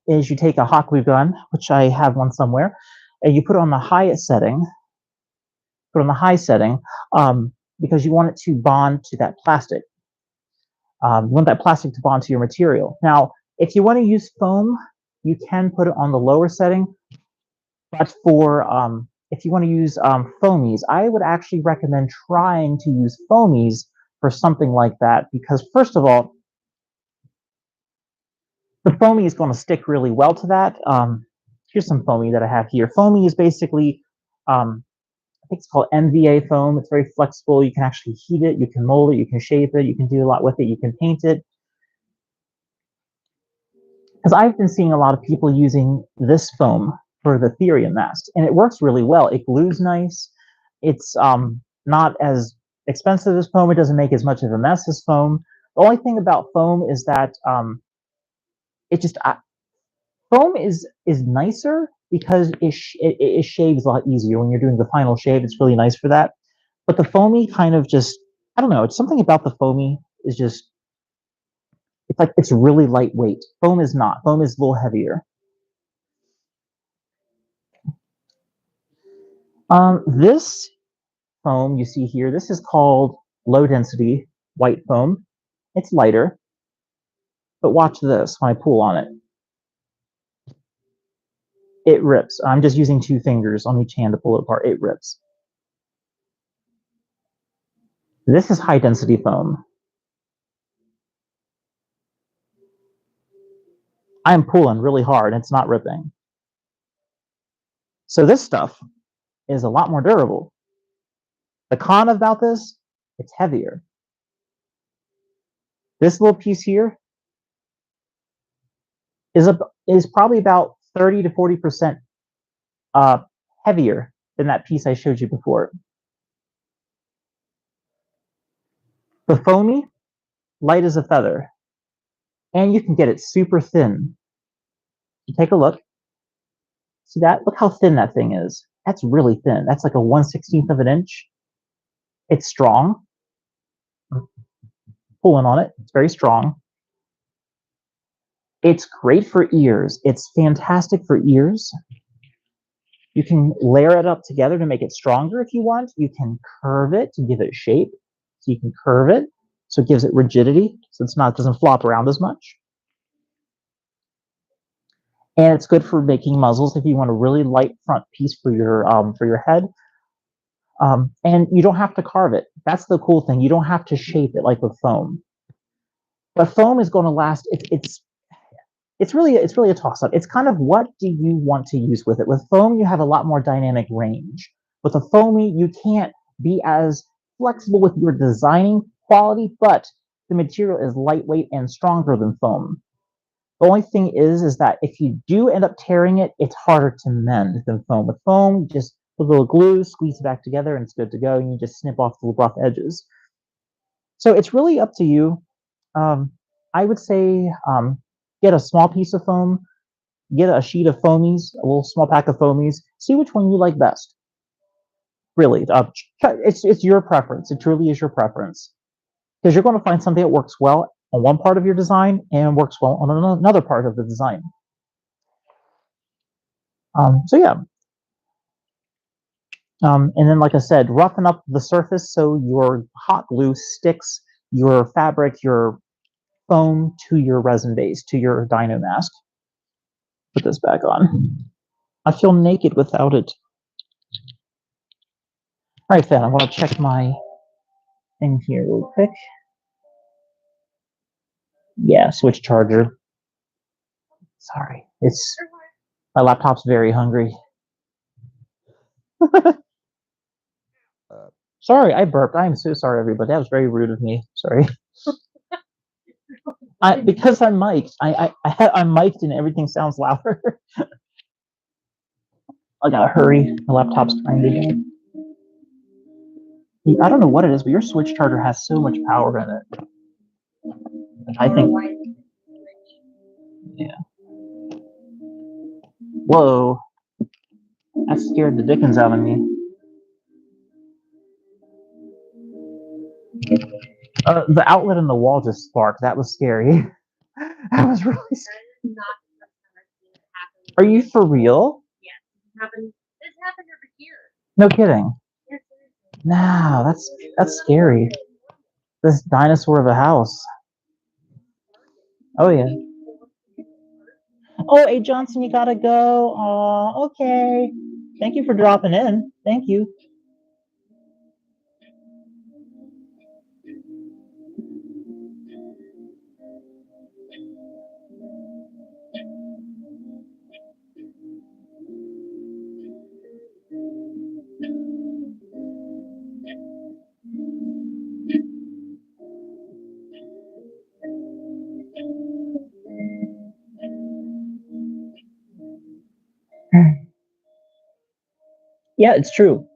is you take a hot glue gun, which I have one somewhere, and you put it on the highest setting. Put on the high setting because you want it to bond to that plastic. You want that plastic to bond to your material. Now, if you want to use foam, you can put it on the lower setting. But for if you want to use foamies, I would actually recommend trying to use foamies for something like that because, first of all, the foamy is going to stick really well to that. Here's some foamy that I have here. Foamy is basically, I think it's called MVA foam. It's very flexible. You can actually heat it, you can mold it, you can shape it, you can do a lot with it, you can paint it. Because I've been seeing a lot of people using this foam for the Therium mask, and it works really well. It glues nice. It's not as expensive as foam. It doesn't make as much of a mess as foam. The only thing about foam is that foam is nicer because it shaves a lot easier when you're doing the final shave. It's really nice for that. But the foamy kind of just, I don't know. It's something about the foamy is just, it's like it's really lightweight. Foam is not. Foam is a little heavier. This foam you see here, this is called low density white foam. It's lighter, but watch this when I pull on it. It rips. I'm just using 2 fingers on each hand to pull it apart. It rips. This is high density foam. I'm pulling really hard and it's not ripping. So this stuff is a lot more durable. The con about this, it's heavier. This little piece here is probably about 30 to 40% heavier than that piece I showed you before. The foamy, light as a feather, and you can get it super thin. You take a look. See that? Look how thin that thing is. That's really thin. That's like a 1/16 of an inch. It's strong. Pulling on it, it's very strong. It's great for ears. It's fantastic for ears. You can layer it up together to make it stronger if you want. You can curve it to give it shape. So you can curve it so it gives it rigidity, so it doesn't flop around as much. And it's good for making muzzles if you want a really light front piece for your head. And you don't have to carve it. That's the cool thing. You don't have to shape it like with foam. But foam is going to last. It's really a toss-up. It's kind of what do you want to use with it. With foam, you have a lot more dynamic range. With a foamy, you can't be as flexible with your designing quality, but the material is lightweight and stronger than foam. The only thing is that if you do end up tearing it, it's harder to mend than foam. With foam, just put a little glue, squeeze it back together, and it's good to go. And you just snip off the rough edges. So it's really up to you. I would say get a small piece of foam, get a sheet of foamies, a little small pack of foamies, see which one you like best. Really, it's your preference. It truly is your preference. Because you're going to find something that works well on one part of your design and works well on another part of the design. So yeah. And then, like I said, roughen up the surface so your hot glue sticks your fabric, your foam to your resin base, to your dino mask. Put this back on. I feel naked without it. All right, then, I want to check my thing here real quick. Yeah, switch charger. Sorry, my laptop's very hungry. Sorry, I burped. I am so sorry, everybody. That was very rude of me. Sorry. Because I'm mic'd. I'm mic'd and everything sounds louder. I gotta hurry. The laptop's trying to die. I don't know what it is, but your switch charger has so much power in it. I think. Yeah. Whoa. That scared the dickens out of me. The outlet in the wall just sparked. That was scary. That was really scary. Are you for real? Yeah, this happened over here. No kidding. No, that's scary. This dinosaur of a house. Oh yeah. Oh, A. Johnson, you gotta go. Aw, okay. Thank you for dropping in. Thank you. Yeah, it's true.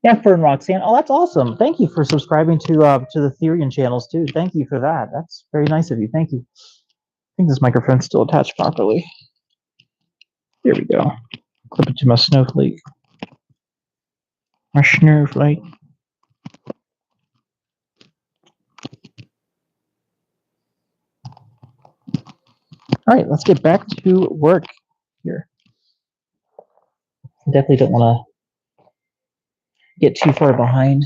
Yeah, Fern Roxanne. Oh, that's awesome. Thank you for subscribing to the Therian channels too. Thank you for that. That's very nice of you. Thank you. I think this microphone's still attached properly. There we go. Clip it to my snowflake. My snowflake. All right, let's get back to work here. Definitely don't want to get too far behind.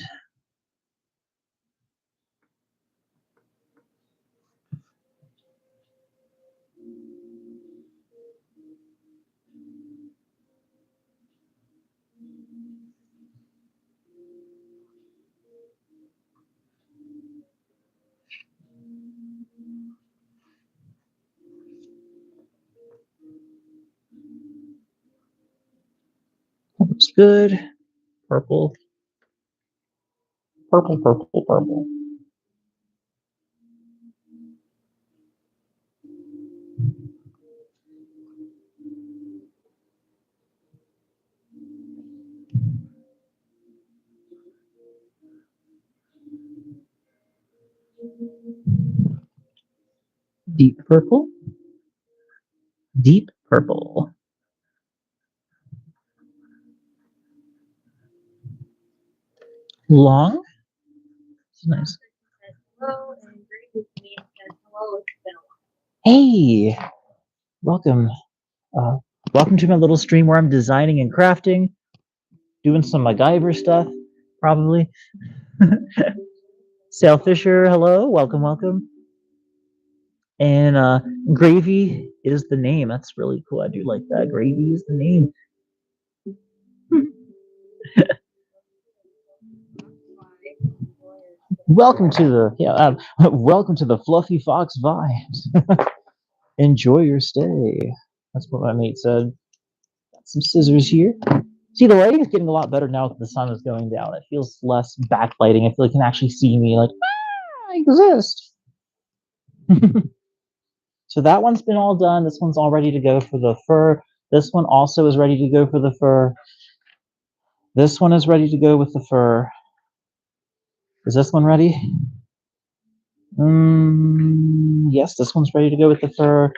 That looks good. Purple. Purple, purple, purple. Deep purple. Deep purple. Long. It's nice. Hello, and greetings to me. Hello, it's been a while. Hey, welcome. Welcome to my little stream where I'm designing and crafting, doing some MacGyver stuff, probably. Sal Fisher, hello, welcome, welcome. And Gravy is the name. That's really cool. I do like that. Gravy is the name. Welcome to the welcome to the Fluffy Fox vibes. Enjoy your stay. That's what my mate said. Got some scissors here. See, the lighting is getting a lot better now that the sun is going down. It feels less backlighting. I feel like you can actually see me, like, I exist. So that one's been all done. This one's all ready to go for the fur. This one also is ready to go for the fur. This one is ready to go with the fur. Is this one ready? Yes, this one's ready to go with the fur.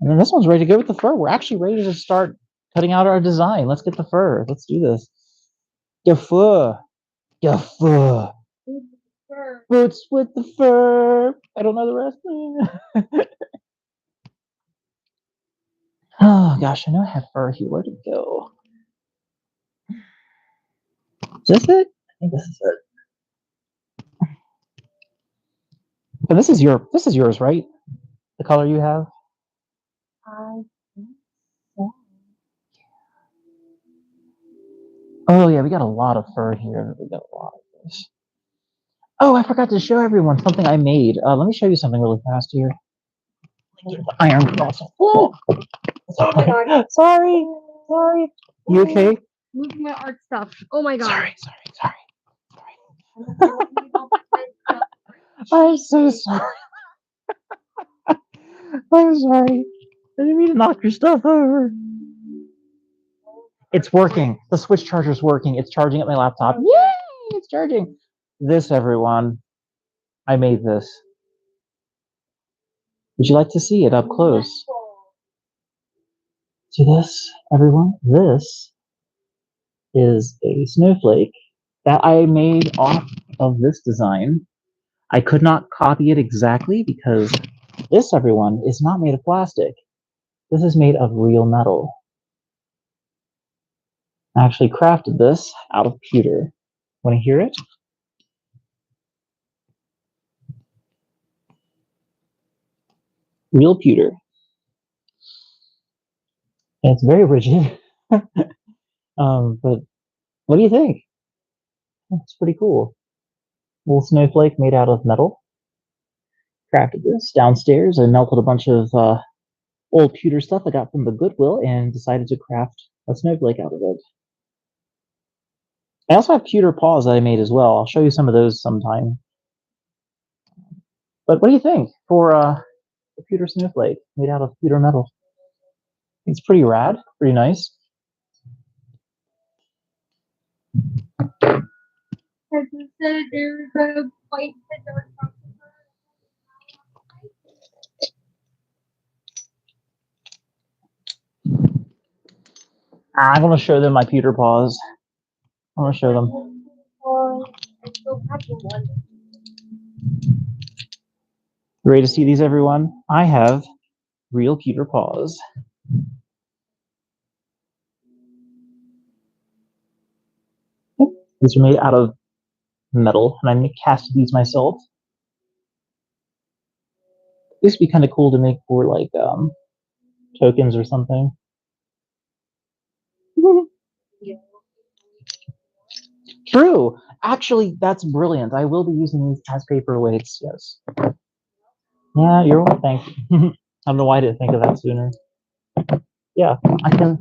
And then this one's ready to go with the fur. We're actually ready to start cutting out our design. Let's get the fur. Let's do this. The fur. The fur. Boots with the fur. I don't know the rest. Oh gosh, I know I have fur here. Where did it go? Is this it? I think this is it. But this is yours, right? The color you have? Oh yeah, we got a lot of fur here. We got a lot of this. Oh, I forgot to show everyone something I made. Let me show you something really fast here. Iron cross. Oh, Oh my god. sorry. You okay? Moving my art stuff. Oh my god. Sorry. I'm so sorry. I'm sorry. I didn't mean to knock your stuff over. It's working. The switch charger's working. It's charging at my laptop. Yay! It's charging. This, everyone. I made this. Would you like to see it up close? See this, everyone? This is a snowflake that I made off of this design. I could not copy it exactly because this, everyone, is not made of plastic. This is made of real metal. I actually crafted this out of pewter. Want to hear it? Real pewter. And it's very rigid. But what do you think? It's pretty cool. Little snowflake made out of metal. Crafted this downstairs. I melted a bunch of old pewter stuff I got from the Goodwill and decided to craft a snowflake out of it. I also have pewter paws that I made as well. I'll show you some of those sometime. But what do you think for a pewter snowflake made out of pewter metal? It's pretty rad, pretty nice. As you said, there's a fight that they're I'm going to show them my pewter paws. I'm going to show them. Ready to see these, everyone? I have real pewter paws. These are made out of metal, and I cast these myself. This would be kind of cool to make for like tokens or something. True. Actually, that's brilliant. I will be using these as paperweights. Yes. Yeah, you're welcome. Thank you. I don't know why I didn't think of that sooner. Yeah, I can.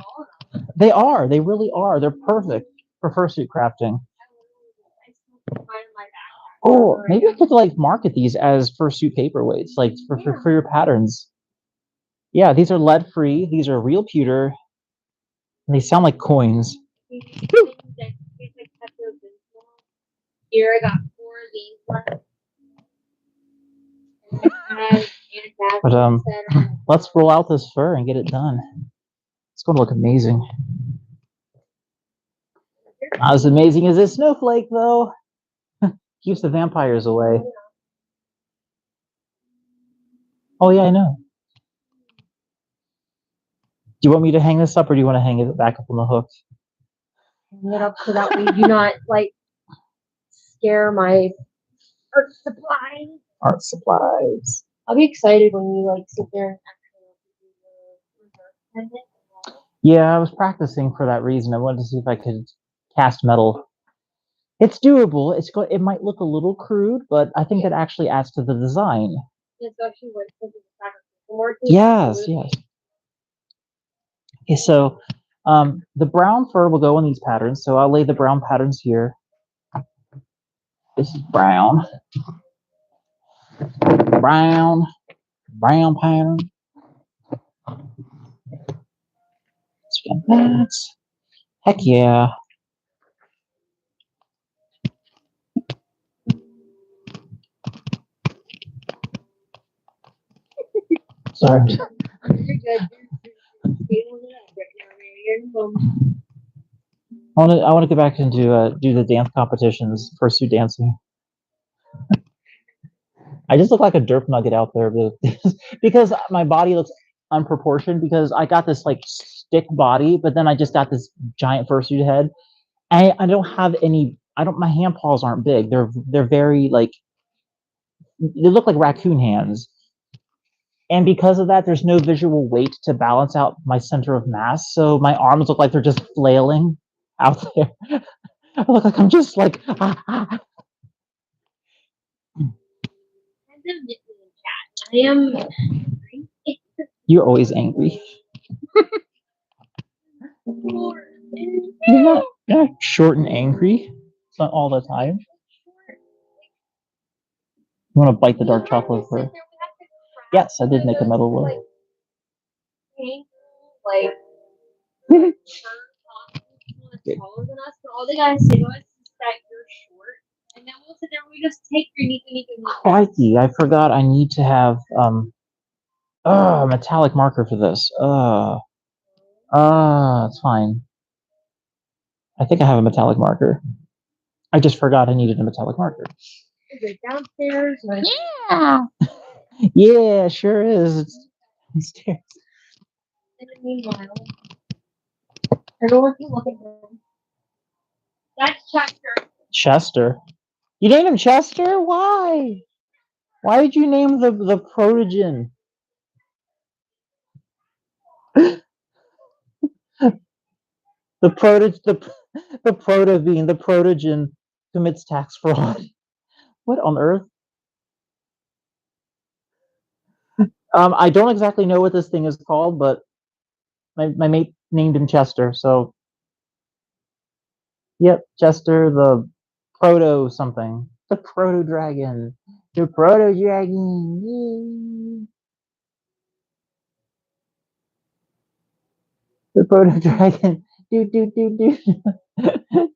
They are. They really are. They're perfect for fursuit crafting. Oh, maybe I could like market these as fursuit paperweights, like for your patterns. Yeah, these are lead free. These are real pewter. And they sound like coins. Here I got 4 of these left. But let's roll out this fur and get it done. It's going to look amazing. Not as amazing as this snowflake, though. Keeps the vampires away. Oh yeah, I know. Do you want me to hang this up, or do you want to hang it back up on the hook? Hang it up so that we do not like scare my art supplies. Art supplies. I'll be excited when you like sit there and actually do the reverse pendant. Yeah, I was practicing for that reason. I wanted to see if I could cast metal. It's doable. It might look a little crude, but I think it actually adds to the design. It's actually what Yes. Okay, so the brown fur will go on these patterns. So I'll lay the brown patterns here. This is brown. Brown pattern. Spin that. Heck yeah. Sorry. You're good. You're I want to go back and do the dance competitions, fursuit dancing. I just look like a derp nugget out there because my body looks unproportioned because I got this like stick body, but then I just got this giant fursuit head. I don't have any. My hand paws aren't big. They're very like they look like raccoon hands. And because of that, there's no visual weight to balance out my center of mass. So my arms look like they're just flailing out there. I look like I'm just like. I am angry. You're always angry. You're not short and angry. It's not all the time. You want to bite the dark chocolate for? Yes, I did make a metal one. Like, taller than us, but all they gotta say to us is that you're short, and then we'll sit there and we just take your knee. Crikey, I forgot I need to have a metallic marker for this. It's fine. I think I have a metallic marker. I just forgot I needed a metallic marker. Is it downstairs? Yeah. Yeah, sure is. It's downstairs. And then meanwhile, everyone can look at him. That's Chester. Chester. You named him Chester? Why? Why did you name the protogen? the protobean, the protogen commits tax fraud. What on earth? I don't exactly know what this thing is called, but my mate named him Chester, so yep, Chester the proto something. The proto dragon. The proto dragon. Yay. The proto dragon. Do do do do.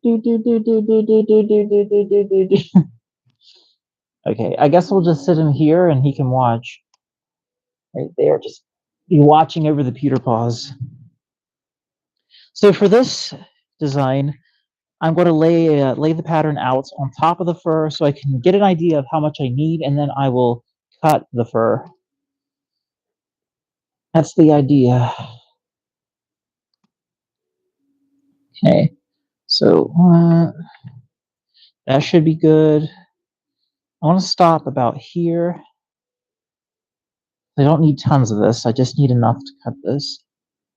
Do do do do do do do do do do do do. Okay, I guess we'll just sit him here and he can watch. Right there, just be watching over the pewter paws. So for this design, I'm going to lay the pattern out on top of the fur so I can get an idea of how much I need, and then I will cut the fur. That's the idea. Okay, so that should be good. I want to stop about here. I don't need tons of this. I just need enough to cut this.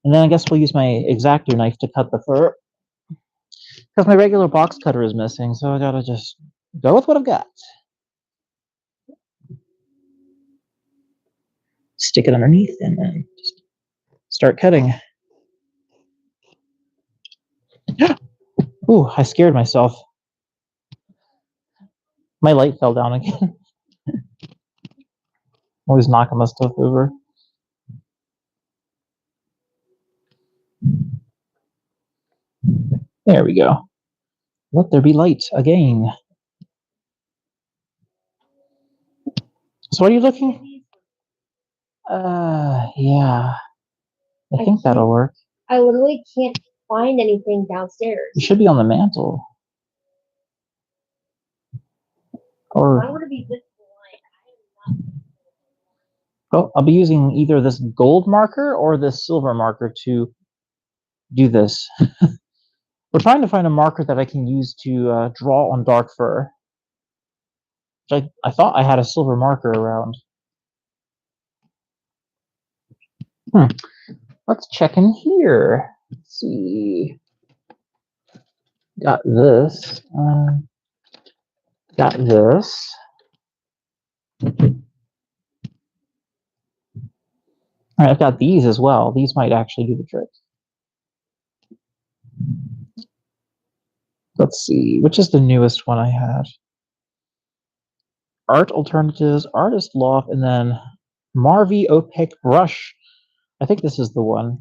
And then I guess we'll use my X-Acto knife to cut the fur. Because my regular box cutter is missing, so I gotta just go with what I've got. Stick it underneath and then just start cutting. Ooh, I scared myself. My light fell down again. Always knocking my stuff over. There we go. Let there be light again. So what are you looking? Yeah. I think that'll work. I literally can't find anything downstairs. It should be on the mantle. Or I want to be this blind. well, I'll be using either this gold marker or this silver marker to do this. We're trying to find a marker that I can use to draw on dark fur. Which I thought I had a silver marker around. Let's check in here. Let's see. Got this. Got this. All right, I've got these as well. These might actually do the trick. Let's see, which is the newest one I had? Art Alternatives, Artist Loft, and then Marvy Opaque Brush. I think this is the one.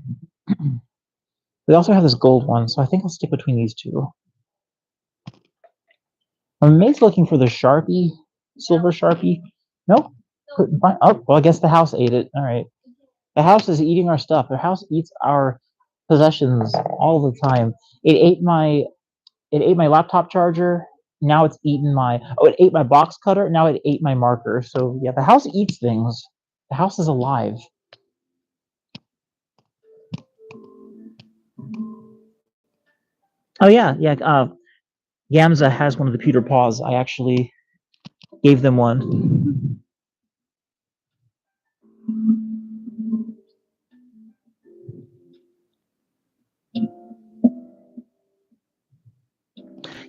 They also have this gold one, so I think I'll stick between these two. I'm amazed looking for the Sharpie, silver Sharpie. Nope. Couldn't find. Oh, well, I guess the house ate it. All right. The house is eating our stuff. The house eats our possessions all the time. It ate my laptop charger. Now it's eaten my. Oh, it ate my box cutter. Now it ate my marker. So yeah, the house eats things. The house is alive. Oh yeah, yeah. Gamza has one of the pewter paws. I actually gave them one.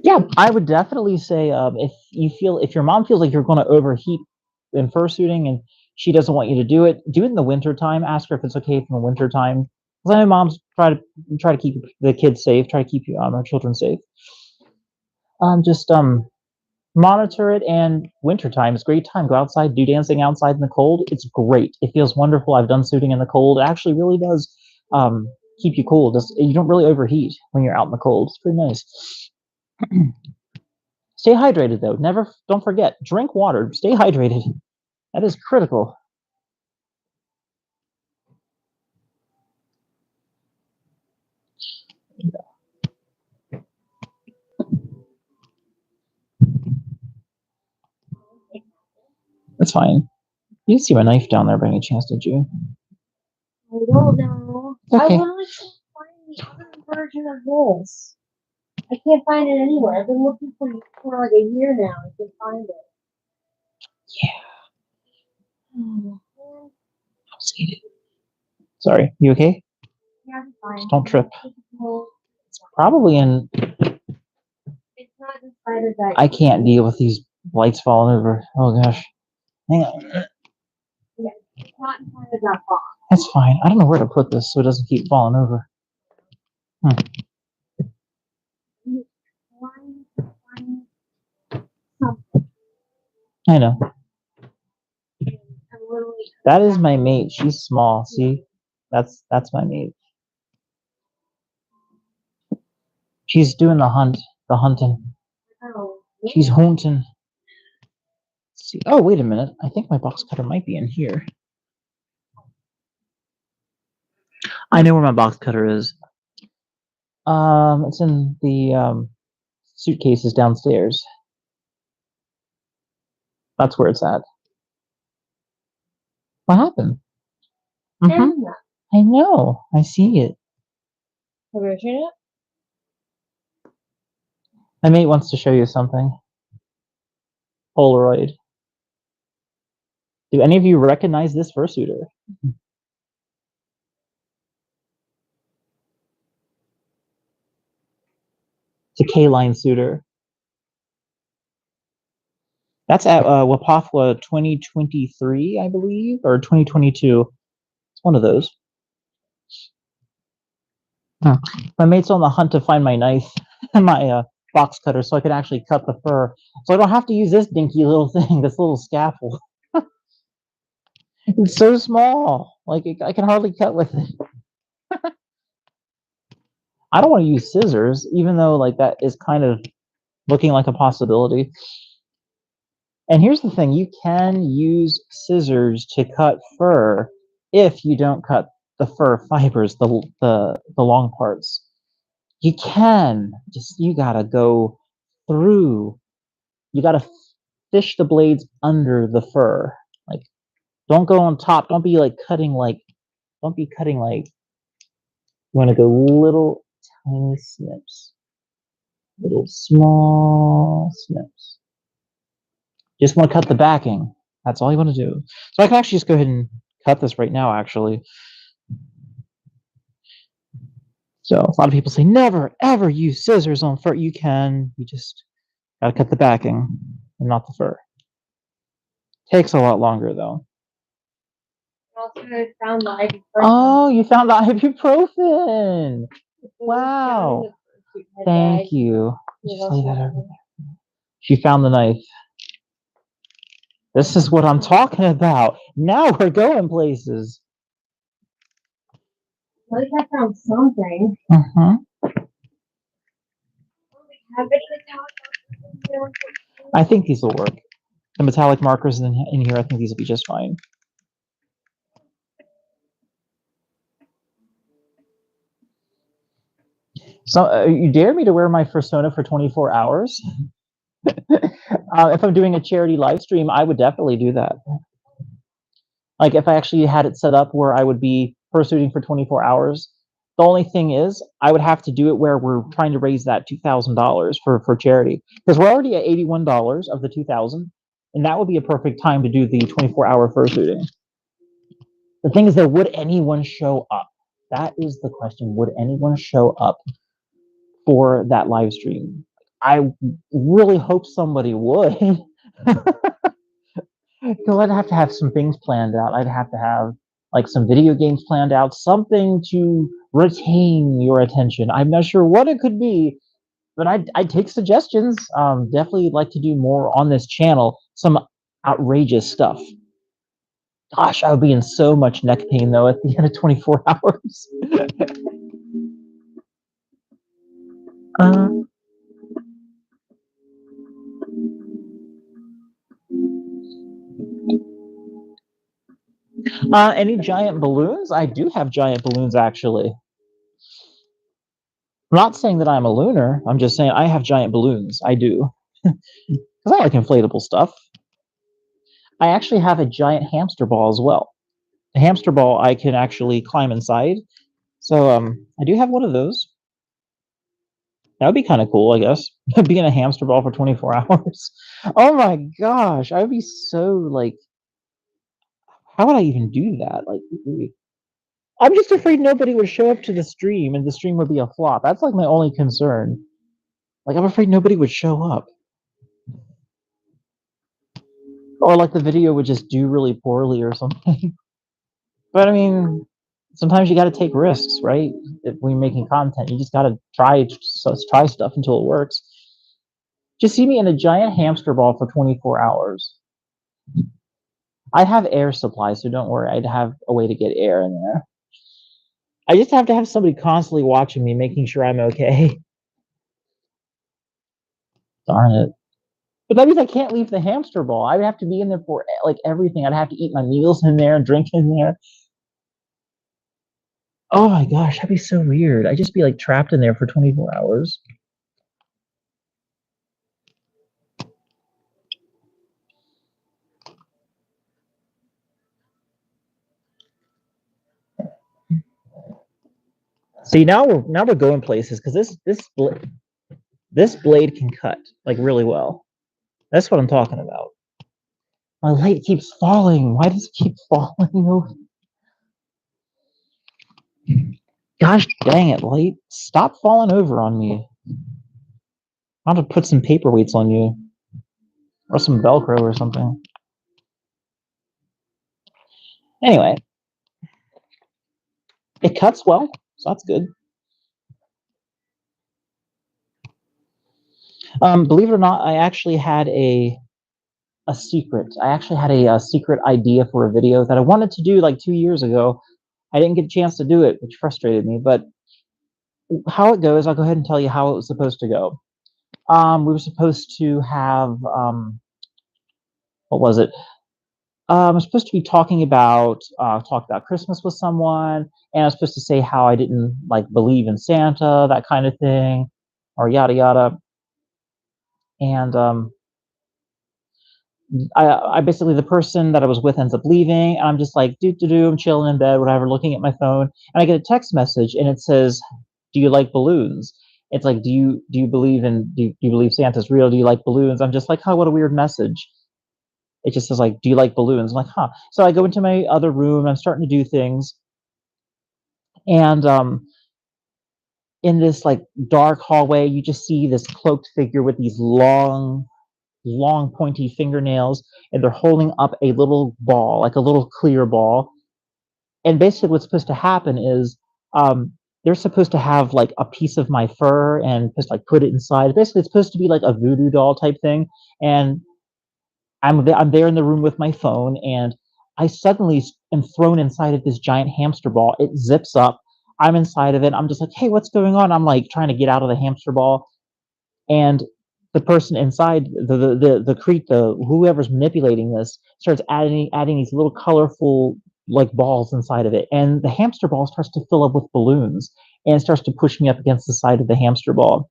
Yeah, I would definitely say if your mom feels like you're going to overheat in fursuiting and she doesn't want you to do it in the winter time. Ask her if it's okay in the winter time. Because I know moms try to keep the kids safe, try to keep our children safe. Just monitor it, and wintertime is a great time. Go outside, do dancing outside in the cold. It's great. It feels wonderful. I've done suiting in the cold. It actually really does keep you cool. You don't really overheat when you're out in the cold. It's pretty nice. Stay hydrated though. Don't forget, drink water. Stay hydrated. That is critical. That's fine. You didn't see my knife down there by any chance, did you? I don't know. Okay. I literally can't find the other version of this. I can't find it anywhere. I've been looking for like a year now. I can't find it. Yeah. Sorry, you okay? Yeah, I'm fine. Just don't trip. It's probably in. It's not decided that. I can't deal with these lights falling over. Oh gosh. Hang on. Yeah, it's not inside of that box. That's fine. I don't know where to put this so it doesn't keep falling over. I know. That is my mate. She's small. See, that's my mate. She's doing the hunting. She's hunting. Let's see. Oh, wait a minute. I think my box cutter might be in here. I know where my box cutter is. It's in the suitcases downstairs. That's where it's at. What happened? Mm-hmm. I know. I see it. Have you seen it? My mate wants to show you something. Polaroid. Do any of you recognize this fursuiter? It's a K-line suitor. That's at Wapafwa 2023, I believe, or 2022. It's one of those. My mate's on the hunt to find my knife and my box cutter so I can actually cut the fur. So I don't have to use this dinky little thing, this little scaffold. It's so small. Like, I can hardly cut with it. I don't want to use scissors, even though, like, that is kind of looking like a possibility. And here's the thing, you can use scissors to cut fur if you don't cut the fur fibers, the long parts. You can, just you gotta go through. You gotta fish the blades under the fur. Like, don't go on top. Don't be cutting like. You want to go little tiny snips, little small snips. Just want to cut the backing. That's all you want to do. So I can actually just go ahead and cut this right now, actually. So a lot of people say, never, ever use scissors on fur. You can. You just gotta cut the backing and not the fur. Takes a lot longer, though. Also, I found the ibuprofen. Oh, you found the ibuprofen. Wow. Thank you. Just lay that over there. She found the knife. This is what I'm talking about. Now we're going places. At least I found something. Uh-huh. Have any metallic markers in here? I think these will work. The metallic markers in here, I think these will be just fine. So you dare me to wear my persona for 24 hours? If I'm doing a charity live stream, I would definitely do that. Like if I actually had it set up where I would be fursuiting for 24 hours. The only thing is, I would have to do it where we're trying to raise that $2,000 for charity, because we're already at $81 of the 2,000, and that would be a perfect time to do the 24-hour fursuiting. The thing is, though, would anyone show up? That is the question. Would anyone show up for that live stream? I really hope somebody would. Because I'd have to have some things planned out. I'd have to have like some video games planned out, something to retain your attention. I'm not sure what it could be, but I'd take suggestions. Definitely like to do more on this channel, some outrageous stuff. Gosh, I would be in so much neck pain though at the end of 24 hours. Any giant balloons? I do have giant balloons, actually. I'm not saying that I'm a lunar. I'm just saying I have giant balloons. I do. Because I like inflatable stuff. I actually have a giant hamster ball as well. A hamster ball I can actually climb inside. So I do have one of those. That would be kind of cool, I guess. Being a hamster ball for 24 hours. Oh my gosh, I would be so like, how would I even do that? Like, I'm just afraid nobody would show up to the stream and the stream would be a flop. That's like my only concern. Like, I'm afraid nobody would show up. Or like the video would just do really poorly or something. But I mean, sometimes you got to take risks, right? If we're making content, you just got to try stuff until it works. Just see me in a giant hamster ball for 24 hours. I have air supply, so don't worry. I'd have a way to get air in there. I just have to have somebody constantly watching me, making sure I'm okay. Darn it. But that means I can't leave the hamster ball. I'd have to be in there for like everything. I'd have to eat my meals in there and drink in there. Oh my gosh, that'd be so weird. I'd just be like trapped in there for 24 hours. See, now we're going places because this blade can cut like really well. That's what I'm talking about. My light keeps falling. Why does it keep falling? Gosh dang it, light! Stop falling over on me. I'm gonna put some paperweights on you, or some Velcro or something. Anyway, it cuts well, so that's good. Believe it or not, I actually had a secret. I actually had a secret idea for a video that I wanted to do like 2 years ago. I didn't get a chance to do it, which frustrated me. But how it goes, I'll go ahead and tell you how it was supposed to go. We were supposed to have what was it? I'm supposed to be talking about Christmas with someone, and I was supposed to say how I didn't like believe in Santa, that kind of thing, or yada yada. And I basically, the person that I was with ends up leaving, and I'm just like I'm chilling in bed, whatever, looking at my phone, and I get a text message, and it says, "Do you like balloons?" It's like, do you believe do you believe Santa's real? Do you like balloons? I'm just like, oh, what a weird message. It just says like, do you like balloons? I'm like, huh. So I go into my other room. I'm starting to do things, and in this like dark hallway, you just see this cloaked figure with these long pointy fingernails, and they're holding up a little ball, like a little clear ball. And basically what's supposed to happen is they're supposed to have like a piece of my fur and just like put it inside. Basically it's supposed to be like a voodoo doll type thing. And I'm there in the room with my phone, and I suddenly am thrown inside of this giant hamster ball. It zips up. I'm inside of it. I'm just like, hey, what's going on? I'm like trying to get out of the hamster ball, and the person inside, the whoever's manipulating this, starts adding these little colorful like balls inside of it, and the hamster ball starts to fill up with balloons and starts to push me up against the side of the hamster ball.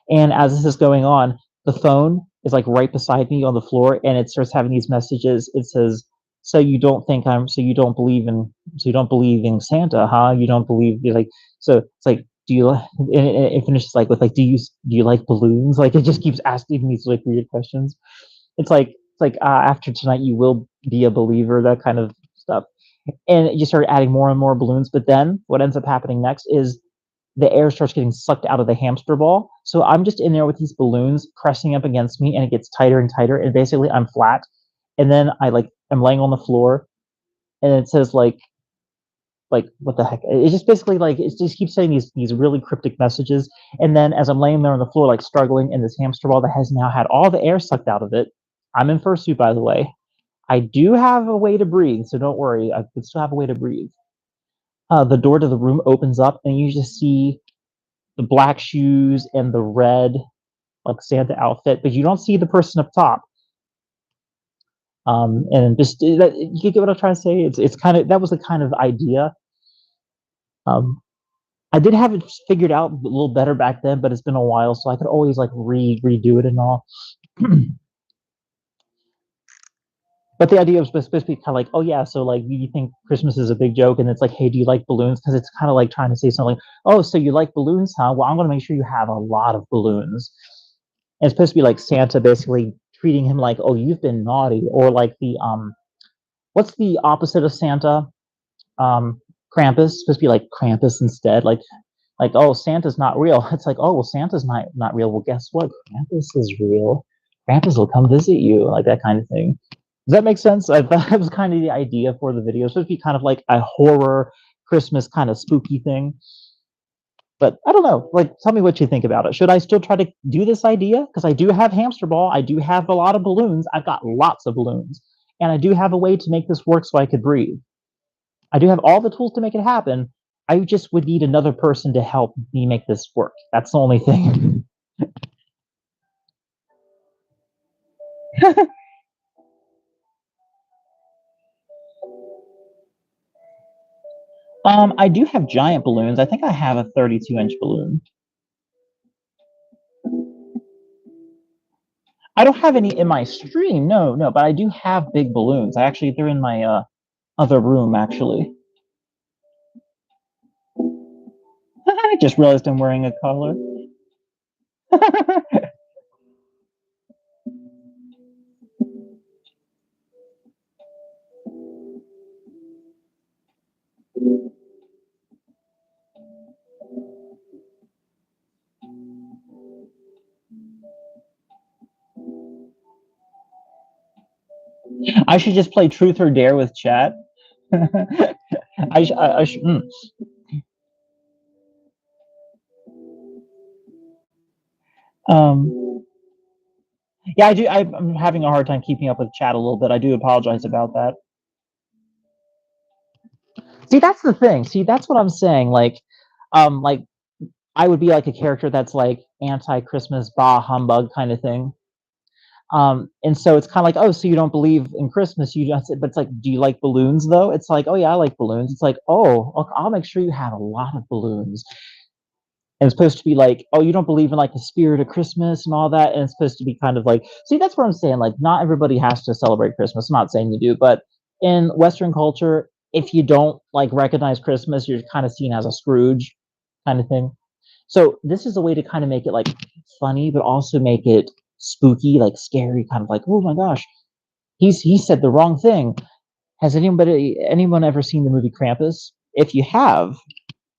And as this is going on, the phone is like right beside me on the floor, and it starts having these messages. It says, so you don't believe in, so you don't believe in Santa, huh? You don't believe, you're like, so it's like, do you, and it finishes like with like, do you like balloons? Like, it just keeps asking these like weird questions. After tonight, you will be a believer, that kind of stuff. And you start adding more and more balloons. But then what ends up happening next is the air starts getting sucked out of the hamster ball. So I'm just in there with these balloons pressing up against me, and it gets tighter and tighter. And basically, I'm flat. And then I'm laying on the floor, and it says like what the heck? It just basically like it just keeps saying these really cryptic messages. And then as I'm laying there on the floor, like struggling in this hamster ball that has now had all the air sucked out of it. I'm in fursuit, by the way. I do have a way to breathe, so don't worry. I still have a way to breathe. The door to the room opens up, and you just see the black shoes and the red like Santa outfit, but you don't see the person up top. And just you get what I'm trying to say. It's kind of, that was the kind of idea. I did have it figured out a little better back then, but it's been a while, so I could always like redo it and all. But the idea was supposed to be kind of like, oh yeah, so like you think Christmas is a big joke, and it's like, hey, do you like balloons? Because it's kind of like trying to say something like, oh, so you like balloons, huh? Well, I'm going to make sure you have a lot of balloons. And it's supposed to be like Santa basically treating him like, oh, you've been naughty, or like what's the opposite of Santa? Krampus. It's supposed to be like Krampus instead, like oh, Santa's not real. It's like, oh well, Santa's not real. Well, guess what? Krampus is real. Krampus will come visit you, like that kind of thing. Does that make sense? I thought that was kind of the idea for the video. It's supposed to be kind of like a horror Christmas kind of spooky thing. But I don't know. Like, tell me what you think about it. Should I still try to do this idea? Because I do have hamster ball. I do have a lot of balloons. I've got lots of balloons. And I do have a way to make this work so I could breathe. I do have all the tools to make it happen. I just would need another person to help me make this work. That's the only thing. I do have giant balloons. I think I have a 32-inch balloon. I don't have any in my stream, no, but I do have big balloons. They're in my other room, actually. I just realized I'm wearing a collar. I should just play Truth or Dare with chat. I should. Yeah, I do. I'm having a hard time keeping up with chat a little bit. I do apologize about that. See, that's the thing. See, that's what I'm saying. Like I would be like a character that's like anti-Christmas, bah humbug kind of thing. And so it's kind of like, oh, so you don't believe in Christmas? You just, but it's like, do you like balloons though? It's like, oh yeah, I like balloons. It's like, oh, look, I'll make sure you have a lot of balloons. And it's supposed to be like, oh, you don't believe in like the spirit of Christmas and all that. And it's supposed to be kind of like, see, that's what I'm saying. Like, not everybody has to celebrate Christmas. I'm not saying you do, but in Western culture, if you don't like recognize Christmas, you're kind of seen as a Scrooge kind of thing. So this is a way to kind of make it like funny, but also make it spooky, like scary, kind of like, oh my gosh, he said the wrong thing. Has anyone ever seen the movie Krampus? If you have,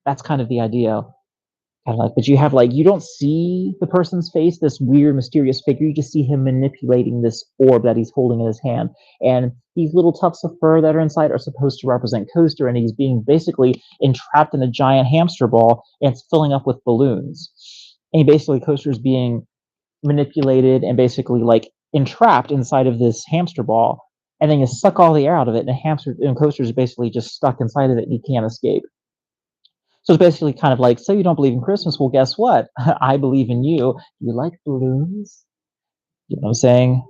that's kind of the idea. Kind of like, but you have like, you don't see the person's face, this weird mysterious figure. You just see him manipulating this orb that he's holding in his hand, and these little tufts of fur that are inside are supposed to represent Coaster, and he's being basically entrapped in a giant hamster ball, and it's filling up with balloons. And basically Coaster's being manipulated and basically like entrapped inside of this hamster ball, and then you suck all the air out of it, and the hamster and coaster is basically just stuck inside of it, and you can't escape. So it's basically kind of like, so you don't believe in Christmas? Well, guess what? I believe in you. You like balloons? You know what I'm saying?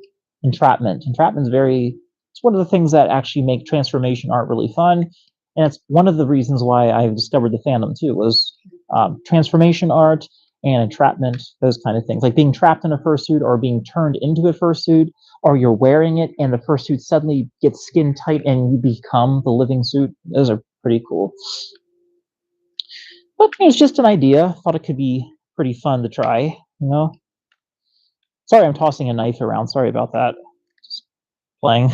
Entrapment. Entrapment's it's one of the things that actually make transformation art really fun. And it's one of the reasons why I discovered the fandom too, was transformation art and entrapment, those kind of things. Like being trapped in a fursuit or being turned into a fursuit, or you're wearing it and the fursuit suddenly gets skin tight and you become the living suit. Those are pretty cool. But it's just an idea. Thought it could be pretty fun to try, you know? Sorry, I'm tossing a knife around. Sorry about that. Just playing.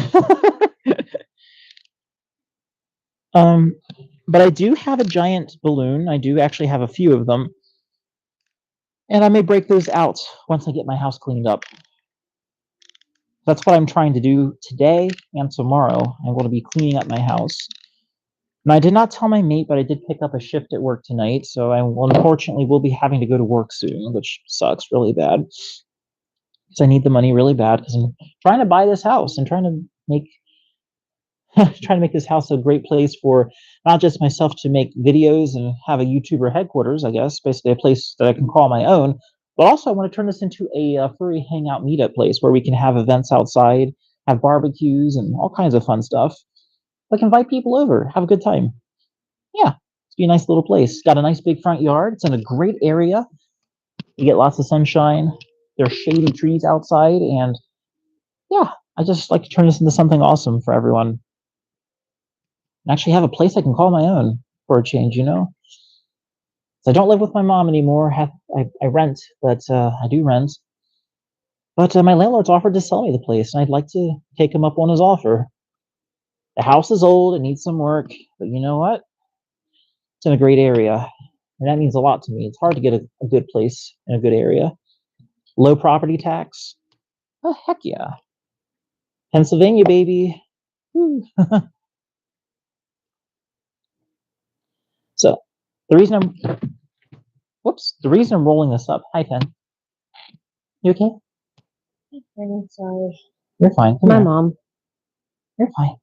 But I do have a giant balloon. I do actually have a few of them. And I may break those out once I get my house cleaned up. That's what I'm trying to do today and tomorrow. I'm going to be cleaning up my house. And I did not tell my mate, but I did pick up a shift at work tonight, so I unfortunately will be having to go to work soon, which sucks really bad. Because I need the money really bad, because I'm trying to buy this house and trying to make this house a great place for not just myself to make videos and have a YouTuber headquarters, I guess, basically a place that I can call my own, but also I want to turn this into a furry hangout meetup place where we can have events outside, have barbecues, and all kinds of fun stuff. Like invite people over, have a good time. Yeah, it's be a nice little place. Got a nice big front yard. It's in a great area. You get lots of sunshine. There's shady trees outside, and yeah, I just like to turn this into something awesome for everyone. And actually have a place I can call my own for a change, you know? So I don't live with my mom anymore. I rent, but I do rent. But my landlord's offered to sell me the place, and I'd like to take him up on his offer. The house is old, it needs some work, but you know what? It's in a great area, and that means a lot to me. It's hard to get a good place in a good area. Low property tax. Oh, heck yeah. Pennsylvania, baby. So the reason I'm rolling this up. Hi, Pen. You okay? I'm sorry. You're fine. My mom. You're fine.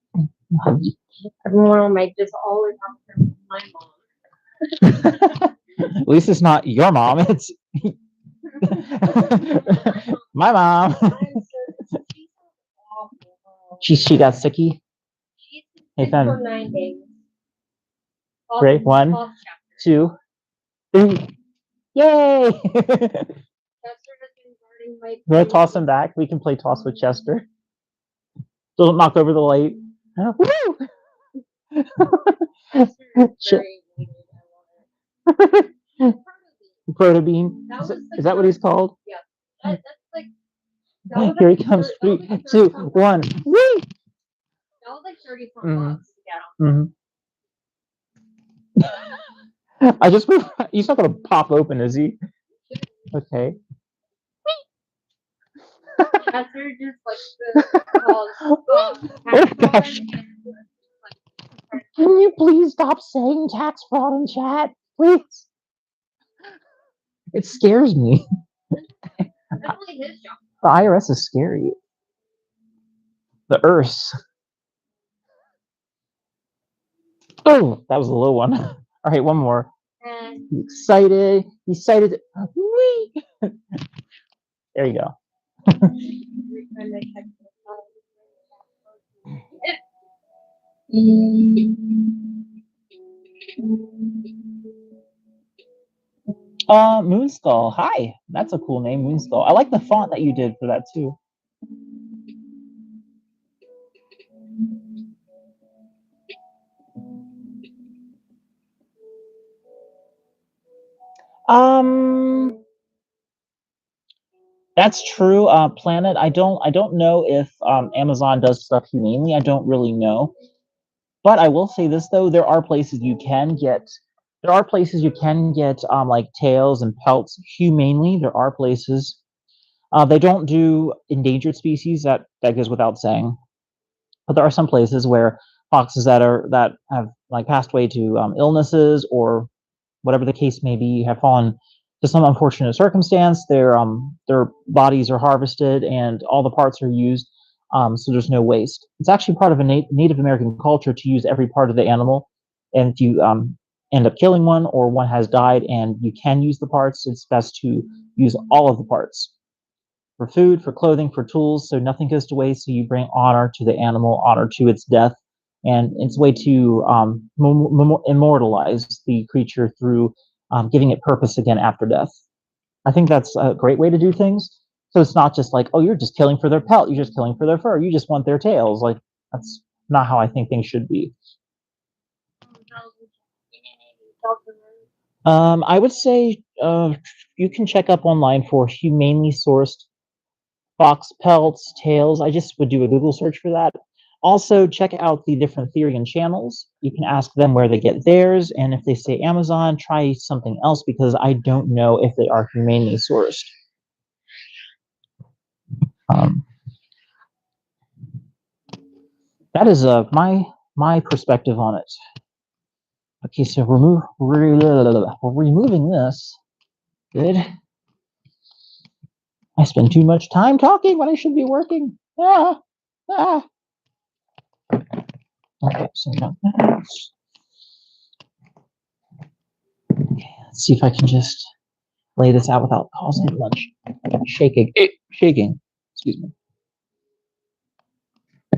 Everyone might just always have to my mom. At least it's not your mom. It's my mom. She got sicky. Hey, Fen. For 9 days. Great. 1, 2, 3. Yay! We'll toss him back. We can play toss with Chester. Don't knock over the light. Proto Bean. Is that what he's called? Yeah. That's like. Here he comes. 3, 2, 1. Woo! That was like 30 bucks to get him. I just. He's not gonna pop open, is he? Okay. Chester just like gosh. Can you please stop saying tax fraud in chat, please? It scares me. Definitely his job. The IRS is scary. The ERS. Oh, that was a low one. All right, one more. He's excited. He's excited. Whee! There you go. Moonskull. Hi. That's a cool name, Moonskull. I like the font that you did for that too. That's true. Planet. I don't know if Amazon does stuff humanely. I don't really know. But I will say this though, there are places you can get like tails and pelts humanely. There are places. They don't do endangered species, that goes without saying. But there are some places where foxes that have like passed away to illnesses or whatever the case may be have fallen to some unfortunate circumstance, their bodies are harvested and all the parts are used, so there's no waste. It's actually part of a Native American culture to use every part of the animal, and if you end up killing one or one has died and you can use the parts, it's best to use all of the parts for food, for clothing, for tools, so nothing goes to waste. So you bring honor to the animal, honor to its death, and it's a way to immortalize the creature through giving it purpose again after death. I think that's a great way to do things. So it's not just like, oh, you're just killing for their pelt, you're just killing for their fur, you just want their tails. Like, that's not how I think things should be. I would say you can check up online for humanely sourced fox pelts, tails. I just would do a Google search for that. Also, check out the different Therian channels. You can ask them where they get theirs, and if they say Amazon, try something else because I don't know if they are humanely sourced. That is my perspective on it. Okay, so we're removing this. Good. I spend too much time talking when I should be working. Okay, so okay, let's see if I can just lay this out without causing much shaking. Excuse me.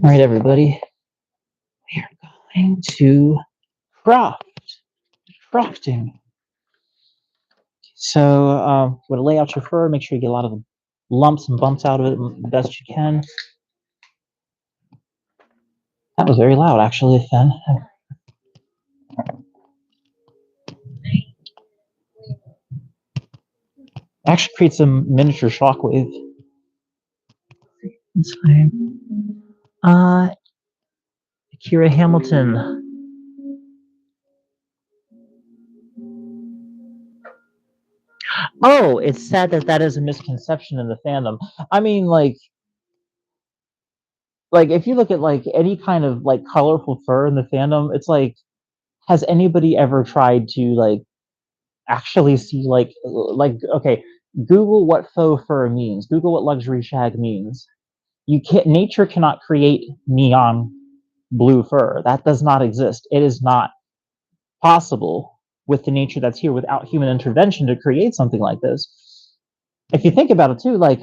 All right, everybody. We are going to crafting. So, when to lay out your fur, make sure you get a lot of lumps and bumps out of it the best you can. That was very loud, actually, then. Actually creates a miniature shockwave. Akira Hamilton. Oh, it's sad that is a misconception in the fandom. I mean, like if you look at like any kind of like colorful fur in the fandom, it's like, has anybody ever tried to like actually see like okay, Google what faux fur means. Google what luxury shag means. Nature cannot create neon blue fur. That does not exist. It is not possible with the nature that's here without human intervention to create something like this. If you think about it too, like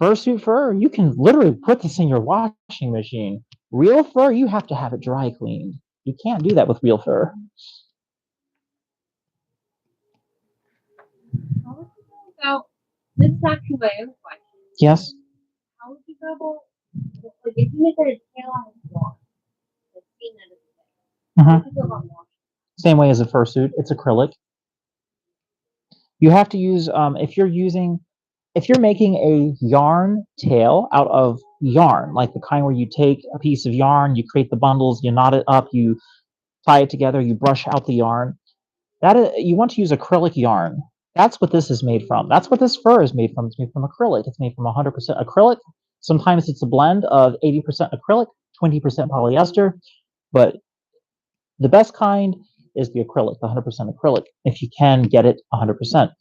fursuit fur, you can literally put this in your washing machine. Real fur, you have to have it dry cleaned. You can't do that with real fur. So this is actually my own question. Yes. How would you go about, like, if you make a tail on a wall, the skin that is there, how would you go about washing? Same way as a fursuit, it's acrylic. You have to use if you're making a yarn tail out of yarn, like the kind where you take a piece of yarn, you create the bundles, you knot it up, you tie it together, you brush out the yarn. You want to use acrylic yarn. That's what this is made from. That's what this fur is made from. It's made from acrylic. It's made from 100% acrylic. Sometimes it's a blend of 80% acrylic, 20% polyester, but the best kind is the acrylic, the 100% acrylic, if you can get it 100%.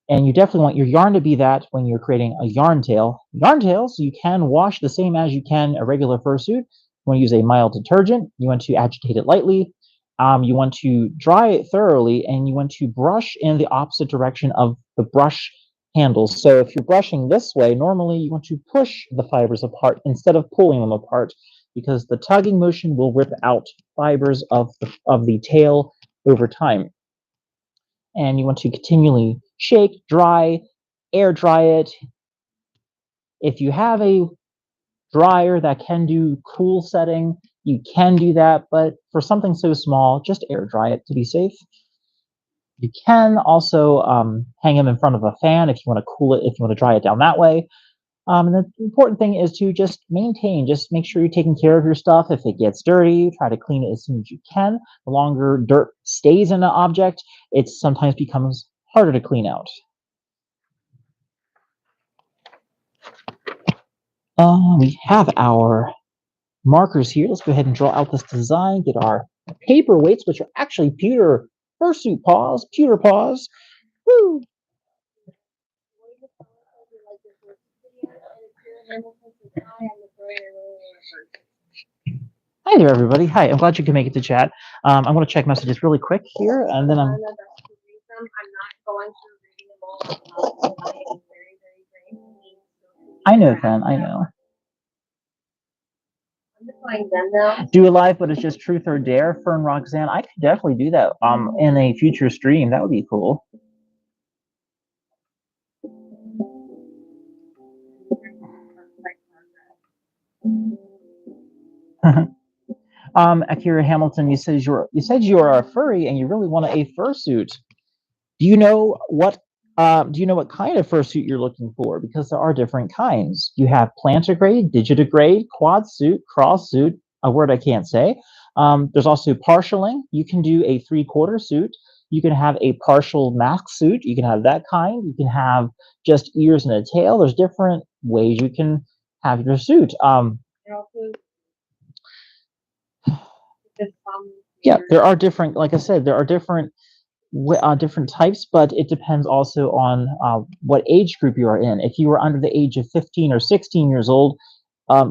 And you definitely want your yarn to be that when you're creating a yarn tail. Yarn tails, you can wash the same as you can a regular fursuit. You want to use a mild detergent. You want to agitate it lightly. You want to dry it thoroughly, and you want to brush in the opposite direction of the brush handles. So if you're brushing this way, normally you want to push the fibers apart instead of pulling them apart, because the tugging motion will rip out fibers of the tail over time. And you want to continually shake, dry, air dry it. If you have a dryer that can do cool setting, you can do that, but for something so small, just air dry it to be safe. You can also hang them in front of a fan if you want to cool it, if you want to dry it down that way. And the important thing is to just make sure you're taking care of your stuff. If it gets dirty, try to clean it as soon as you can. The longer dirt stays in an object, it sometimes becomes harder to clean out. We have our markers here. Let's go ahead and draw out this design, get our paperweights, which are actually pewter fursuit paws, pewter paws. Woo! Hi there, everybody. Hi, I'm glad you can make it to chat. I'm going to check messages really quick here, and then I'm. I'm not going through reading them all out loud. I am very, very drained. I know, Ken. I know. I'm just playing them now. Do a live, but it's just truth or dare, Fern Roxanne. I could definitely do that. In a future stream, that would be cool. Akira Hamilton, you said you're a furry and you really want a fursuit. Do you know what kind of fursuit you're looking for? Because there are different kinds. You have plantigrade, digitigrade, quad suit, cross suit, a word I can't say. There's also partialing. You can do a 3/4 suit. You can have a partial mask suit. You can have that kind. You can have just ears and a tail. There's different ways you can have your suit. Yeah, there are different. Like I said, there are different types, but it depends also on what age group you are in. If you are under the age of 15 or 16 years old,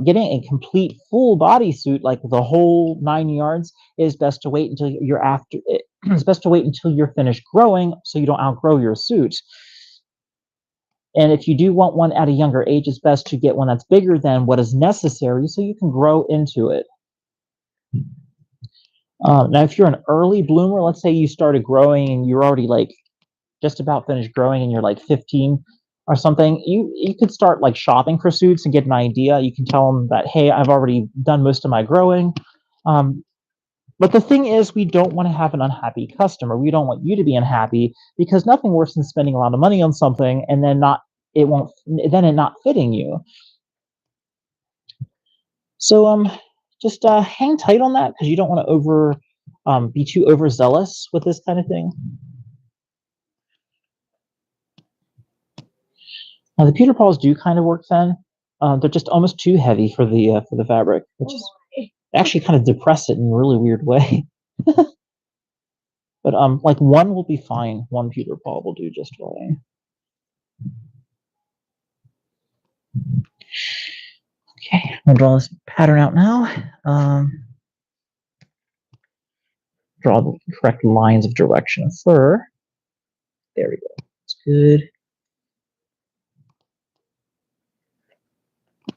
getting a complete full body suit, like the whole 9 yards, is best to wait until you're after. It's best to wait until you're finished growing, so you don't outgrow your suit. And if you do want one at a younger age, it's best to get one that's bigger than what is necessary, so you can grow into it. Now, if you're an early bloomer, let's say you started growing and you're already like just about finished growing and you're like 15 or something, you could start like shopping for suits and get an idea. You can tell them that, hey, I've already done most of my growing. But the thing is, we don't want to have an unhappy customer. We don't want you to be unhappy, because nothing worse than spending a lot of money on something and then it not fitting you. So just hang tight on that, because you don't want to be too overzealous with this kind of thing. Now, the pewter paws do kind of work then. They're just almost too heavy for the fabric, which is actually kind of depress it in a really weird way. But like one will be fine. One pewter paw will do just fine. Okay, I'm gonna draw this pattern out now. Draw the correct lines of direction of fur. There we go. That's good.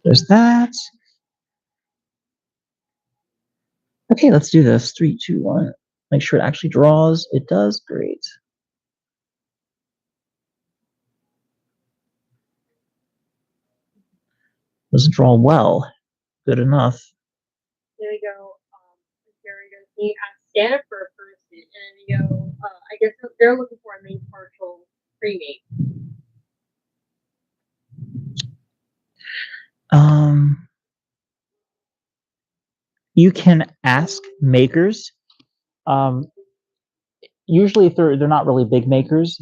There's that. Okay, let's do this. 3, 2, 1. Make sure it actually draws. It does. Great. Doesn't draw well. Good enough. There we go. There we go. See, I stand up for a person, and you go. I guess they're looking for a main partial pre-mate. You can ask makers. Usually, if they're not really big makers.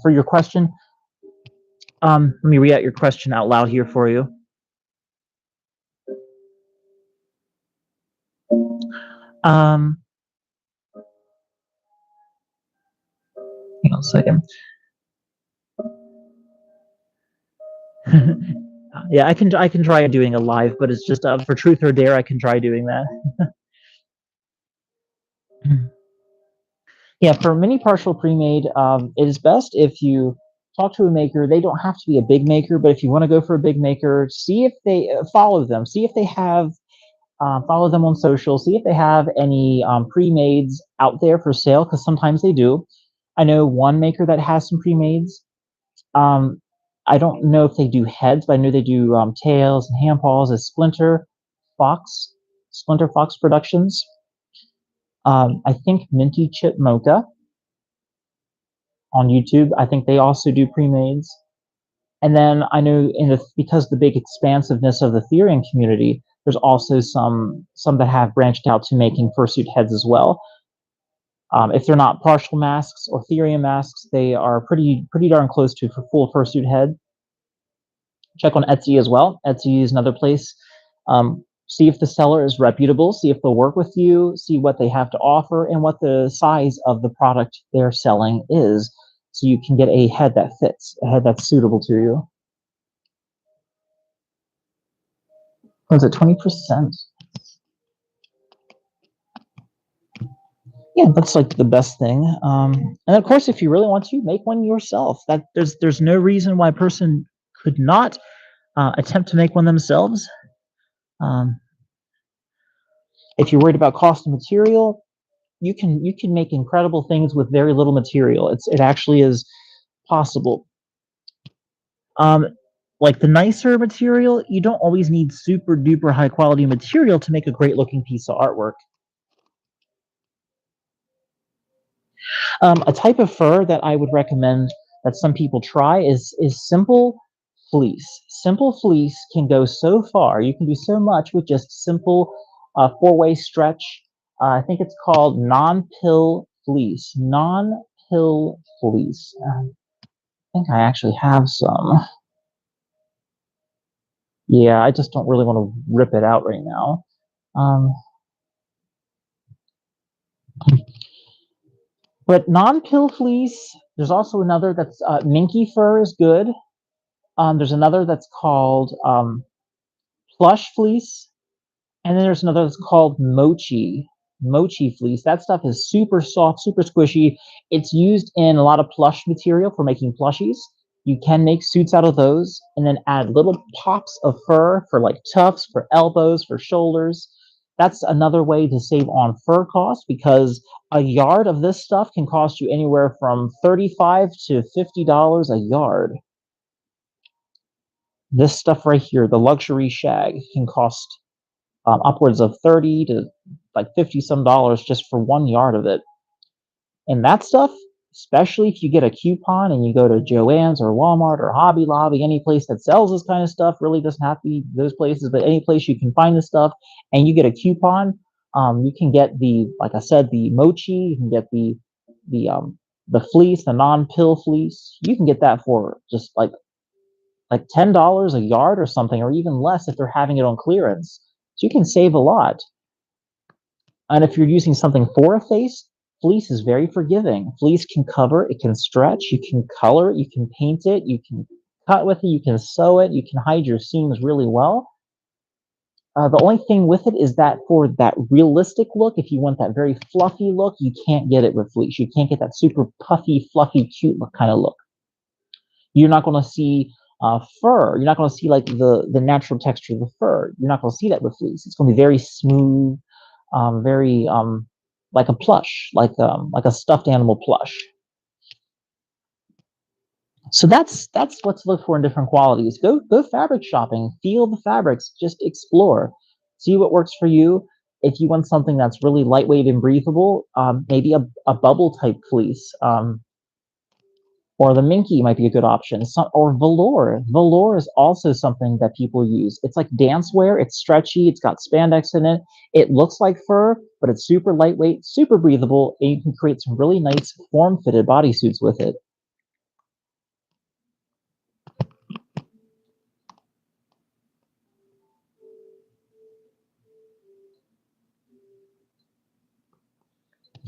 For your question, let me read out your question out loud here for you. Hang on a second. Yeah, I can try doing a live, but it's just for truth or dare. I can try doing that. Yeah, for mini partial pre-made, it is best if you talk to a maker. They don't have to be a big maker, but if you want to go for a big maker, see if they follow them. See if they have follow them on social. See if they have any pre-mades out there for sale, because sometimes they do. I know one maker that has some pre-mades. I don't know if they do heads, but I know they do tails and hand paws as Splinter Fox Productions. I think Minty Chip Mocha on YouTube. I think they also do pre-mades. And then I know because of the big expansiveness of the Therian community, there's also some that have branched out to making fursuit heads as well. If they're not partial masks or Therian masks, they are pretty darn close to full fursuit head. Check on Etsy as well. Etsy is another place. See if the seller is reputable. See if they'll work with you. See what they have to offer and what the size of the product they're selling is. so you can get a head that fits, a head that's suitable to you. Was it 20%? Yeah, that's like the best thing. And of course, if you really want to, make one yourself. That there's no reason why a person could not attempt to make one themselves. If you're worried about cost of material, you can make incredible things with very little material. It actually is possible. Like the nicer material, you don't always need super duper high quality material to make a great looking piece of artwork. A type of fur that I would recommend that some people try is simple fleece. Simple fleece can go so far. You can do so much with just simple four-way stretch. I think it's called non-pill fleece. Non-pill fleece. I think I actually have some. Yeah, I just don't really want to rip it out right now. But non-pill fleece, there's also another that's minky fur is good. There's another that's called plush fleece, and then there's another that's called mochi fleece. That stuff is super soft, super squishy. It's used in a lot of plush material for making plushies. You can make suits out of those, and then add little pops of fur for like tufts, for elbows, for shoulders. That's another way to save on fur costs, because a yard of this stuff can cost you anywhere from $35 to $50 a yard. This stuff right here, the luxury shag, can cost upwards of 30 to like 50 some dollars just for 1 yard of it. And that stuff, especially if you get a coupon and you go to Joann's or Walmart or Hobby Lobby, any place that sells this kind of stuff, really doesn't have to be those places, but any place you can find this stuff, and you get a coupon, you can get like I said, the mochi, you can get the fleece, the non-pill fleece. You can get that for just like $10 a yard or something, or even less if they're having it on clearance. So you can save a lot. And if you're using something for a face, fleece is very forgiving. Fleece can cover, it can stretch, you can color it, you can paint it, you can cut with it, you can sew it, you can hide your seams really well. The only thing with it is that for that realistic look, if you want that very fluffy look, you can't get it with fleece. You can't get that super puffy, fluffy, cute kind of look. You're not going to see fur. You're not going to see like the natural texture of the fur. You're not going to see that with fleece. It's going to be very smooth, very like a plush, like a stuffed animal plush. So that's what to look for in different qualities. Go fabric shopping, feel the fabrics, just explore, see what works for you. If you want something that's really lightweight and breathable, maybe a bubble type fleece. Or the minky might be a good option. Or velour. Velour is also something that people use. It's like dance wear. It's stretchy. It's got spandex in it. It looks like fur, but it's super lightweight, super breathable, and you can create some really nice form-fitted bodysuits with it.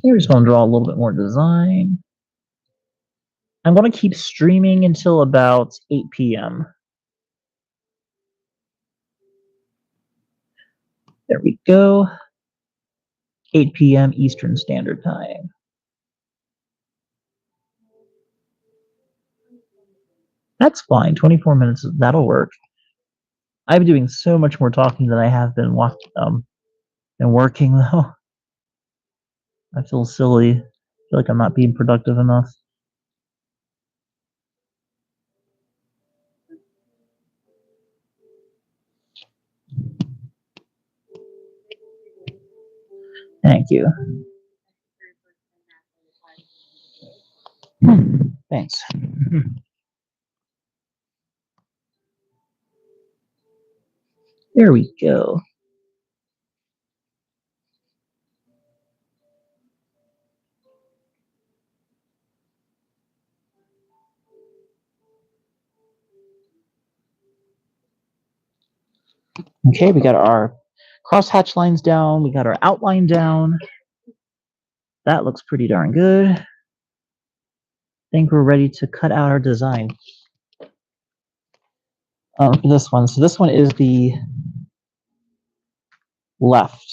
Here, we're just going to draw a little bit more design. I'm going to keep streaming until about 8 p.m. There we go. 8 p.m. Eastern Standard Time. That's fine. 24 minutes, that'll work. I've been doing so much more talking than I have been working, though. I feel silly. I feel like I'm not being productive enough. Thank you. Thanks. There we go. Okay, we got our crosshatch lines down. We got our outline down. That looks pretty darn good. think we're ready to cut out our design for this one. So this one is the left.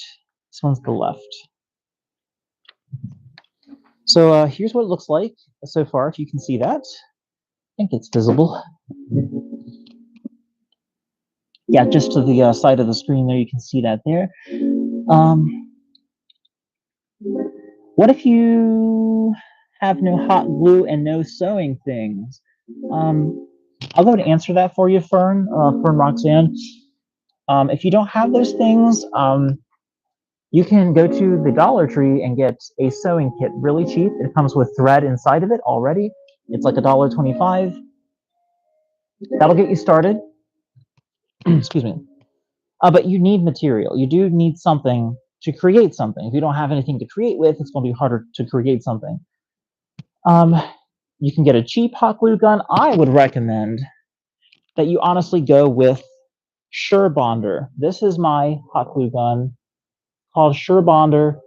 This one's the left. So here's what it looks like so far, if you can see that. I think it's visible. Yeah, just to the side of the screen there, you can see that there. What if you have no hot glue and no sewing things? I'll go ahead and answer that for you, Fern Roxanne. If you don't have those things, you can go to the Dollar Tree and get a sewing kit really cheap. It comes with thread inside of it already. It's like $1.25. That'll get you started. Excuse me. But you need material. You do need something to create something. If you don't have anything to create with, it's going to be harder to create something. You can get a cheap hot glue gun. I would recommend that you honestly go with Sure Bonder. This is my hot glue gun called Sure Bonder.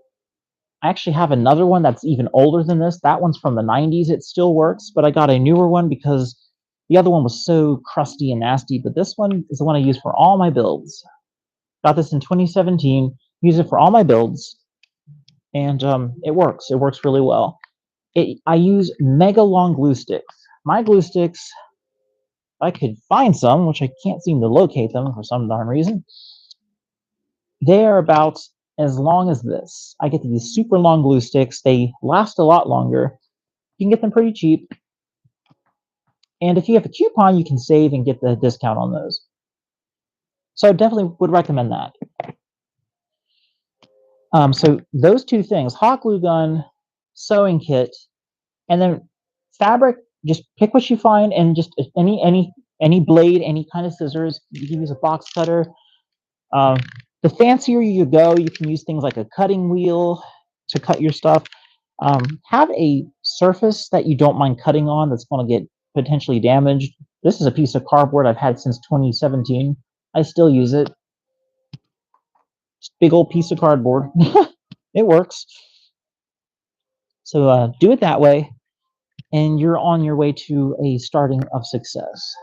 I actually have another one that's even older than this. That one's from the 90s. It still works, but I got a newer one because the other one was so crusty and nasty. But this one is the one I use for all my builds. Got this in 2017. Use it for all my builds, and it works. It works really well. I use mega long glue sticks. My glue sticks, I could find some, which I can't seem to locate them for some darn reason. They are about as long as this. I get these super long glue sticks. They last a lot longer. You can get them pretty cheap. And if you have a coupon, you can save and get the discount on those. So I definitely would recommend that. So those two things, hot glue gun, sewing kit, and then fabric, just pick what you find, and just any blade, any kind of scissors. You can use a box cutter. The fancier you go, you can use things like a cutting wheel to cut your stuff. Have a surface that you don't mind cutting on that's going to get potentially damaged. This is a piece of cardboard I've had since 2017. I still use it. Just big old piece of cardboard. It works. So do it that way, and you're on your way to a starting of success.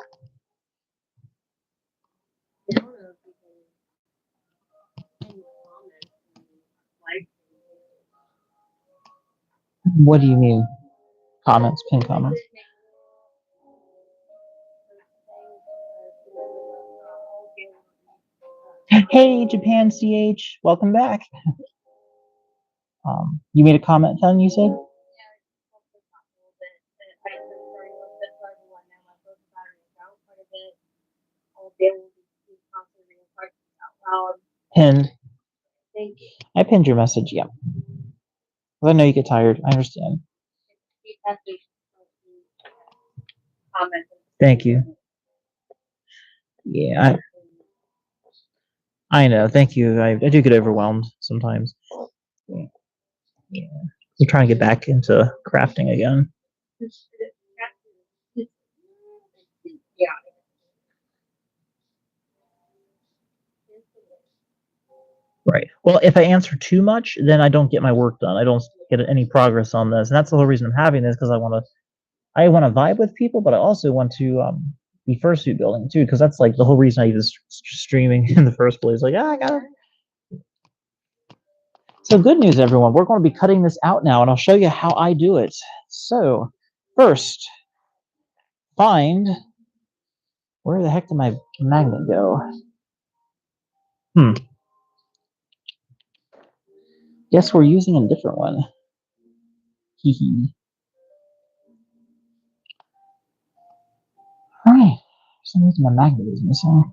What do you mean? Comments, pin comments. Hey, Japan CH, welcome back. You made a comment, then you said? Pinned. I pinned your message, yeah. I know you get tired. I understand. Thank you. Yeah, I know. Thank you. I do get overwhelmed sometimes. Yeah. I'm trying to get back into crafting again. Yeah. Right. Well, if I answer too much, then I don't get my work done. I don't get any progress on this, and that's the whole reason I'm having this, because I want to vibe with people, but I also want to be fursuit building too, because that's like the whole reason I was streaming in the first place. Like, I gotta. So good news, everyone. We're going to be cutting this out now, and I'll show you how I do it. So first, find, where the heck did my magnet go? Guess we're using a different one. Hee hee. Alright. For some reason my magnet is missing.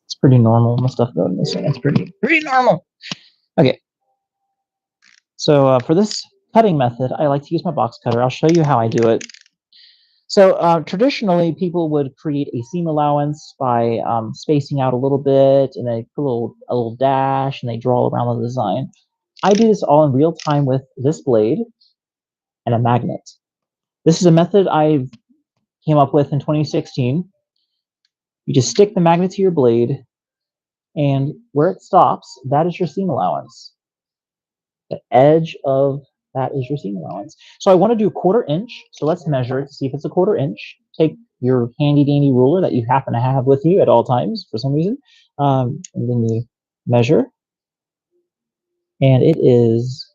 It's pretty normal. My stuff going missing. It's pretty normal. Okay. So for this cutting method, I like to use my box cutter. I'll show you how I do it. So traditionally, people would create a seam allowance by spacing out a little bit, and they put a little dash, and they draw around the design. I do this all in real time with this blade and a magnet. This is a method I came up with in 2016. You just stick the magnet to your blade, and where it stops, that is your seam allowance. The edge of That is your seam allowance. So I want to do 1/4 inch. So let's measure it to see if it's a 1/4 inch. Take your handy dandy ruler that you happen to have with you at all times for some reason. And then you measure. And it is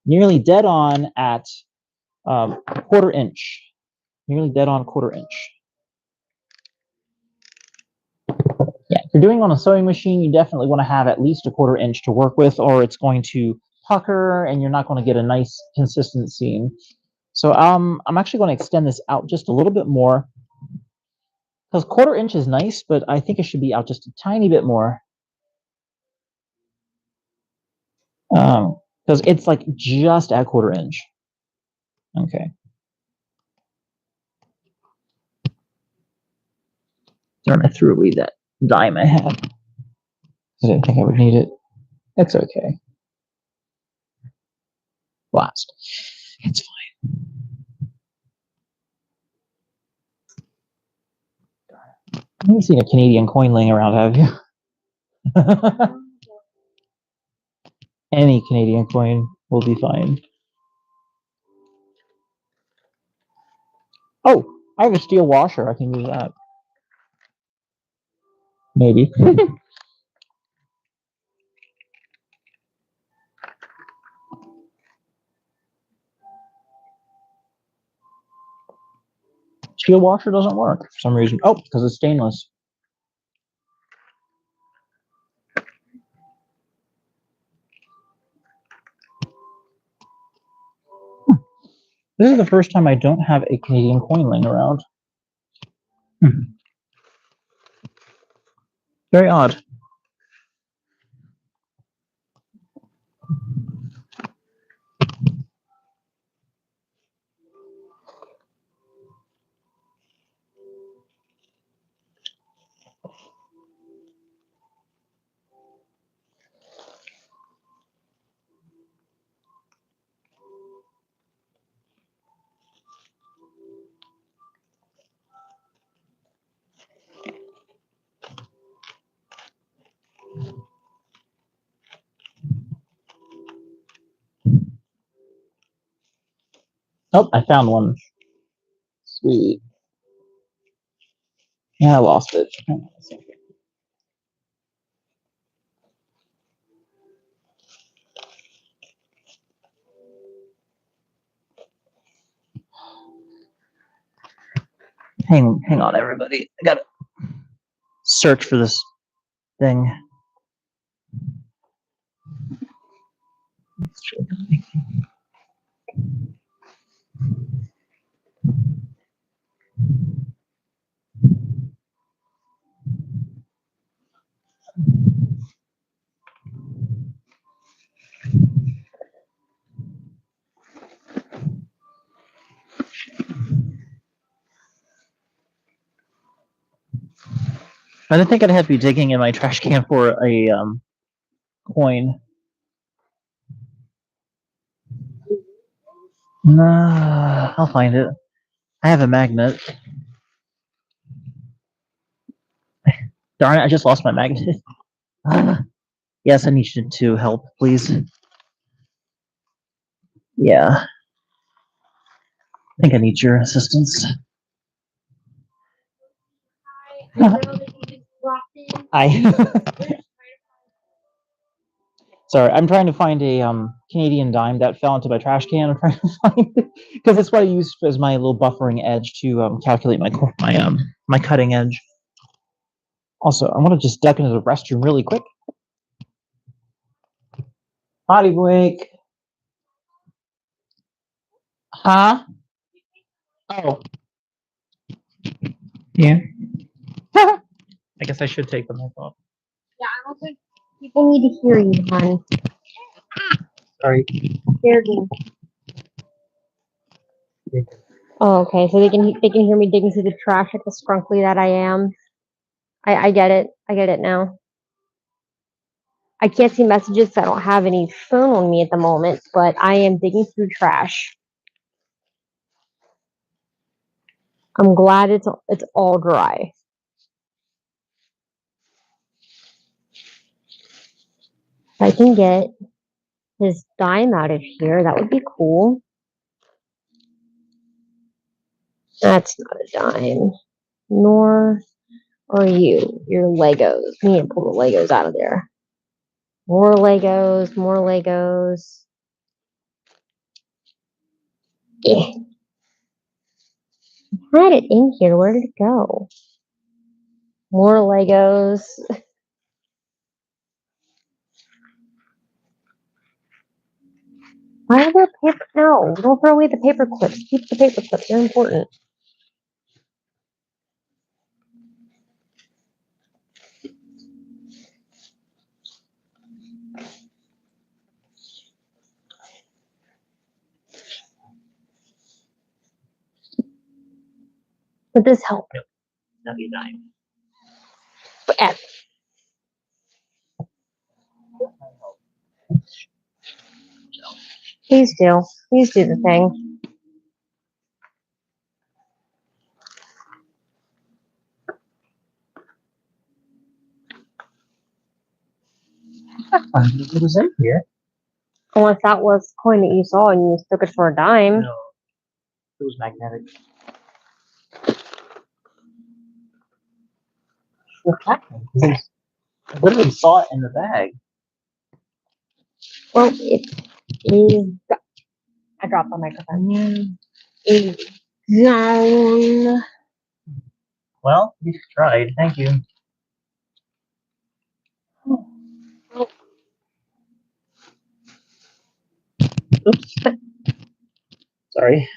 nearly dead on at 1/4 inch. Nearly dead on 1/4 inch. Yeah, if you're doing it on a sewing machine, you definitely want to have at least a 1/4 inch to work with, or it's going to pucker and you're not going to get a nice consistent seam. So I'm actually going to extend this out just a little bit more, because 1/4 inch is nice, but I think it should be out just a tiny bit more. Because it's like just at 1/4 inch. Okay. Darn, I threw away that dime I had. I didn't think I would need it. It's okay. Last. It's fine. I haven't seen a Canadian coin laying around, have you? Any Canadian coin will be fine. Oh, I have a steel washer. I can use that. Maybe. Steel washer doesn't work for some reason. Oh, because it's stainless. This is the first time I don't have a Canadian coin laying around. Very odd. Oh, I found one. Sweet. Yeah, I lost it. Hang on, everybody. I gotta search for this thing. I didn't think I'd have to be digging in my trash can for a coin. Nah, I'll find it. I have a magnet. Darn it, I just lost my magnet. Yes, I need you to help, please. Yeah. I think I need your assistance. Hi, I know that you just dropped in. I Sorry, I'm trying to find a Canadian dime that fell into my trash can. I'm trying to find it because that's what I use as my little buffering edge to calculate my cutting edge. Also, I want to just duck into the restroom really quick. Potty break. Huh? Oh. Yeah. I guess I should take them. I thought. Yeah, I don't think people need to hear you, hon. Sorry. Fair game. Oh, okay. So they can hear me digging through the trash like the scrunkly that I am. I get it. I get it now. I can't see messages. So I don't have any phone on me at the moment, but I am digging through trash. I'm glad it's all dry. I can get his dime out of here. That would be cool. That's not a dime. Nor are you. Your Legos. We need to pull the Legos out of there. More Legos, more Legos. Yeah. I had it in here. Where did it go? More Legos. Why are there paper? No, don't throw away the paper clips. Keep the paper clips. They're important. But this help. That'd be nice. F. Please do. Please do the thing. It was in here. Unless that was the coin that you saw and you mistook it for a dime. No, it was magnetic. What happened? I literally saw it in the bag. Well, it is. I dropped the microphone. Is down. Well, you tried. Thank you. Oops. Sorry.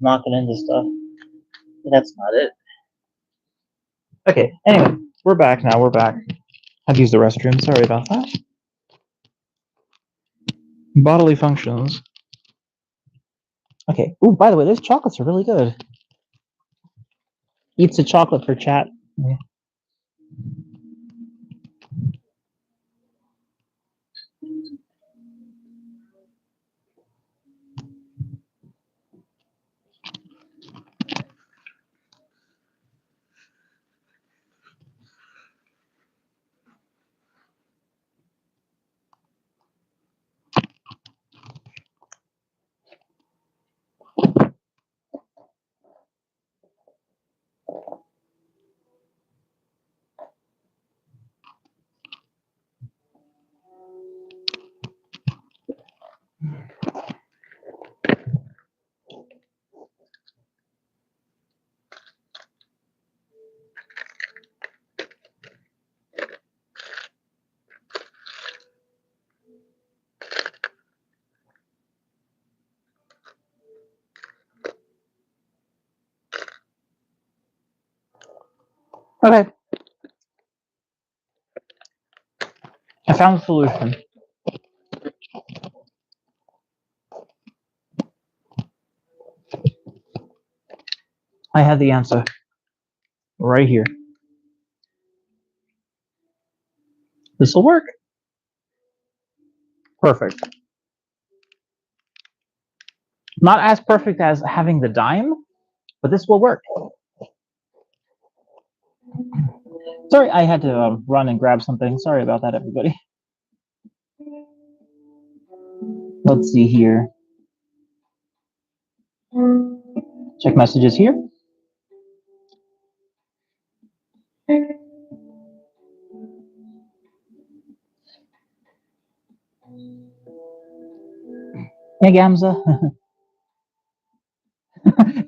Knocking into stuff. That's not it. Okay, anyway, we're back now. We're back. I've used the restroom. Sorry about that. Bodily functions. Okay. Ooh, by the way, those chocolates are really good. Eats a chocolate for chat. Yeah. Okay. I found a solution. I had the answer. Right here. This will work. Perfect. Not as perfect as having the dime, but this will work. Sorry, I had to run and grab something. Sorry about that, everybody. Let's see here. Check messages here. Hey, Gamza.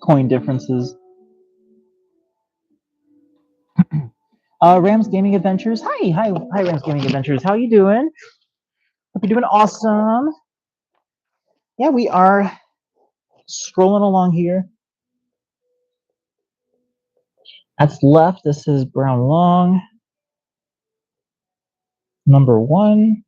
Coin differences. Rams Gaming Adventures. Hi, Rams Gaming Adventures. How you doing? Hope you're doing awesome. Yeah, we are scrolling along here. That's left. This is brown long. Number 1.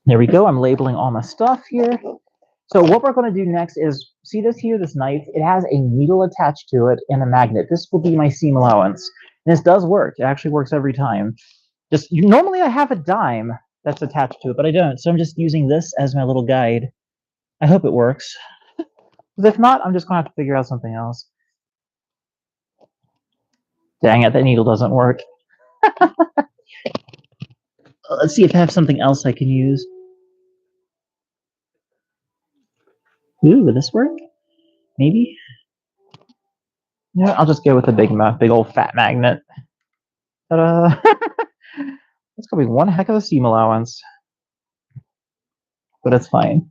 There we go. I'm labeling all my stuff here. So what we're going to do next is, see this here, this knife? It has a needle attached to it and a magnet. This will be my seam allowance. And this does work. It actually works every time. Normally I have a dime that's attached to it, but I don't. So I'm just using this as my little guide. I hope it works. Because if not, I'm just going to have to figure out something else. Dang it, that needle doesn't work. Let's see if I have something else I can use. Ooh, would this work? Maybe? Yeah, I'll just go with the big old fat magnet. Ta-da! That's gonna be one heck of a seam allowance. But it's fine.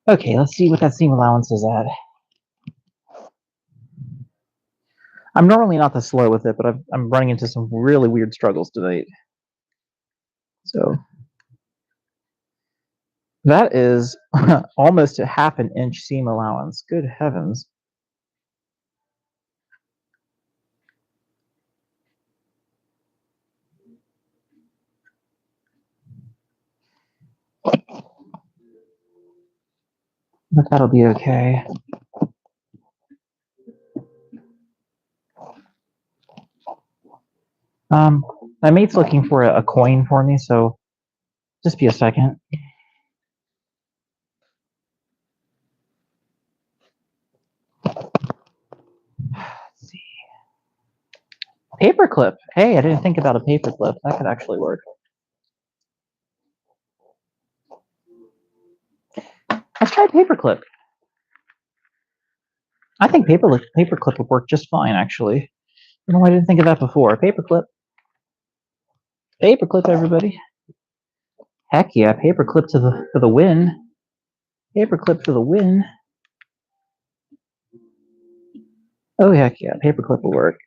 Okay, let's see what that seam allowance is at. I'm normally not this slow with it, but I'm running into some really weird struggles tonight. So that is almost a half an inch seam allowance. Good heavens. But that'll be okay. My mate's looking for a coin for me, so just be a second. Let's see. Paperclip. Hey, I didn't think about a paperclip. That could actually work. Let's try paperclip. I think paperclip would work just fine, actually. You know, I didn't think of that before. Paperclip. Paperclip, everybody. Heck yeah, paperclip for the win. Paperclip for the win. Oh heck yeah, paperclip will work.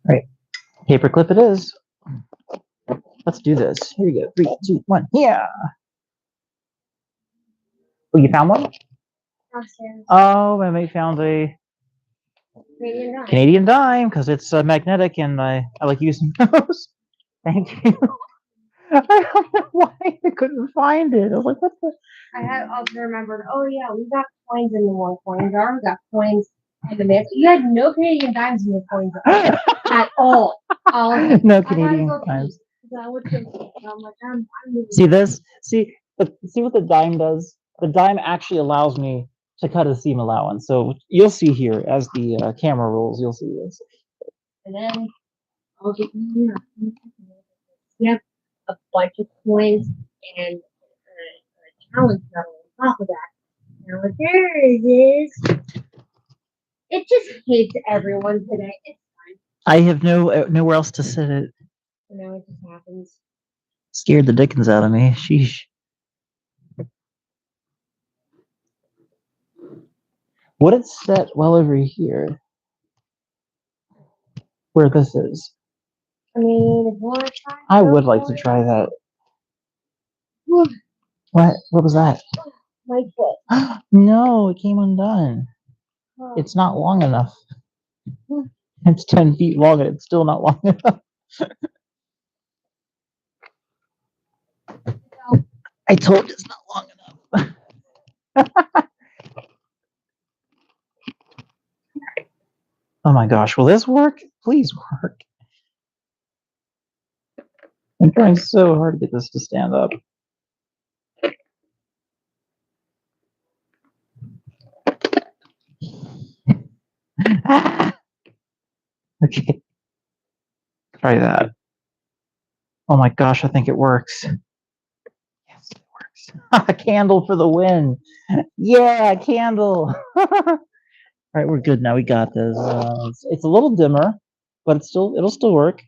All right, paperclip it is. Let's do this. Here we go. 3, 2, 1. Yeah. Oh, you found one? Downstairs. Oh, my mate found a Canadian dime because it's magnetic and I like using those. Thank you. I don't know why I couldn't find it. I was like, what the? I had also remembered, oh yeah, we got coins in the one coin jar. We got coins in the mix. You had no Canadian dimes in your coin jar at all. No Canadian dimes. See this? See what the dime does? The dime actually allows me to cut a seam allowance. So you'll see here as the camera rolls, you'll see this. And then I'll get you yep, a bunch of coins and a challenge medal on top of that. Now there it is. It just hates everyone today. It's fine. I have nowhere else to sit it. You know, it just happens. Scared the dickens out of me. Sheesh. Would it set well over here? Where this is? I mean, if you want to try, I would like to try that. What? What was that? My foot. No, it came undone. Oh. It's not long enough. It's 10 feet long and it's still not long enough. I told you it's not long enough. Oh my gosh, will this work? Please work. I'm trying so hard to get this to stand up. Okay. Try that. Oh my gosh, I think it works. Yes, it works. A candle for the win. Yeah, a candle. All right, we're good now. We got this. It's a little dimmer, but it'll still work.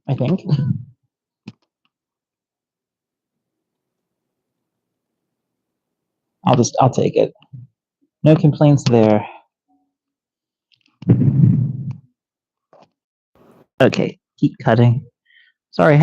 I think. I'll take it. No complaints there. Okay, keep cutting. Sorry,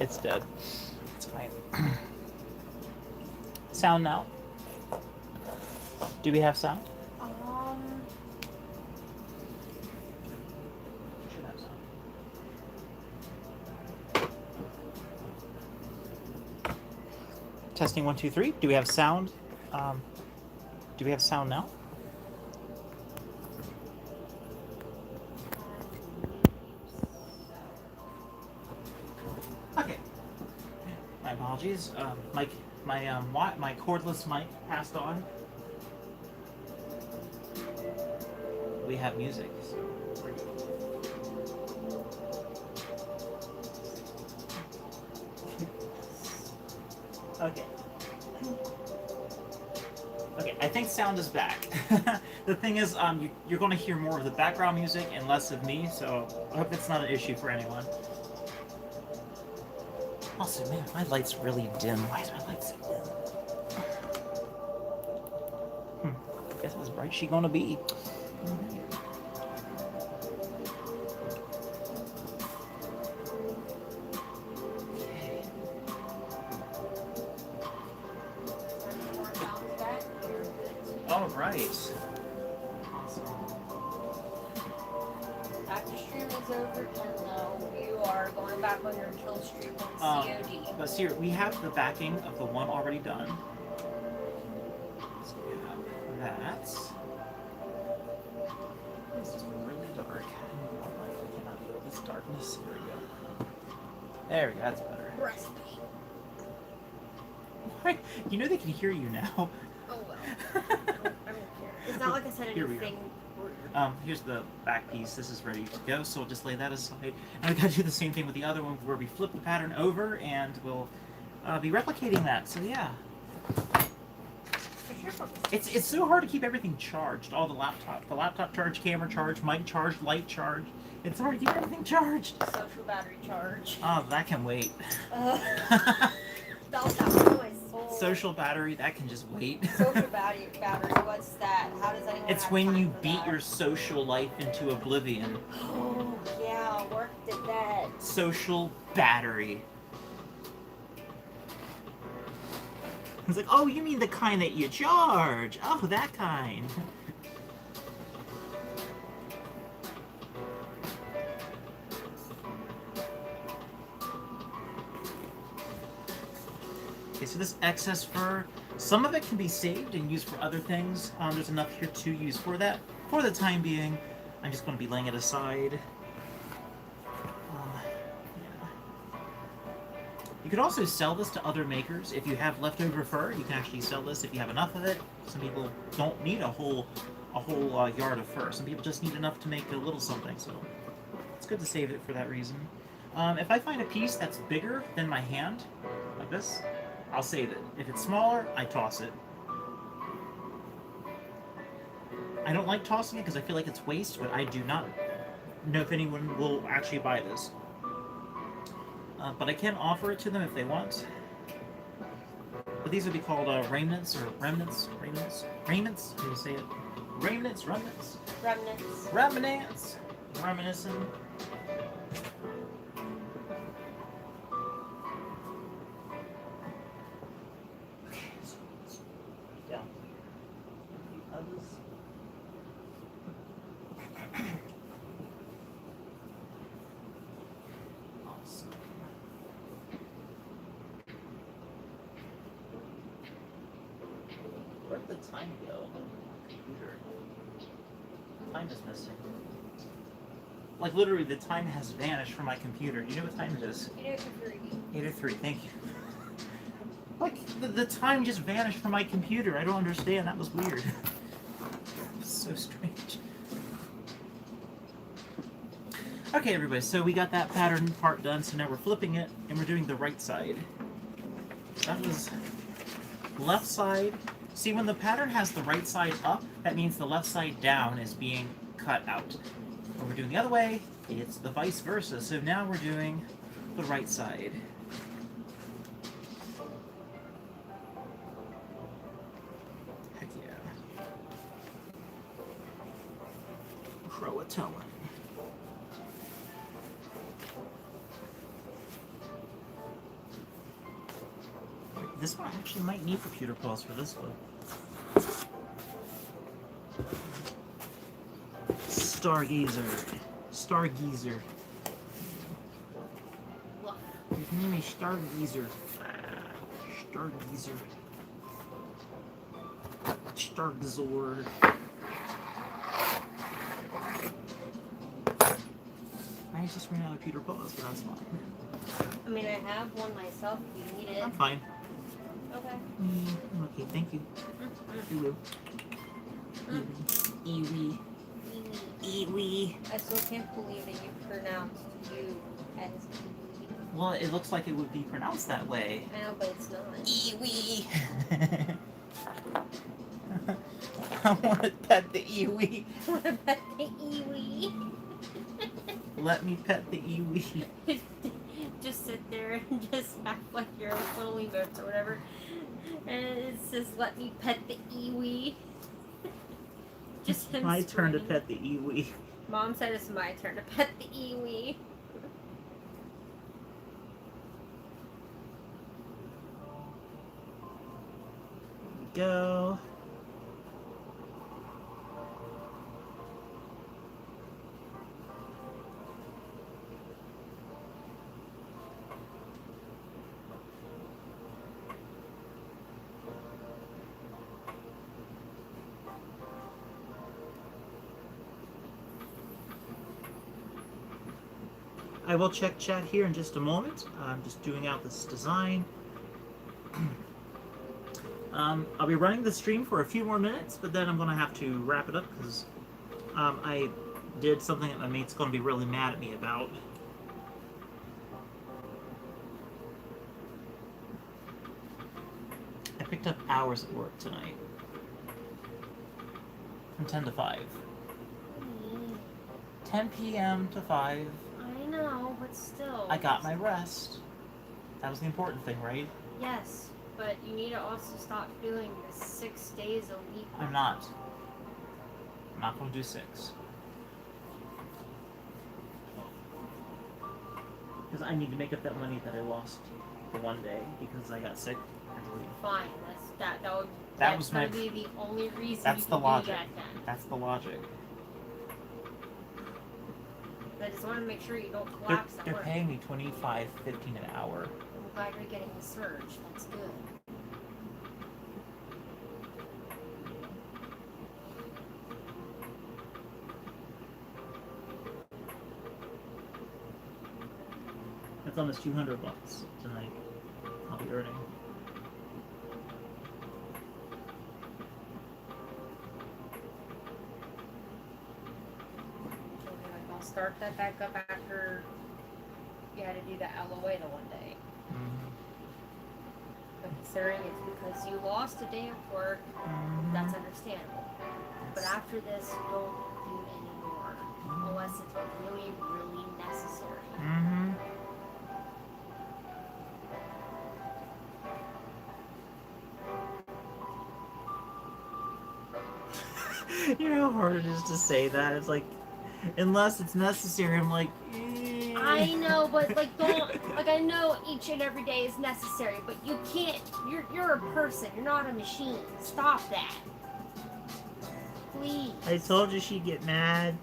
It's dead. It's fine. Sound now? Do we have sound? Should have sound. Testing 1, 2, 3. Do we have sound? Do we have sound now? Okay. My apologies. My cordless mic passed on. We have music. So we're good. Okay. Okay, I think sound is back. The thing is, you're going to hear more of the background music and less of me, so I hope it's not an issue for anyone. Also, man, my light's really dim. Why is my light so dim? Guess as bright she gonna be. All right. After stream is over, though, you are going back on your kill streak on COD. But see, we have the backing of the one already done. So we have that. This is really dark. I cannot deal with this darkness. Here we go. There we go. That's better. Recipe. You know they can hear you now. Oh well. I don't care. It's not like I said Here we anything. Here's the back piece. This is ready to go, so we'll just lay that aside. And we gotta do the same thing with the other one, where we flip the pattern over, and we'll be replicating that. So yeah, it's so hard to keep everything charged. All the laptop charged, camera charged, mic charged, light charged. It's hard to keep everything charged. Social battery charge. Oh, that can wait. That was my soul. Social battery, that can just wait. Social battery, what's that? How does anyone It's have when time you for beat that? your social life into oblivion. Oh, yeah, work did that. Social battery. It's like, oh, you mean the kind that you charge. Oh, that kind. Okay, so this excess fur, some of it can be saved and used for other things. There's enough here to use for that. For the time being, I'm just going to be laying it aside. You could also sell this to other makers. If you have leftover fur, you can actually sell this if you have enough of it. Some people don't need a whole yard of fur. Some people just need enough to make a little something, so it's good to save it for that reason. If I find a piece that's bigger than my hand, like this, I'll save it. If it's smaller, I toss it. I don't like tossing it because I feel like it's waste, but I do not know if anyone will actually buy this. But I can offer it to them if they want. But these would be called remnants or remnants. How do you say it? Remnants. Reminiscent. Okay, so let's down here. The others. Awesome. Where'd the time go on my computer? Time is missing. Like literally, the time has vanished from my computer. Do you know what time it is? 8:03. 8:03. Thank you. Like the time just vanished from my computer. I don't understand. That was weird. So strange. Okay, everybody. So we got that pattern part done. So now we're flipping it, and we're doing the right side. That was left side. See, when the pattern has the right side up, that means the left side down is being cut out. When we're doing the other way, it's the vice versa. So now we're doing the right side. Heck yeah. Croatoan. you might need computer paws for this one. Stargazer. Stargazer. Look. His name is Stargazer. Stargazer. Stargazord. I just ran out of Peter Paws, but that's fine. I mean, I have one myself if you need it. I'm fine. Okay. Okay, thank you. You will. Iwi. Iwi. I still can't believe that you pronounced you as Iwi. Well, it looks like it would be pronounced that way. I know, but it's not. Iwi. I want to pet the Iwi. I want to pet the Iwi. Let me pet the Iwi. Just sit there and just act like you're little emotes or whatever. And it says, let me pet the Iwi. Just him My turn to screaming. pet the Iwi. Mom said it's my turn to pet the Iwi. Go. I will check chat here in just a moment. I'm just doing out this design. I'll be running the stream for a few more minutes, but then I'm going to have to wrap it up because I did something that my mate's going to be really mad at me about. I picked up hours at work tonight. From 10 to 5. 10 p.m. to 5. I know, but still. I got my rest. That was the important thing, right? Yes, but you need to also stop doing this 6 days a week. I'm not. I'm not going to do 6. Because I need to make up that money that I lost for one day because I got sick. Fine, that That was gonna my- be the only reason That's you the can logic. do that then. That's the logic. I just want to make sure you don't collapse at They're work. paying me $25.15 an hour. I'm glad you're getting the surge. That's good. That's almost $200 tonight. I'll be earning. I'll start that back up after you had to do the LOA the one day. But considering it's because you lost a day of work, that's understandable. But after this, don't do any more. Unless it's really, really necessary. You know how hard it is to say that? It's like, unless it's necessary, I'm like, I know, but like don't like I know each and every day is necessary, but you can't you're a person, you're not a machine. Stop that. Please. I told you she'd get mad.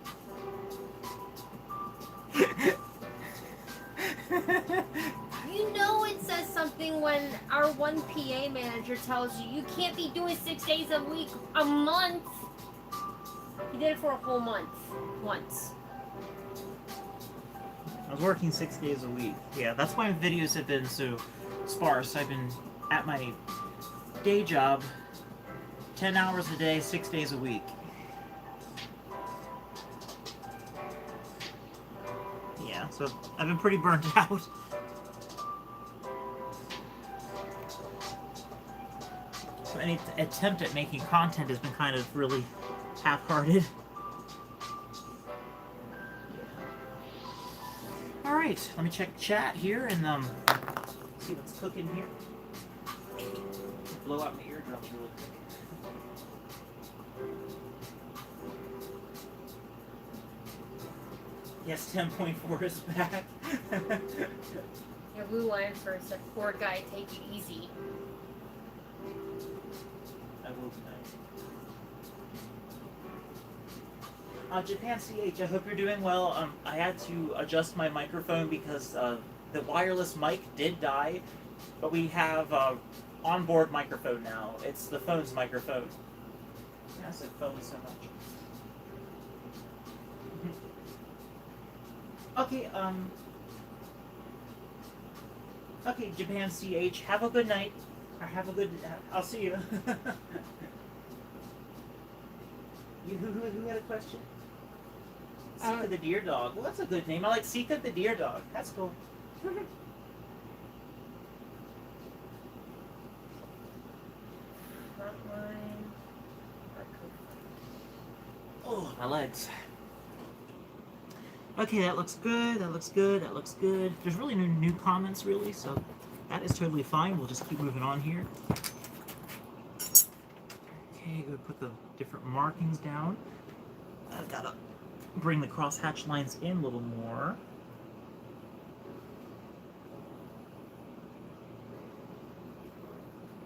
You know it says something when our one PA manager tells you you can't be doing 6 days a week a month. He did it for a whole month once. I was working 6 days a week. Yeah, that's why videos have been so sparse. I've been at my day job 10 hours a day, 6 days a week. Yeah, so I've been pretty burnt out. So any attempt at making content has been kind of really half-hearted. Alright, let me check chat here and see what's cooking here. Blow out my eardrums really quick. Yes, 10.4 is back. Yeah, Blue Lion first said, poor guy, take it easy. Japan CH, I hope you're doing well. I had to adjust my microphone because the wireless mic did die, but we have onboard microphone now. It's the phone's microphone. I said phone so much. Okay, okay, Japan CH, have a good night. Or have a good. I'll see you. Who had a question? Sika the deer dog. Well, that's a good name. I like Sika the deer dog. That's cool. Oh, my legs. Okay, that looks good. That looks good. That looks good. There's really no new comments, really, so that is totally fine. We'll just keep moving on here. Okay, go put the different markings down. I've got to bring the crosshatch lines in a little more.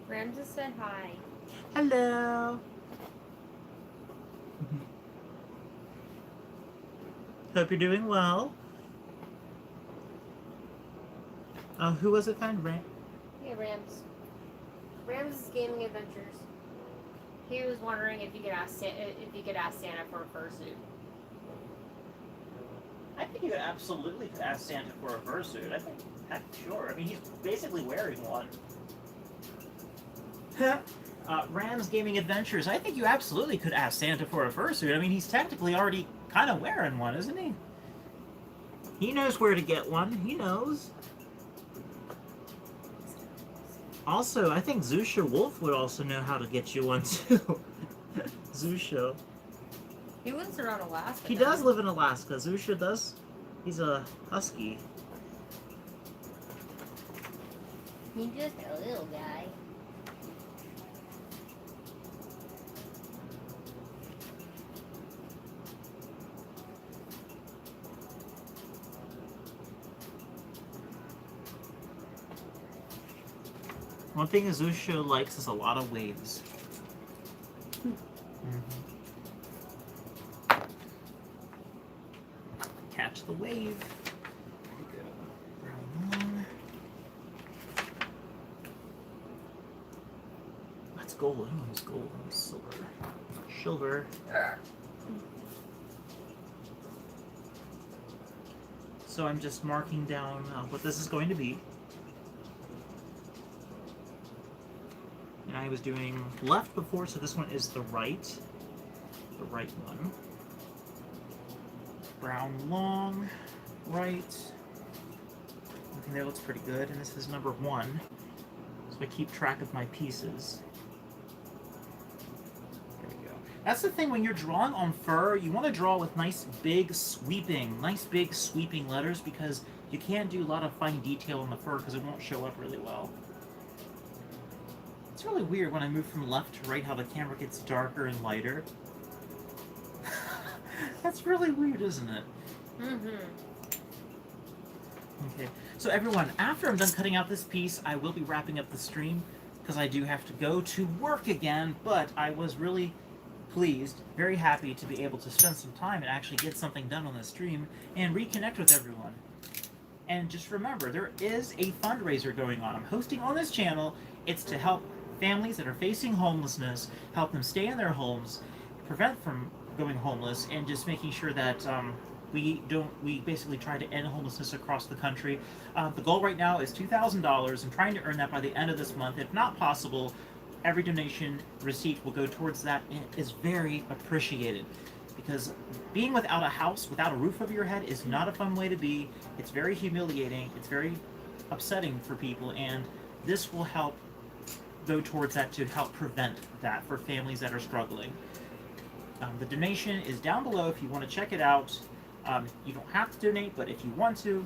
Ramses said hi. Hello. Hope you're doing well. Who was it then? Yeah, Ramses Gaming Adventures. He was wondering if you could ask Santa for a fursuit. I think you absolutely could ask Santa for a fursuit. I think, sure. I mean, he's basically wearing one. Rams Gaming Adventures. I think you absolutely could ask Santa for a fursuit. I mean, he's technically already kind of wearing one, isn't he? He knows where to get one. He knows. Also, I think Zusha Wolf would also know how to get you one, too. Zusha. He lives around Alaska. He does live in Alaska. Zusha does. He's a husky. He's just a little guy. One thing Zusha likes is a lot of waves. Catch the wave. There we go. Brown one. That's gold. I don't use gold. I use silver. Silver. So I'm just marking down what this is going to be. And I was doing left before, so this one is the right one. Brown long, right. Okay, there looks pretty good, and this is number 1. So I keep track of my pieces. There we go. That's the thing when you're drawing on fur, you want to draw with nice big sweeping letters, because you can't do a lot of fine detail on the fur because it won't show up really well. It's really weird when I move from left to right how the camera gets darker and lighter. That's really weird, isn't it? Okay, so everyone, after I'm done cutting out this piece, I will be wrapping up the stream, because I do have to go to work again, but I was really pleased, very happy to be able to spend some time and actually get something done on the stream and reconnect with everyone. And just remember, there is a fundraiser going on. I'm hosting on this channel. It's to help families that are facing homelessness, help them stay in their homes, prevent from going homeless, and just making sure that we basically try to end homelessness across the country. The goal right now is $2,000. I'm trying to earn that by the end of this month. If not possible, every donation receipt will go towards that, and it is very appreciated. Because being without a house, without a roof over your head, is not a fun way to be. It's very humiliating. It's very upsetting for people, and this will help go towards that to help prevent that for families that are struggling. The donation is down below if you want to check it out. You don't have to donate, but if you want to,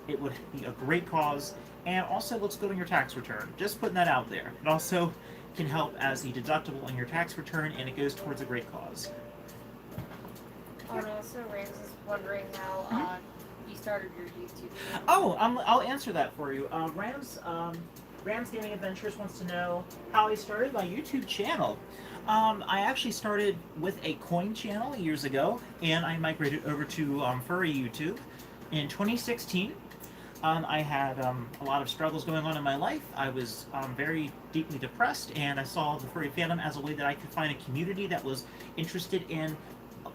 it would be a great cause. And also looks good on your tax return. Just putting that out there. It also can help as a deductible on your tax return, and it goes towards a great cause. And also, Rams is wondering how you started your YouTube channel. Oh, I'll answer that for you. Rams, Rams Gaming Adventures wants to know how I started my YouTube channel. I actually started with a coin channel years ago, and I migrated over to furry YouTube in 2016. I had a lot of struggles going on in my life. I was very deeply depressed, and I saw the furry fandom as a way that I could find a community that was interested in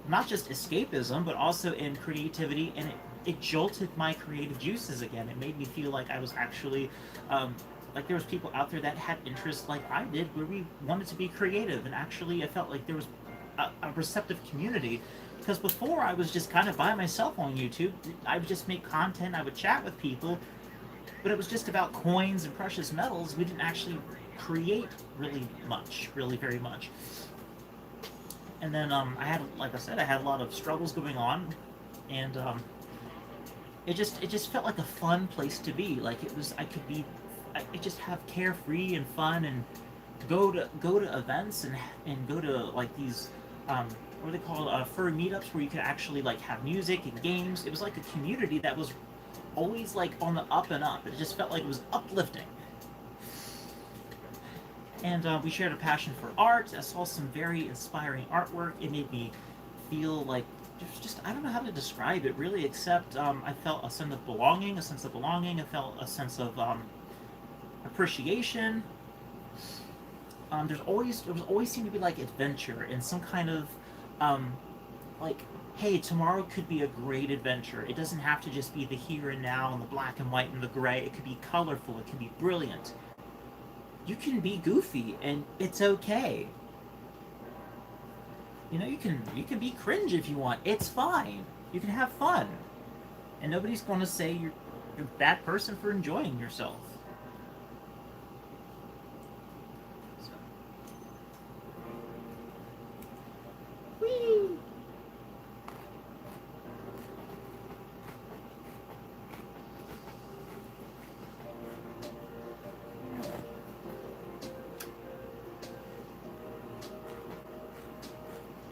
not just escapism, but also in creativity, and it jolted my creative juices again. It made me feel like I was actually, like there was people out there that had interests like I did, where we wanted to be creative, and actually I felt like there was a receptive community. Because before I was just kind of by myself on YouTube. I would just make content, I would chat with people, but it was just about coins and precious metals. We didn't actually create really much, really very much. And then I had, like I said, I had a lot of struggles going on, and it just felt like a fun place to be. Like it was, I just have carefree and fun, and go to events, and go to like these what are they called, furry meetups, where you could actually like have music and games. It was like a community that was always like on the up and up. It just felt like it was uplifting. And we shared a passion for art. I saw some very inspiring artwork. It made me feel like just I don't know how to describe it really, except I felt a sense of belonging, I felt a sense of appreciation. There was always seemed to be like adventure and some kind of um, like, hey, tomorrow could be a great adventure. It doesn't have to just be the here and now and the black and white and the gray. It could be colorful. It can be brilliant. You can be goofy, and it's okay. You can be cringe if you want. It's fine. You can have fun, and nobody's going to say you're a bad person for enjoying yourself. So. Whee!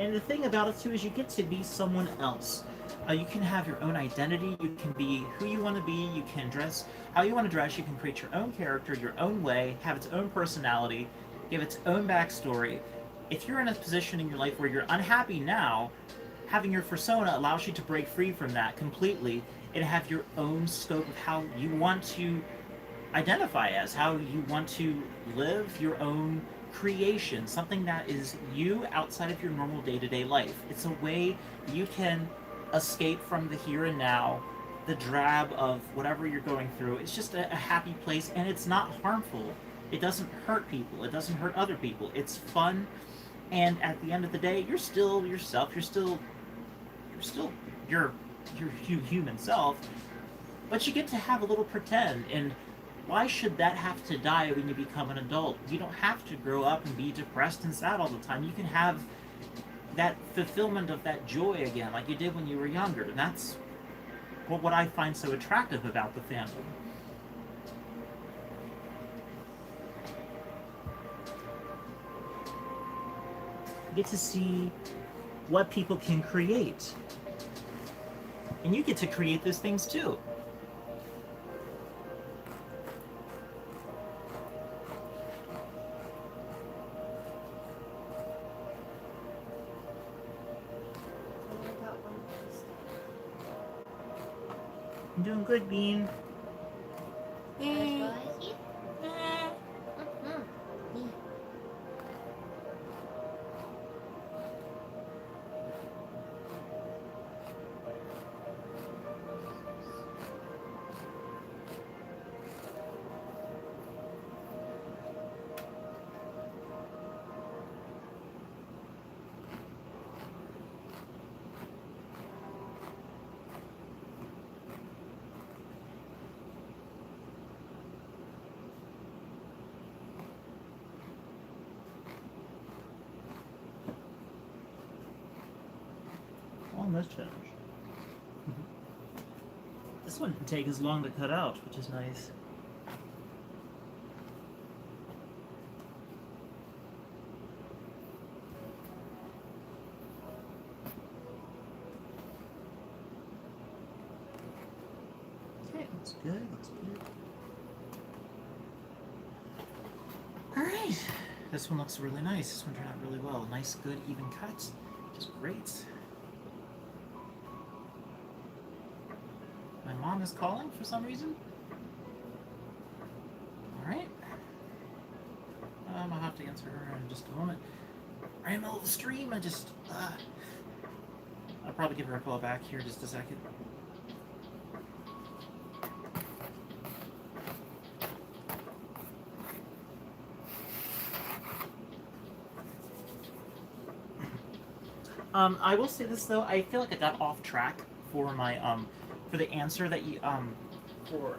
And the thing about it too is you get to be someone else. You can have your own identity. You can be who you want to be. You can dress how you want to dress. You can create your own character, your own way, have its own personality, give its own backstory. If you're in a position in your life where you're unhappy now, having your persona allows you to break free from that completely and have your own scope of how you want to identify as, how you want to live your own creation, something that is you outside of your normal day-to-day life. It's a way you can escape from the here and now, the drab of whatever you're going through. It's just a happy place, and it's not harmful. It doesn't hurt people. It doesn't hurt other people. It's fun, and at the end of the day, you're still yourself. You're still your human self, but you get to have a little pretend. And why should that have to die when you become an adult? You don't have to grow up and be depressed and sad all the time. You can have that fulfillment of that joy again, like you did when you were younger. And that's what I find so attractive about the fandom. You get to see what people can create. And you get to create those things too. I'm doing good, Bean. Almost finished. This one didn't take as long to cut out, which is nice. Okay, that's good, that's good. This one looks really nice. This one turned out really well. Nice, good, even cut. Just great. My mom is calling for some reason. Alright. I'll have to answer her in just a moment. I'm in the middle of the stream. I'll probably give her a call back here in just a second. I will say this though, I feel like I got off track for my for the answer that you for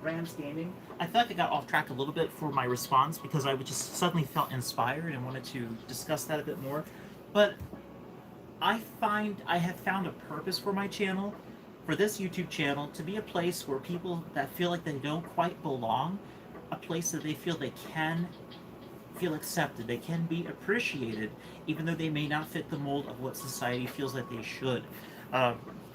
Rams Gaming. I feel like I got off track a little bit for my response because I just suddenly felt inspired and wanted to discuss that a bit more. But I have found a purpose for my channel, for this YouTube channel, to be a place where people that feel like they don't quite belong, a place that they feel they can feel accepted, they can be appreciated, even though they may not fit the mold of what society feels like they should.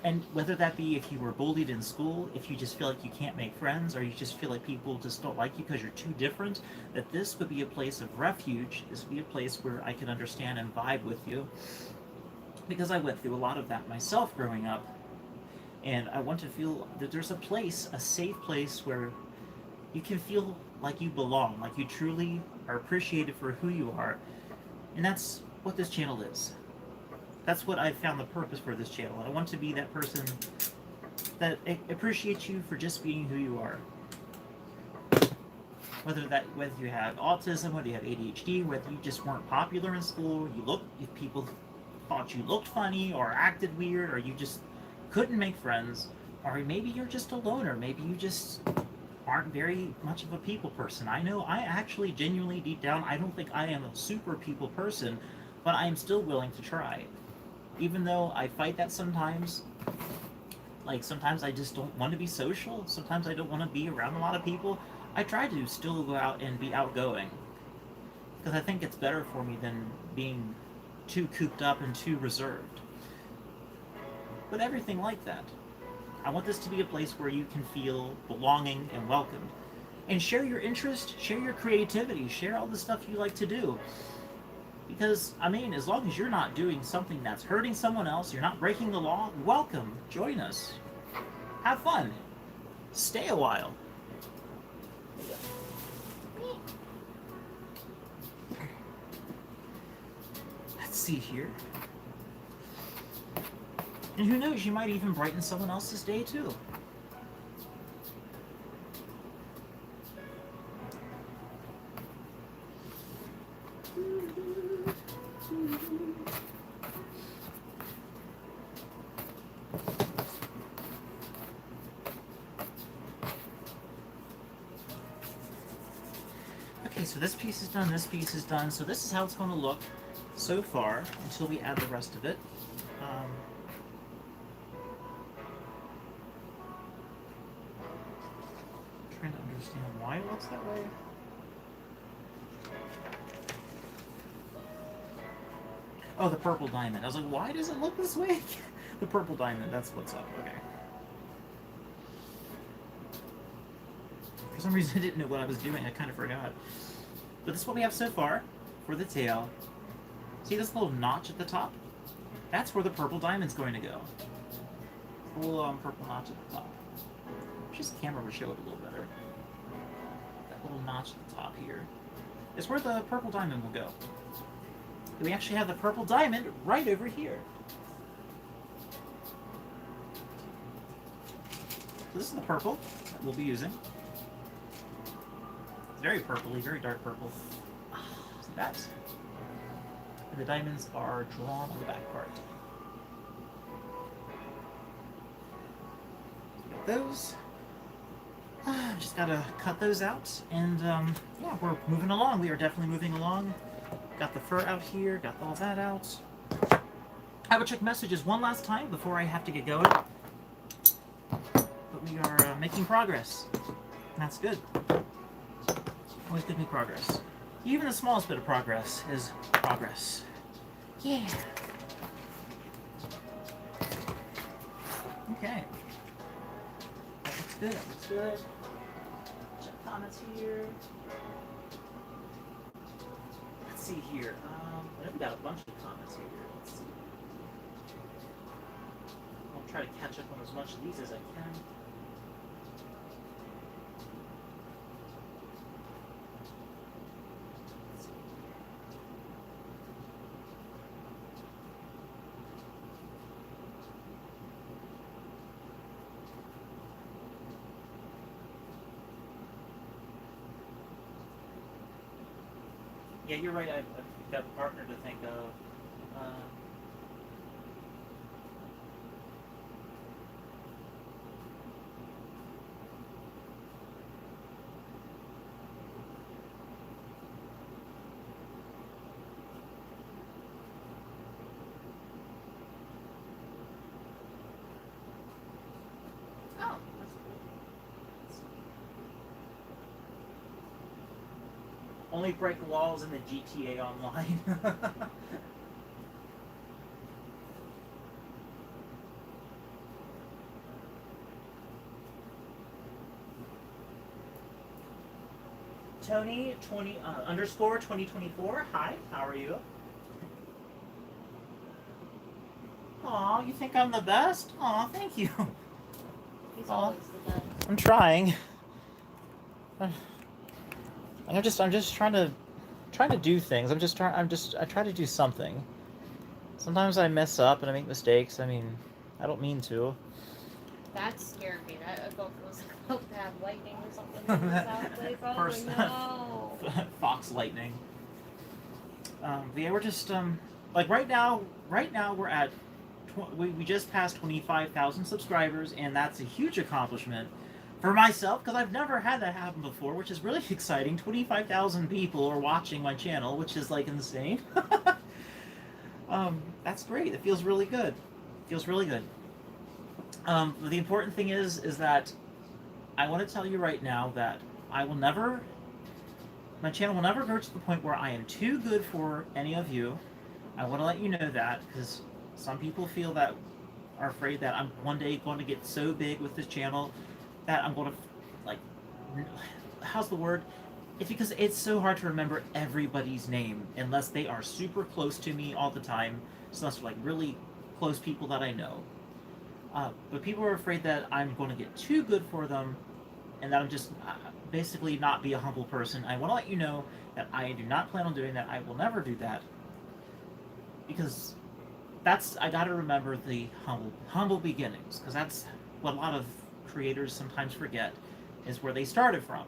And whether that be if you were bullied in school, if you just feel like you can't make friends, or you just feel like people just don't like you because you're too different, that this would be a place of refuge. This would be a place where I can understand and vibe with you. Because I went through a lot of that myself growing up. And I want to feel that there's a place, a safe place where you can feel like you belong, like you truly are appreciated for who you are. And that's what this channel is. That's what I've found the purpose for this channel. I want to be that person that appreciates you for just being who you are. Whether you have autism, whether you have ADHD, whether you just weren't popular in school, if people thought you looked funny or acted weird, or you just couldn't make friends, or maybe you're just a loner, maybe you just aren't very much of a people person. I know I actually genuinely deep down, I don't think I am a super people person, but I am still willing to try. Even though I fight that sometimes, like sometimes I just don't want to be social, sometimes I don't want to be around a lot of people, I try to still go out and be outgoing. Because I think it's better for me than being too cooped up and too reserved. But everything like that. I want this to be a place where you can feel belonging and welcomed. And share your interest, share your creativity, share all the stuff you like to do. Because, I mean, as long as you're not doing something that's hurting someone else, you're not breaking the law, welcome, join us. Have fun. Stay a while. Let's see here. And who knows, you might even brighten someone else's day too. Okay, so this piece is done, this piece is done. So this is how it's going to look so far until we add the rest of it. Trying to understand why it looks that way. Oh, the purple diamond. I was like, why does it look this way? The purple diamond, that's what's up. Okay. For some reason, I didn't know what I was doing. I kind of forgot. But this is what we have so far for the tail. See this little notch at the top? That's where the purple diamond's going to go. Little purple notch at the top. Just the camera would show it a little better. That little notch at the top here is where the purple diamond will go. And we actually have the purple diamond right over here. So this is the purple that we'll be using. It's very purpley, very dark purple. See that? And the diamonds are drawn on the back part. Got those. Just gotta cut those out, and yeah, we're moving along. We are definitely moving along. Got the fur out here, got all that out. I will check messages one last time before I have to get going. But we are making progress. And that's good. Always good to make progress. Even the smallest bit of progress is progress. Yeah. Okay. That looks good, that looks good. Check comments here. let's see here. I know we got a bunch of comments here. Let's see. I'll try to catch up on as much of these as I can. Yeah, you're right. I've got a partner to think of. Oh, that's cool. Only break walls in the GTA Online. Tony 20 underscore 2024. Hi, how are you? Aw, you think I'm the best? Aw, thank you. He's Aw. always the best. I'm trying. I'm just trying to do things. I try to do something. Sometimes I mess up and I make mistakes. I mean, I don't mean to. That scared me. I thought it was about to have lightning or something in the south place. I was like, no. Fox lightning. Yeah, we're just like right now we're at we just passed 25,000 subscribers, and that's a huge accomplishment for myself because I've never had that happen before, which is really exciting. 25,000 people are watching my channel, which is like insane. That's great. It feels really good. It feels really good. The important thing is that I want to tell you right now that I will never, my channel will never go to the point where I am too good for any of you. I want to let you know that because some people feel that are afraid that I'm one day going to get so big with this channel that I'm going to, like, how's the word? It's because it's so hard to remember everybody's name unless they are super close to me all the time. So that's like really close people that I know. But people are afraid that I'm going to get too good for them and that I'm just basically not be a humble person. I want to let you know that I do not plan on doing that. I will never do that. Because I got to remember the humble beginnings. Because that's what a lot of creators sometimes forget, is where they started from.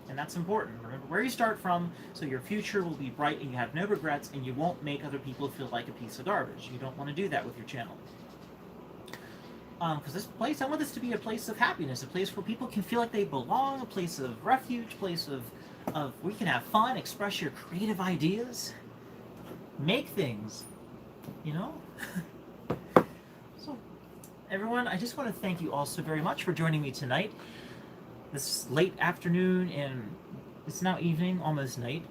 And that's important. Remember where you start from so your future will be bright and you have no regrets and you won't make other people feel like a piece of garbage. You don't want to do that with your channel. Because this place, I want this to be a place of happiness, a place where people can feel like they belong, a place of refuge, a place of where you can have fun, express your creative ideas, make things, you know? So, everyone, I just want to thank you all so very much for joining me tonight. This late afternoon, and it's now evening, almost night.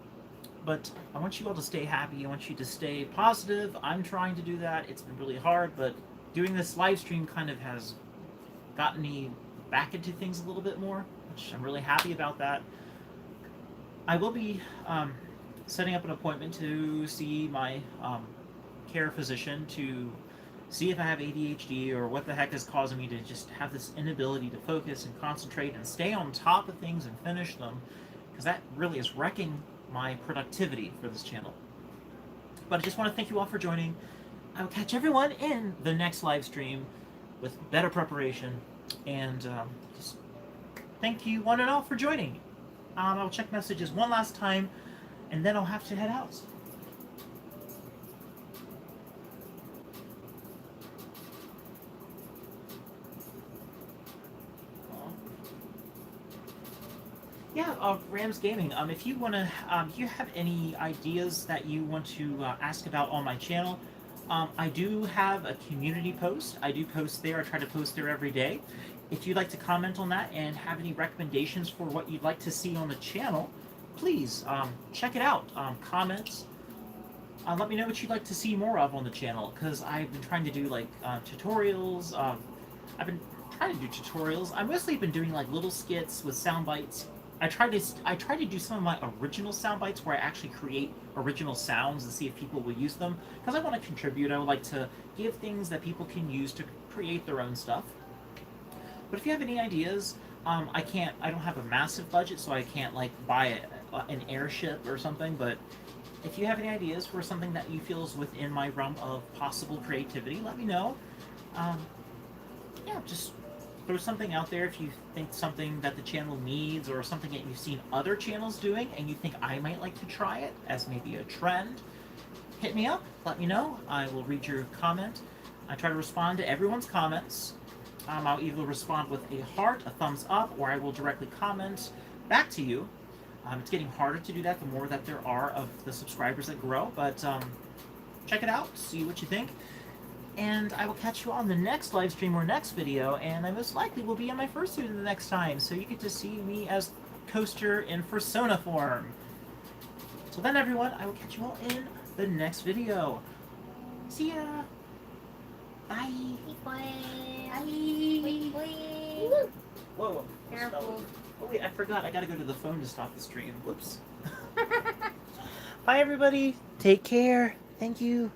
But I want you all to stay happy. I want you to stay positive. I'm trying to do that. It's been really hard, but doing this live stream kind of has gotten me back into things a little bit more, which I'm really happy about that. I will be setting up an appointment to see my care physician to see if I have ADHD or what the heck is causing me to just have this inability to focus and concentrate and stay on top of things and finish them, because that really is wrecking my productivity for this channel. But I just want to thank you all for joining. I will catch everyone in the next live stream with better preparation, and just thank you one and all for joining. I'll check messages one last time, and then I'll have to head out. Yeah, Rams Gaming. If you want to, you have any ideas that you want to ask about on my channel, I do have a community post. I do post there. I try to post there every day. If you'd like to comment on that and have any recommendations for what you'd like to see on the channel, please check it out. Comment. Let me know what you'd like to see more of on the channel, because I've been trying to do like tutorials. I've been trying to do tutorials. I mostly been doing like little skits with sound bites. I try to do some of my original sound bites where I actually create original sounds and see if people will use them, because I want to contribute. I would like to give things that people can use to create their own stuff. But if you have any ideas, I don't have a massive budget, so I can't like buy an airship or something. But if you have any ideas for something that you feel is within my realm of possible creativity, let me know. Um, yeah, just throw something out there if you think something that the channel needs or something that you've seen other channels doing and you think I might like to try it as maybe a trend. Hit me up, let me know. I will read your comment. I try to respond to everyone's comments. I'll either respond with a heart, a thumbs up, or I will directly comment back to you. It's getting harder to do that the more that there are of the subscribers that grow, but check it out, see what you think. And I will catch you on the next live stream or next video, and I most likely will be in my fursuit the next time, so you get to see me as Coaster in fursona form. So then, everyone, I will catch you all in the next video. See ya! Bye! Bye! Whoa, Careful. oh wait, I forgot, I gotta go to the phone to stop the stream. Whoops. Bye, everybody! Take care! Thank you!